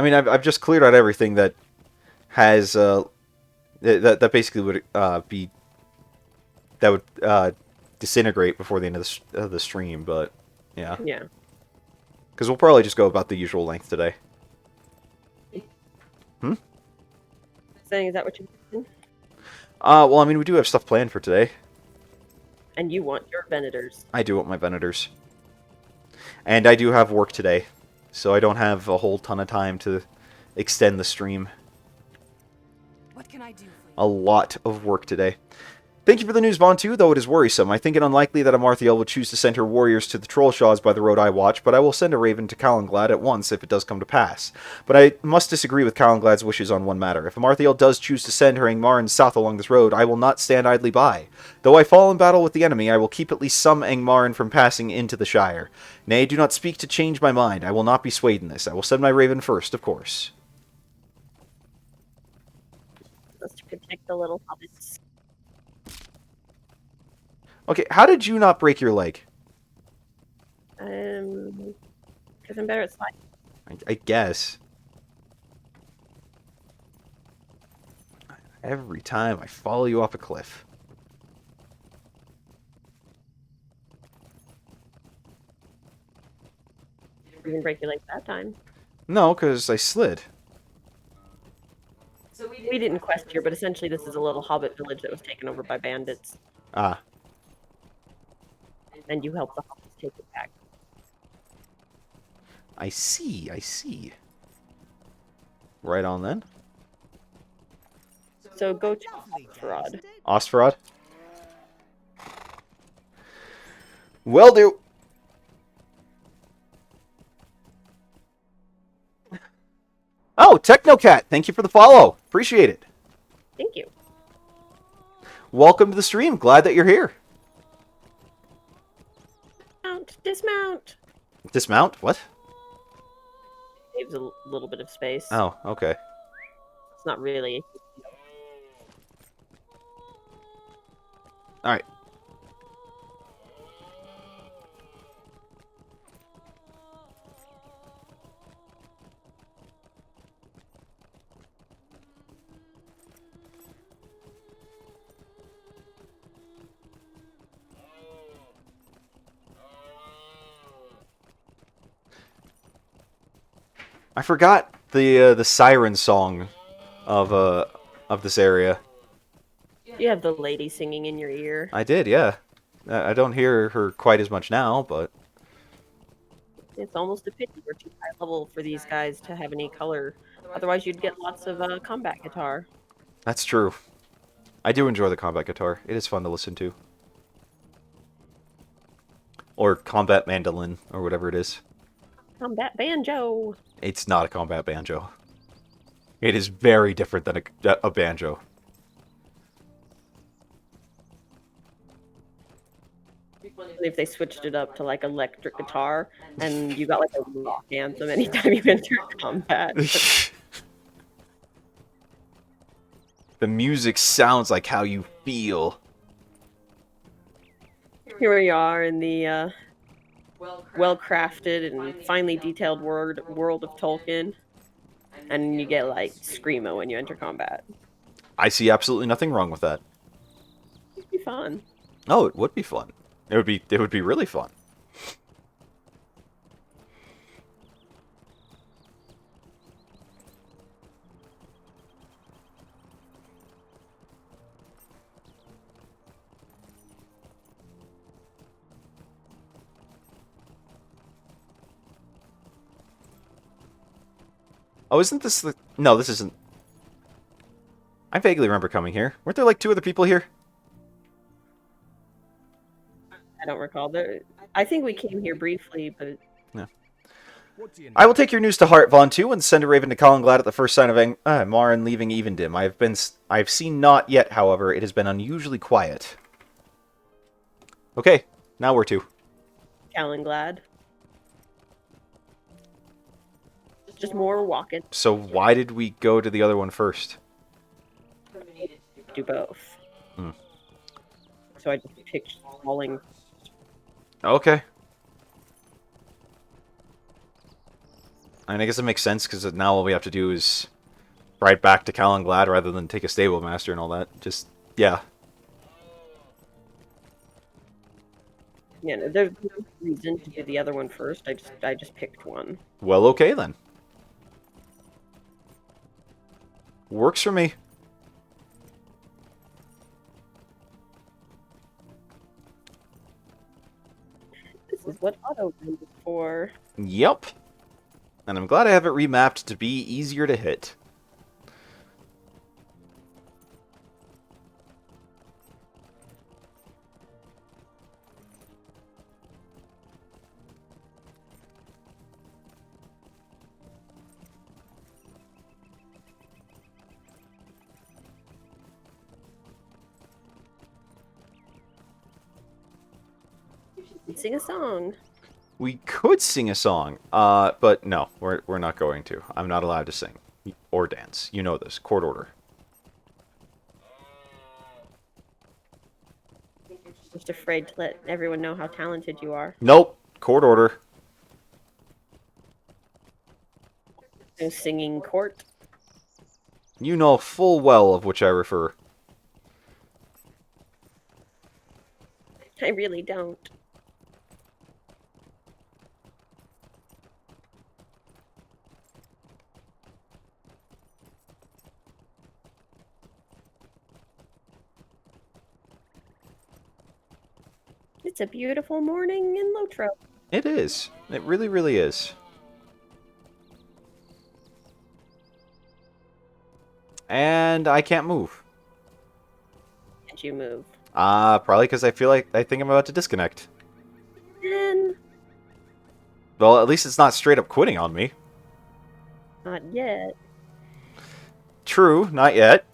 [SPEAKER 1] I mean, I've just cleared out everything that has that basically would be that would disintegrate before the end of the stream. But yeah,
[SPEAKER 2] Yeah.
[SPEAKER 1] because we'll probably just go about the usual length today.
[SPEAKER 2] Saying, is that what you're doing?
[SPEAKER 1] Well, I mean, we do have stuff planned for today.
[SPEAKER 2] And you want your Venators.
[SPEAKER 1] I do want my Venators. And I do have work today, so I don't have a whole ton of time to extend the stream.
[SPEAKER 5] What can I do for you?
[SPEAKER 1] A lot of work today. Thank you for the news, Von 2, though it is worrisome. I think it unlikely that Amarthiel would choose to send her warriors to the Trollshaws by the road I watch, but I will send a raven to Calenglad at once if it does come to pass. But I must disagree with Calenglad's wishes on one matter. If Amarthiel does choose to send her Angmarans south along this road, I will not stand idly by. Though I fall in battle with the enemy, I will keep at least some Angmaran from passing into the Shire. Nay, do not speak to change my mind. I will not be swayed in this. I will send my raven first, of course.
[SPEAKER 2] Just to protect the little hobbits.
[SPEAKER 1] Okay, how did you not break your leg?
[SPEAKER 2] Because I'm better at sliding.
[SPEAKER 1] I guess. Every time I follow you off a cliff.
[SPEAKER 2] You didn't break your leg that time.
[SPEAKER 1] No, because I slid.
[SPEAKER 2] So we didn't quest here, but essentially this is a little hobbit village that was taken over by bandits.
[SPEAKER 1] Ah.
[SPEAKER 2] And you help the hobbits take it back.
[SPEAKER 1] I see, I see. Right on then.
[SPEAKER 2] So go to Oxford.
[SPEAKER 1] Ostvarad? Will do. Oh, Technocat, thank you for the follow. Appreciate it.
[SPEAKER 2] Thank you.
[SPEAKER 1] Welcome to the stream. Glad that you're here.
[SPEAKER 2] Dismount.
[SPEAKER 1] Dismount? What?
[SPEAKER 2] Saves a little bit of space.
[SPEAKER 1] Oh, okay.
[SPEAKER 2] It's not really.
[SPEAKER 1] Alright. I forgot the siren song of this area.
[SPEAKER 2] You have the lady singing in your ear.
[SPEAKER 1] I did, yeah. I don't hear her quite as much now, but
[SPEAKER 2] It's almost a pity we're too high level for these guys to have any color. Otherwise, you'd get lots of combat guitar.
[SPEAKER 1] that's true. I do enjoy the combat guitar. It is fun to listen to. Or combat mandolin, or whatever it is.
[SPEAKER 2] Combat banjo.
[SPEAKER 1] It's not a combat banjo. It is very different than a banjo.
[SPEAKER 2] If they switched it up to like electric guitar and you got like a rock anthem anytime you enter combat.
[SPEAKER 1] The music sounds like how you feel.
[SPEAKER 2] Here we are in the well-crafted and finely detailed world of Tolkien. And you get like screamo when you enter combat.
[SPEAKER 1] I see absolutely nothing wrong with that.
[SPEAKER 2] It'd be fun.
[SPEAKER 1] Oh, it would be fun. It would be really fun. Oh, isn't this the... No, this isn't... I vaguely remember coming here. Weren't there like 2 other people here?
[SPEAKER 2] I don't recall. I think we came here briefly, but
[SPEAKER 1] I will take your news to heart, Von 2, and send a raven to Calenglad at the first sign of Marin leaving Evendim. I have seen naught yet, however. It has been unusually quiet. Okay, now where to?
[SPEAKER 2] Calenglad. Just more walking.
[SPEAKER 1] So why did we go to the other one first?
[SPEAKER 2] Do both.
[SPEAKER 1] Hmm.
[SPEAKER 2] So I just picked falling.
[SPEAKER 1] Okay. I guess it makes sense, because now all we have to do is ride back to Calanglad rather than take a stable master and all that. Just, yeah.
[SPEAKER 2] Yeah, no, there's no reason to do the other one first. I just picked one.
[SPEAKER 1] Well, okay then. Works for me.
[SPEAKER 2] This is what auto is for.
[SPEAKER 1] Yep. And I'm glad I have it remapped to be easier to hit.
[SPEAKER 2] Sing a song.
[SPEAKER 1] We could sing a song, but no, we're not going to. I'm not allowed to sing or dance. You know this. Court order.
[SPEAKER 2] Just afraid to let everyone know how talented you are.
[SPEAKER 1] Nope. Court order.
[SPEAKER 2] No singing court.
[SPEAKER 1] You know full well of which I refer.
[SPEAKER 2] I really don't. It's a beautiful morning in LOTRO.
[SPEAKER 1] It is. It really, really is. And I can't move.
[SPEAKER 2] Can't you move?
[SPEAKER 1] Probably because I think I'm about to disconnect.
[SPEAKER 2] And
[SPEAKER 1] Well, at least it's not straight up quitting on me.
[SPEAKER 2] not yet.
[SPEAKER 1] True, not yet.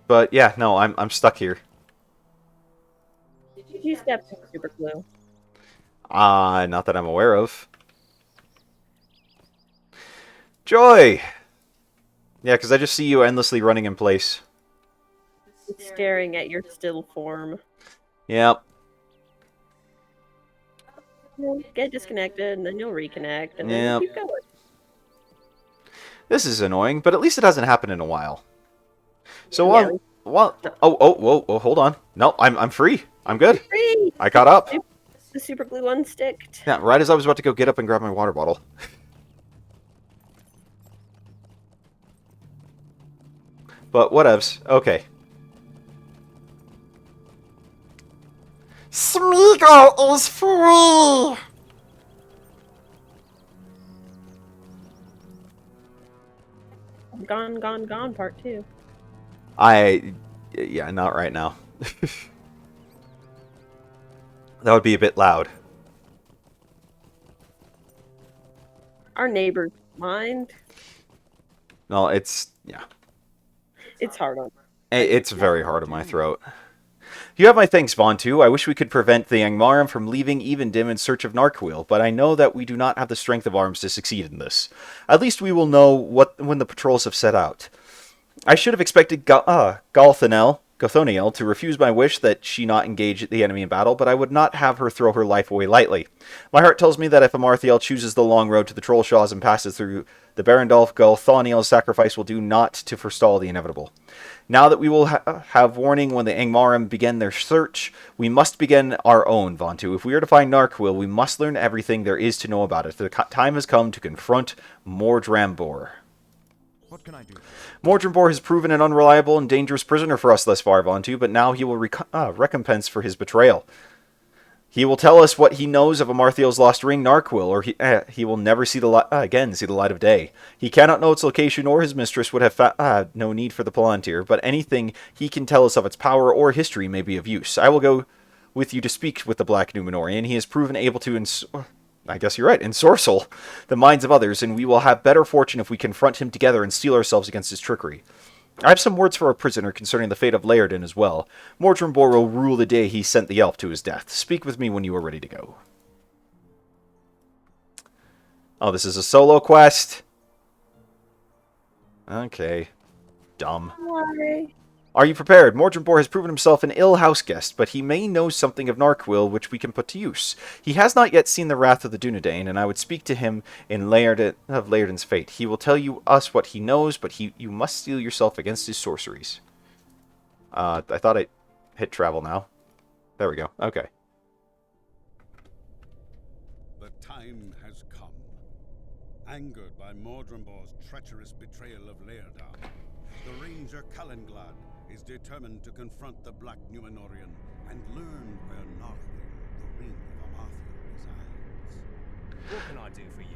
[SPEAKER 1] But yeah, no, I'm stuck here.
[SPEAKER 2] Did you step in super glue?
[SPEAKER 1] Not that I'm aware of. Joy! Yeah, because I just see you endlessly running in place.
[SPEAKER 2] Staring at your still form.
[SPEAKER 1] Yep.
[SPEAKER 2] You'll get disconnected, and then you'll reconnect, and then
[SPEAKER 1] Yep.
[SPEAKER 2] keep going.
[SPEAKER 1] This is annoying, but at least it hasn't happened in a while. So
[SPEAKER 2] Yeah.
[SPEAKER 1] while whoa, hold on. No, I'm free. I'm good.
[SPEAKER 2] Free!
[SPEAKER 1] I caught up.
[SPEAKER 2] The super glue unsticked.
[SPEAKER 1] Yeah, right as I was about to go get up and grab my water bottle. But whatevs. Okay. Smeagol is free!
[SPEAKER 2] Gone, gone, gone, part 2.
[SPEAKER 1] Yeah, not right now. That would be a bit loud.
[SPEAKER 2] Our neighbors mind.
[SPEAKER 1] No, yeah.
[SPEAKER 2] It's hard on.
[SPEAKER 1] It's very hard on my throat. You have my thanks, Vontu. I wish we could prevent the Angmarim from leaving Evendim in search of Narquil, but I know that we do not have the strength of arms to succeed in this. At least we will know when the patrols have set out. I should have expected Gothoniel to refuse my wish that she not engage the enemy in battle, but I would not have her throw her life away lightly. My heart tells me that if Amarthiel chooses the long road to the Trollshaws and passes through the Barandolf, Gothoniel's sacrifice will do naught to forestall the inevitable. Now that we will have warning when the Angmarim begin their search, we must begin our own, Vontu. If we are to find Narquil, we must learn everything there is to know about it. The time has come to confront Mordrambor.
[SPEAKER 4] What can I do?
[SPEAKER 1] Mordrambor has proven an unreliable and dangerous prisoner for us thus far, Vontu, but now he will recompense for his betrayal. He will tell us what he knows of Amarthiel's lost ring, Narquil, or he will never see the light of day. He cannot know its location, or his mistress would have no need for the Palantir, but anything he can tell us of its power or history may be of use. I will go with you to speak with the Black Numenorian. He has proven able to I guess you're right, ensorcel the minds of others, and we will have better fortune if we confront him together and steel ourselves against his trickery. I have some words for our prisoner concerning the fate of Laerden as well. Mordrambor will rule the day he sent the elf to his death. Speak with me when you are ready to go. Oh, this is a solo quest? Okay. Dumb.
[SPEAKER 2] Why?
[SPEAKER 1] Are you prepared? Mordredbor has proven himself an ill house guest, but he may know something of Narquil which we can put to use. He has not yet seen the wrath of the Dunedain, and I would speak to him in Laerden's fate. He will tell us what he knows, but you must steel yourself against his sorceries. I thought I hit travel now. There we go. Okay.
[SPEAKER 3] The time has come. Angered by Mordredbor's treacherous betrayal of Laerda, the ranger Calenglad is determined to confront the Black Numenorian and learn where Narquil, the ring of Amarthiel, resides.
[SPEAKER 4] What can I do for you?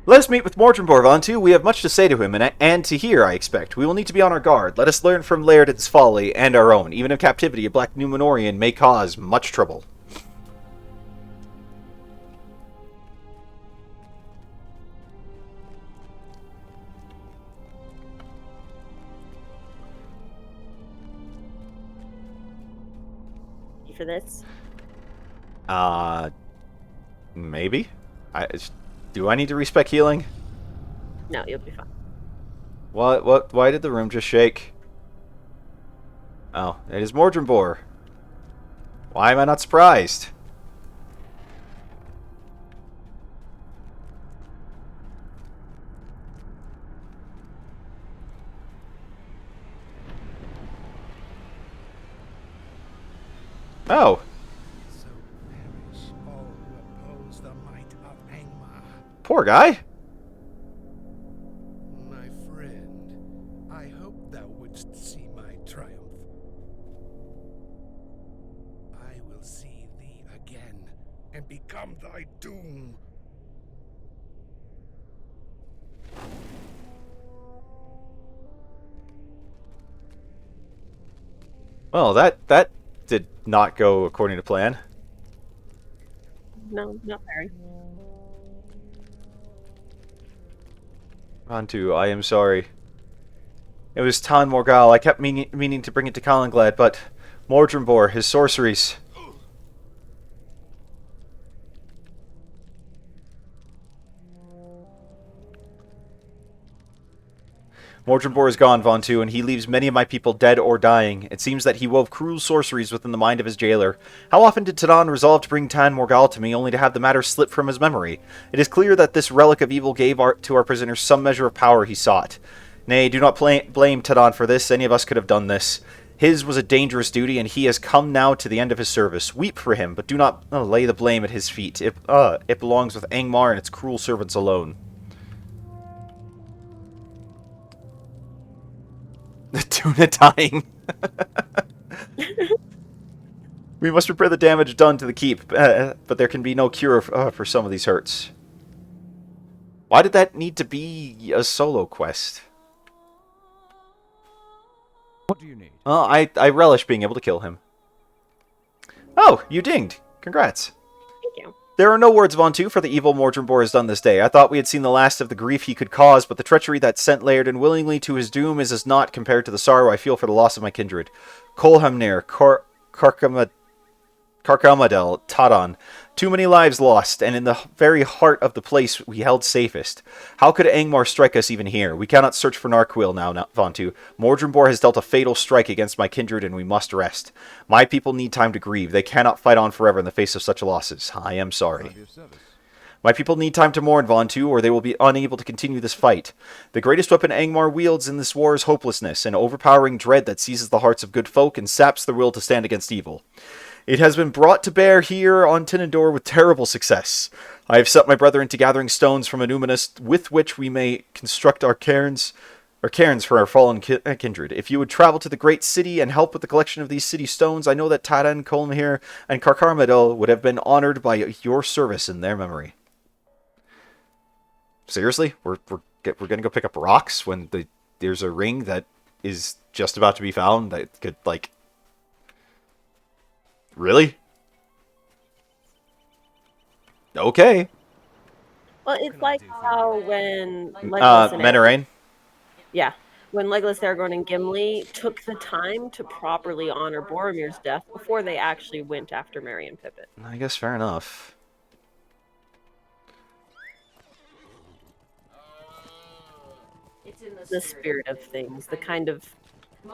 [SPEAKER 1] Let us meet with Mordredbor, Vantu. We have much to say to him, and to hear, I expect. We will need to be on our guard. Let us learn from Laerden's folly and our own. Even in captivity, a Black Numenorian may cause much trouble.
[SPEAKER 2] For this?
[SPEAKER 1] Maybe? Do I need to respec healing?
[SPEAKER 2] No, you'll be fine.
[SPEAKER 1] Why did the room just shake? Oh, it is Mordredbor. Why am I not surprised? Oh.
[SPEAKER 6] So perish all who oppose the might of Angmar.
[SPEAKER 1] Poor guy.
[SPEAKER 6] My friend, I hope thou wouldst see my triumph. I will see thee again and become thy doom.
[SPEAKER 1] Well, that did not go according to plan.
[SPEAKER 2] No, not very.
[SPEAKER 1] Vantu, I am sorry. It was Tan Morgal. I kept meaning to bring it to Calenglad, but Mordredbor, his sorceries. Mordredbor is gone, Vantu, and he leaves many of my people dead or dying. It seems that he wove cruel sorceries within the mind of his jailer. How often did Tadan resolve to bring Tan Morgal to me, only to have the matter slip from his memory? It is clear that this relic of evil gave to our prisoners some measure of power he sought. Nay, do not blame Tadan for this. Any of us could have done this. His was a dangerous duty, and he has come now to the end of his service. Weep for him, but do not lay the blame at his feet. It belongs with Angmar and its cruel servants alone. The tuna dying. We must repair the damage done to the keep, but there can be no cure for some of these hurts. Why did that need to be a solo quest?
[SPEAKER 4] What do you need?
[SPEAKER 1] I relish being able to kill him. Oh, you dinged. Congrats.
[SPEAKER 2] Thank you.
[SPEAKER 1] There are no words, Vantu, for the evil Mordredbor has done this day. I thought we had seen the last of the grief he could cause, but the treachery that sent Laerden willingly to his doom is as naught compared to the sorrow I feel for the loss of my kindred. Kolhamnir, Karkamadel, Tadan. Too many lives lost, and in the very heart of the place we held safest. How could Angmar strike us even here? We cannot search for Narquil now, Vantu. Mordredbor has dealt a fatal strike against my kindred, and we must rest. My people need time to grieve. They cannot fight on forever in the face of such losses. I am sorry. My people need time to mourn, Vantu, or they will be unable to continue this fight. The greatest weapon Angmar wields in this war is hopelessness, an overpowering dread that seizes the hearts of good folk and saps the will to stand against evil. It has been brought to bear here on Tinador with terrible success. I have set my brethren to gathering stones from Annúminas with which we may construct our cairns for our fallen kindred. If you would travel to the great city and help with the collection of these city stones, I know that Tadan, Kolmhir, and Karkarmadel would have been honored by your service in their memory. Seriously? We're going to go pick up rocks when there's a ring that is just about to be found that could, like... Really? Okay.
[SPEAKER 2] Well, it's like how when Legolas and
[SPEAKER 1] Menarain?
[SPEAKER 2] yeah, when Legolas, Aragorn, and Gimli took the time to properly honor Boromir's death before they actually went after Merry and Pippin.
[SPEAKER 1] I guess fair enough.
[SPEAKER 2] The spirit of things, the kind of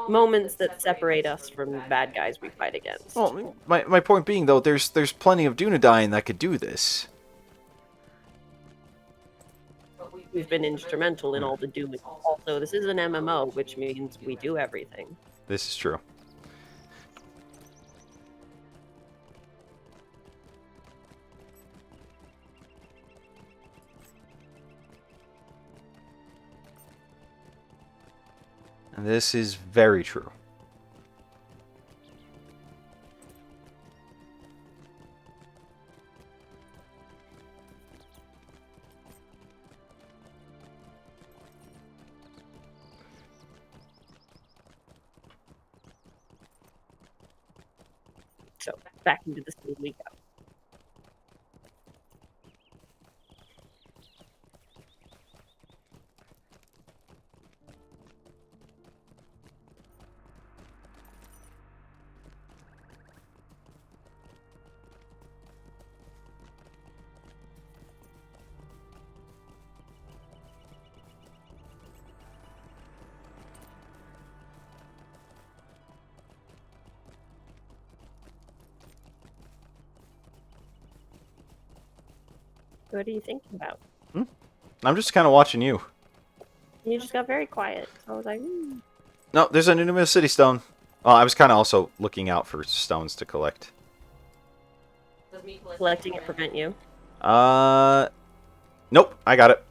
[SPEAKER 2] moments that separate us from the bad guys we fight against.
[SPEAKER 1] Well, my point being, though, there's plenty of Dunedain that could do this.
[SPEAKER 2] We've been instrumental in all the doing. Also, this is an MMO, which means we do everything.
[SPEAKER 1] This is true. And this is very true.
[SPEAKER 2] So, back into the city we go. What are you thinking about?
[SPEAKER 1] I'm just kind of watching you.
[SPEAKER 2] You just got very quiet. So I was like,
[SPEAKER 1] No, there's an Annúminas city stone. Oh, I was kind of also looking out for stones to collect.
[SPEAKER 2] collecting it prevent you?
[SPEAKER 1] Nope, I got it.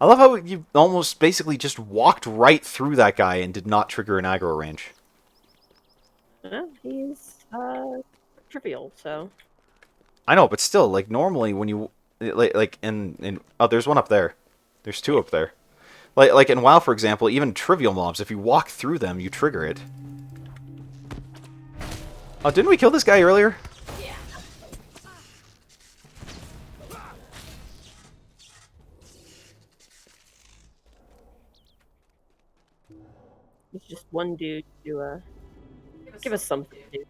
[SPEAKER 1] I love how you almost basically just walked right through that guy and did not trigger an aggro range.
[SPEAKER 2] Well, he's trivial, so.
[SPEAKER 1] I know, but still, like, normally when you... Like in oh, there's one up there. There's two up there. Like in WoW, for example, even trivial mobs, if you walk through them, you trigger it. Oh, didn't we kill this guy earlier?
[SPEAKER 2] It's just one dude to give us something to do.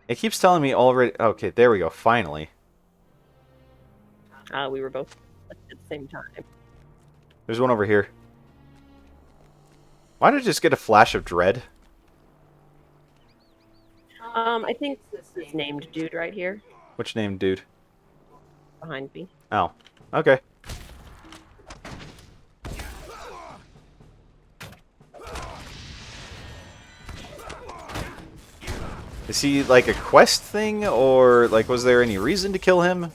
[SPEAKER 1] It keeps telling me already... Okay, there we go, finally.
[SPEAKER 2] We were both at the same time.
[SPEAKER 1] There's one over here. Why did I just get a flash of dread?
[SPEAKER 2] I think this is named dude right here
[SPEAKER 1] Which name, dude?
[SPEAKER 2] behind me.
[SPEAKER 1] Oh, okay. Is he like a quest thing, or like was there any reason to kill him?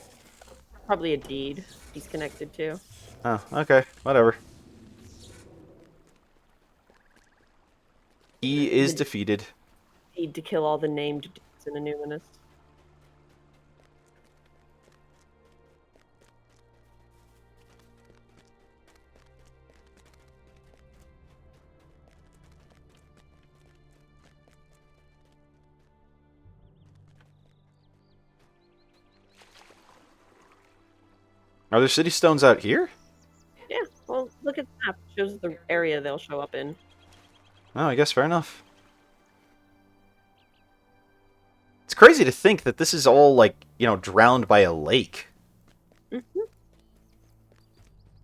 [SPEAKER 2] Probably a deed he's connected to.
[SPEAKER 1] Oh, okay, whatever. He is defeated.
[SPEAKER 2] Deed to kill all the named dudes in Annúminas.
[SPEAKER 1] Are there city stones out here?
[SPEAKER 2] Yeah, well, look at the map. It shows the area they'll show up in.
[SPEAKER 1] Oh, I guess fair enough. It's crazy to think that this is all, like, you know, drowned by a lake.
[SPEAKER 2] Mm-hmm.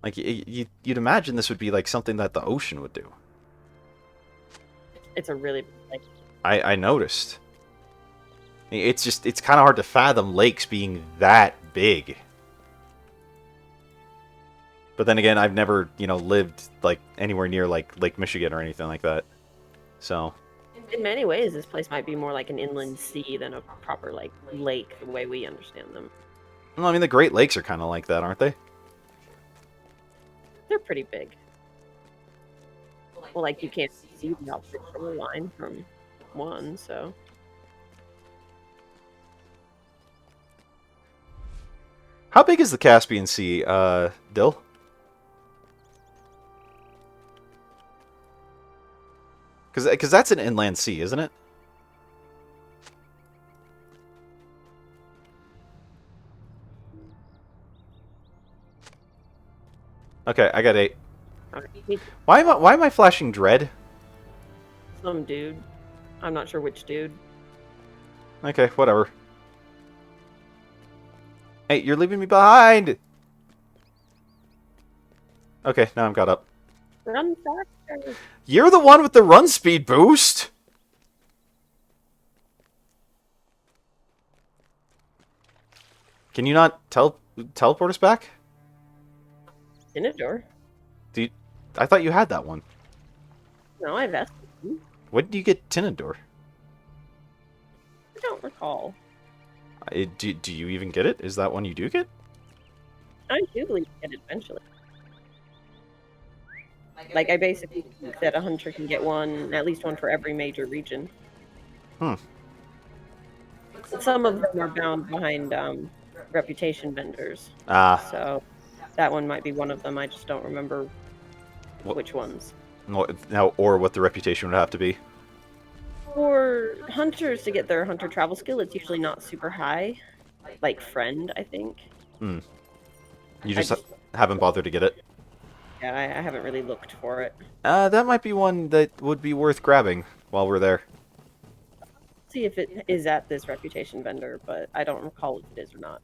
[SPEAKER 1] Like, you'd imagine this would be, like, something that the ocean would do.
[SPEAKER 2] It's a really like.
[SPEAKER 1] I noticed. It's just, it's kind of hard to fathom lakes being that big. But then again, I've never, you know, lived, like, anywhere near, like, Lake Michigan or anything like that. So...
[SPEAKER 2] In many ways, this place might be more like an inland sea than a proper, like, lake, the way we understand them.
[SPEAKER 1] Well, I mean, the Great Lakes are kind of like that, aren't they?
[SPEAKER 2] They're pretty big. Well, like, you can't see the opposite shoreline from one, so...
[SPEAKER 1] How big is the Caspian Sea, Dill? Because that's an inland sea, isn't it? Okay, I got 8.
[SPEAKER 2] Okay,
[SPEAKER 1] Why am I flashing dread?
[SPEAKER 2] some dude. I'm not sure which dude.
[SPEAKER 1] Okay, whatever. Hey, you're leaving me behind! Okay, now I'm caught up.
[SPEAKER 2] Run faster.
[SPEAKER 1] You're the one with the run speed boost! Can you not teleport us back?
[SPEAKER 2] In a door.
[SPEAKER 1] I thought you had that one.
[SPEAKER 2] No, I've asked.
[SPEAKER 1] When did you get Tinador?
[SPEAKER 2] I don't recall.
[SPEAKER 1] Do you even get it? Is that one you do get?
[SPEAKER 2] I do believe you get it eventually. Like, I basically think that a hunter can get one, at least one for every major region.
[SPEAKER 1] Hmm.
[SPEAKER 2] Some of them are bound behind reputation vendors.
[SPEAKER 1] Ah.
[SPEAKER 2] So that one might be one of them. I just don't remember which ones.
[SPEAKER 1] Now, or what the reputation would have to be.
[SPEAKER 2] For hunters to get their hunter travel skill, it's usually not super high. Like friend, I think.
[SPEAKER 1] Hmm. You just haven't bothered to get it.
[SPEAKER 2] Yeah, I haven't really looked for it.
[SPEAKER 1] That might be one that would be worth grabbing while we're there.
[SPEAKER 2] See if it is at this reputation vendor, but I don't recall if it is or not.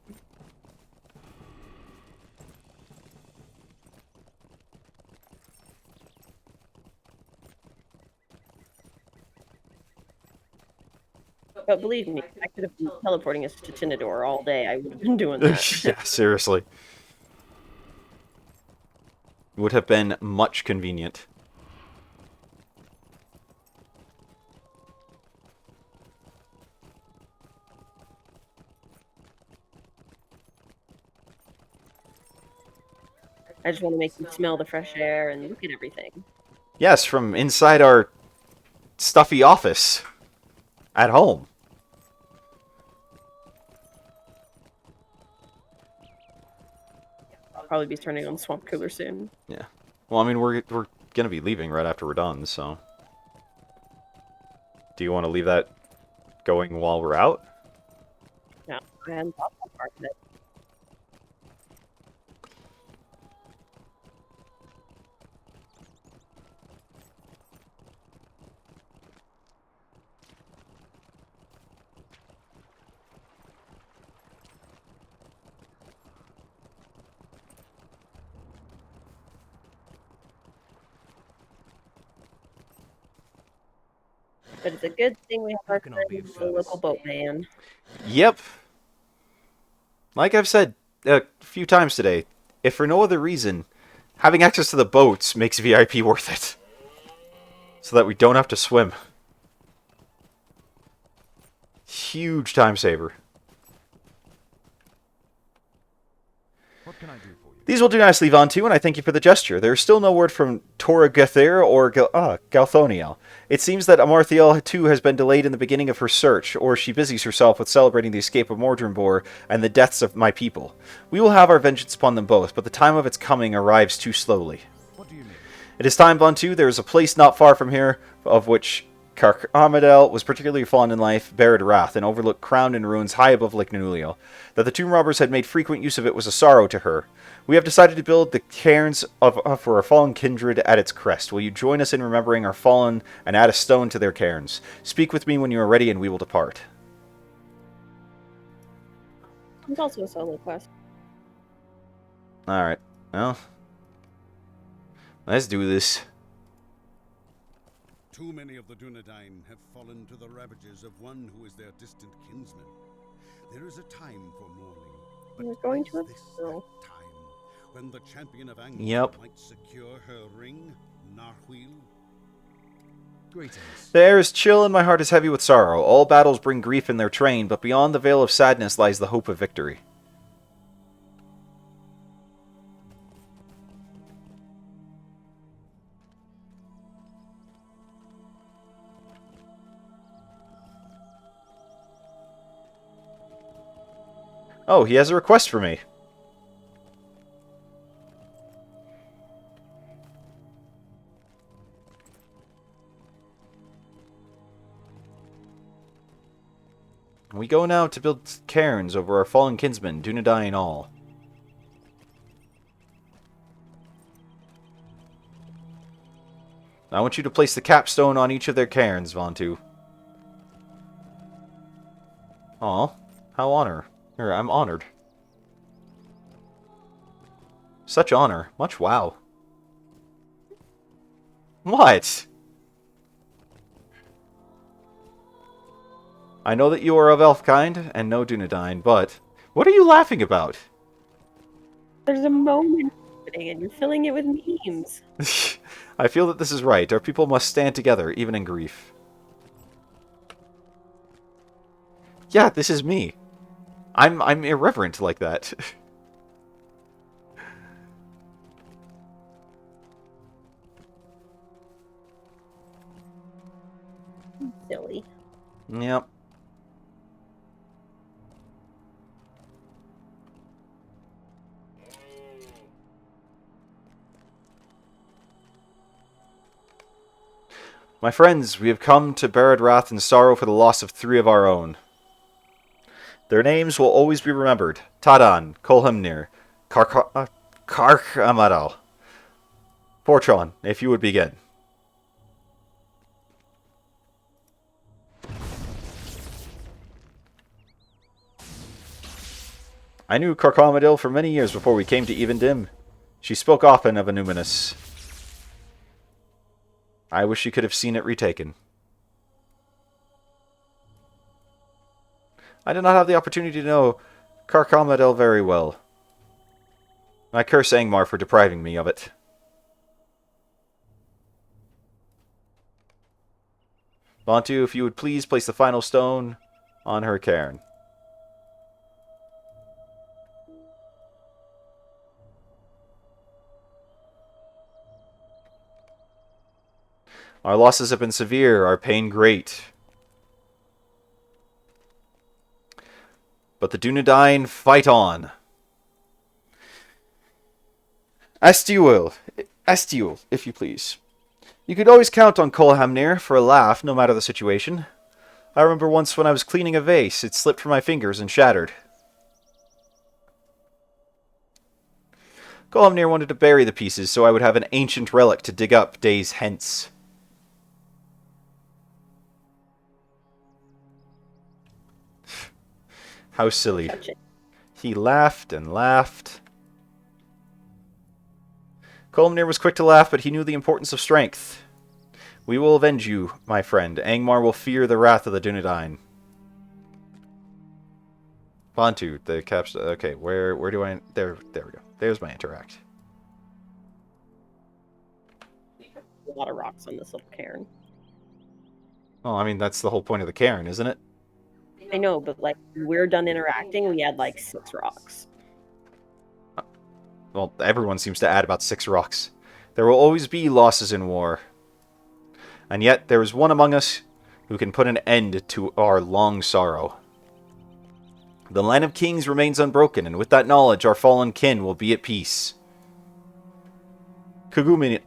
[SPEAKER 2] But believe me, I could have been teleporting us to Tinador all day. I would have been doing that.
[SPEAKER 1] Yeah, seriously. Would have been much convenient.
[SPEAKER 2] I just want to make you smell the fresh air and look at everything.
[SPEAKER 1] Yes, from inside our stuffy office at home.
[SPEAKER 2] I'll probably be turning on Swamp Cooler soon.
[SPEAKER 1] Yeah. Well, I mean, we're gonna be leaving right after we're done, so. Do you want to leave that going while we're out?
[SPEAKER 2] No, I hadn't thought that part of it. But it's a good thing we have our
[SPEAKER 4] can I be
[SPEAKER 2] friend,
[SPEAKER 4] of
[SPEAKER 2] the
[SPEAKER 4] service?
[SPEAKER 2] local boatman.
[SPEAKER 1] Yep. Like I've said a few times today, if for no other reason, having access to the boats makes VIP worth it. So that we don't have to swim. Huge time saver.
[SPEAKER 4] What can I do for you?
[SPEAKER 1] These will do nicely, Vontu, and I thank you for the gesture. There is still no word from Tora Gathir or Galthoniel. It seems that Amarthiel, too, has been delayed in the beginning of her search, or she busies herself with celebrating the escape of Mordrenbor and the deaths of my people. We will have our vengeance upon them both, but the time of its coming arrives too slowly.
[SPEAKER 4] What do you need?
[SPEAKER 1] It is time, Vontu. There is a place not far from here, of which Amadel was particularly fond in life, buried wrath, an overlooked crowned in ruins high above Lake Nanuliel. That the tomb robbers had made frequent use of it was a sorrow to her. We have decided to build the cairns for our fallen kindred at its crest. Will you join us in remembering our fallen and add a stone to their cairns? Speak with me when you are ready and we will depart.
[SPEAKER 2] It's also a solo quest.
[SPEAKER 1] Alright, well, let's do this.
[SPEAKER 3] Too many of the Dunedain have fallen to the ravages of one who is their distant kinsman. There is a time for mourning, but
[SPEAKER 2] We're going to
[SPEAKER 3] is
[SPEAKER 2] a
[SPEAKER 3] this
[SPEAKER 2] funeral.
[SPEAKER 3] that time when the champion of Angmar
[SPEAKER 1] Yep.
[SPEAKER 3] might secure her ring, Narhuil?
[SPEAKER 4] Greetings.
[SPEAKER 1] The air is chill and my heart is heavy with sorrow. All battles bring grief in their train, but beyond the veil of sadness lies the hope of victory. Oh, he has a request for me. We go now to build cairns over our fallen kinsmen, Dunedain and all. I want you to place the capstone on each of their cairns, Vontu. Aw, how I'm honored. Such honor. Much wow. What? I know that you are of elf kind, and no Dunedain, but... What are you laughing about?
[SPEAKER 2] There's a moment happening and you're filling it with memes.
[SPEAKER 1] I feel that this is right. Our people must stand together, even in grief. Yeah, this is me. I'm irreverent like that.
[SPEAKER 2] Silly.
[SPEAKER 1] Yep. My friends, we have come to Barad Wrath in sorrow for the loss of 3 of our own. Their names will always be remembered. Tadan, Kolhemnir, Kark Amadal. Fortron, if you would begin. I knew Karkamadil for many years before we came to Evendim. She spoke often of Annúminas. I wish she could have seen it retaken. I did not have the opportunity to know Karkamadil very well. I curse Angmar for depriving me of it. Bantu, if you would please place the final stone on her cairn. Our losses have been severe, our pain great. But the Dunedain fight on. Astiul, if you please. You could always count on Kolhamnir for a laugh, no matter the situation. I remember once when I was cleaning a vase, it slipped from my fingers and shattered. Kolhamnir wanted to bury the pieces so I would have an ancient relic to dig up days hence. How silly. He laughed and laughed. Kolmnir was quick to laugh, but he knew the importance of strength. We will avenge you, my friend. Angmar will fear the wrath of the Dunedain. Bantu, the caps. Okay, where do I? There we go. There's my interact.
[SPEAKER 2] A lot of rocks on this little cairn.
[SPEAKER 1] Oh, I mean that's the whole point of the cairn, isn't it?
[SPEAKER 2] I know, but like when we're done interacting, we had like 6 rocks.
[SPEAKER 1] Well, everyone seems to add about 6 rocks. There will always be losses in war. And yet, there is one among us who can put an end to our long sorrow. The line of kings remains unbroken, and with that knowledge, our fallen kin will be at peace. Kuguminiel,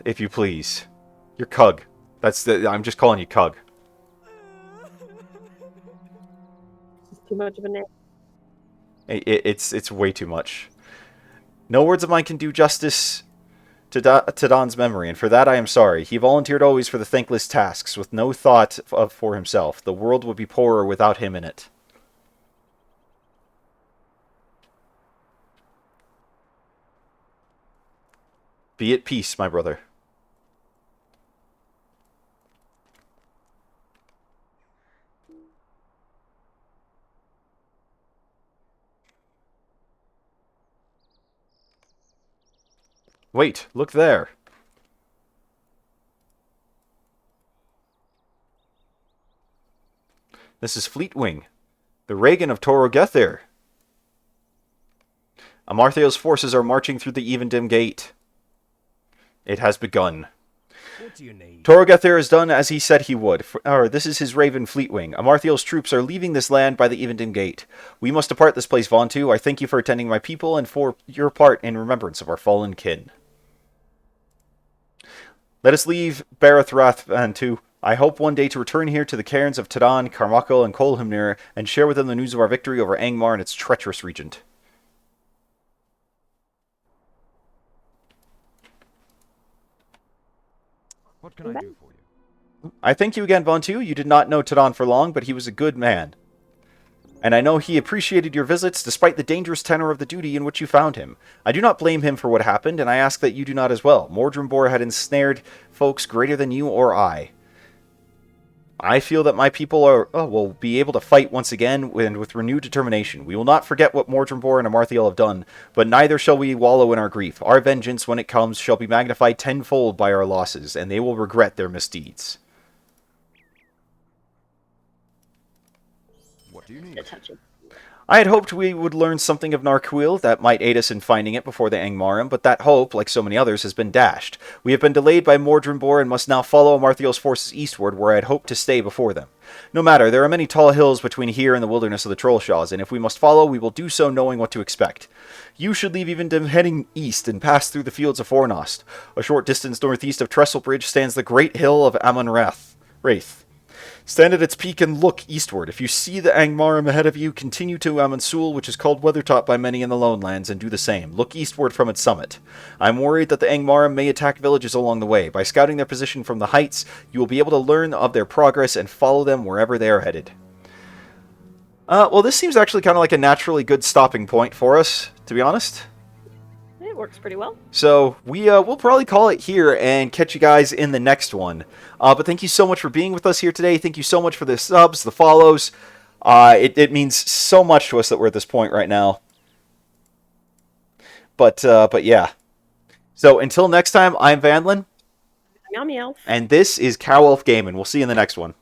[SPEAKER 1] if you please. You're Kug. I'm just calling you Kug.
[SPEAKER 2] It's too much of a name.
[SPEAKER 1] It's way too much. No words of mine can do justice to Don's memory, and for that I am sorry. He volunteered always for the thankless tasks, with no thought for himself. The world would be poorer without him in it. Be at peace, my brother. Wait, look there. This is Fleetwing, the Reagan of Toro Gethir. Amarthiel's forces are marching through the Evendim Gate. It has begun.
[SPEAKER 6] What do you need?
[SPEAKER 1] Toro Gethir has done as he said he would. This is his Raven Fleetwing. Amarthiel's troops are leaving this land by the Evendim Gate. We must depart this place, Vontu. I thank you for attending my people and for your part in remembrance of our fallen kin. Let us leave Barathrath, Vantu. I hope one day to return here to the cairns of Tadan, Carmichael, and Kolhimnir, and share with them the news of our victory over Angmar and its treacherous regent.
[SPEAKER 4] What can I do for you?
[SPEAKER 1] I thank you again, Vontu. You did not know Tadon for long, but he was a good man. And I know he appreciated your visits despite the dangerous tenor of the duty in which you found him. I do not blame him for what happened, and I ask that you do not as well. Mordrimbor had ensnared folks greater than you or I. I feel that my people will be able to fight once again and with renewed determination. We will not forget what Mordrimbor and Amarthiel have done, but neither shall we wallow in our grief. Our vengeance, when it comes, shall be magnified tenfold by our losses, and they will regret their misdeeds.
[SPEAKER 4] What do you need?
[SPEAKER 2] It's touching.
[SPEAKER 1] I had hoped we would learn something of Narquil that might aid us in finding it before the Angmarim, but that hope, like so many others, has been dashed. We have been delayed by Mordrimbor and must now follow Amarthiel's forces eastward, where I had hoped to stay before them. No matter, there are many tall hills between here and the wilderness of the Trollshaws, and if we must follow, we will do so knowing what to expect. You should leave even heading east and pass through the fields of Fornost. A short distance northeast of Trestlebridge stands the great hill of Wraith. Stand at its peak and look eastward. If you see the Angmarim ahead of you, continue to Amansul, which is called Weathertop by many in the Lone Lands, and do the same. Look eastward from its summit. I'm worried that the Angmarim may attack villages along the way. By scouting their position from the heights, you will be able to learn of their progress and follow them wherever they are headed. Well, this seems actually kind of like a naturally good stopping point for us, to be honest.
[SPEAKER 2] It works pretty well.
[SPEAKER 1] So we'll probably call it here and catch you guys in the next one. But thank you so much for being with us here today. Thank you so much for the subs, the follows. It means so much to us that we're at this point right now. But yeah. So until next time, I'm Vanlin.
[SPEAKER 2] Yummy Elf.
[SPEAKER 1] And this is Cow Elf Gaming. We'll see you in the next one.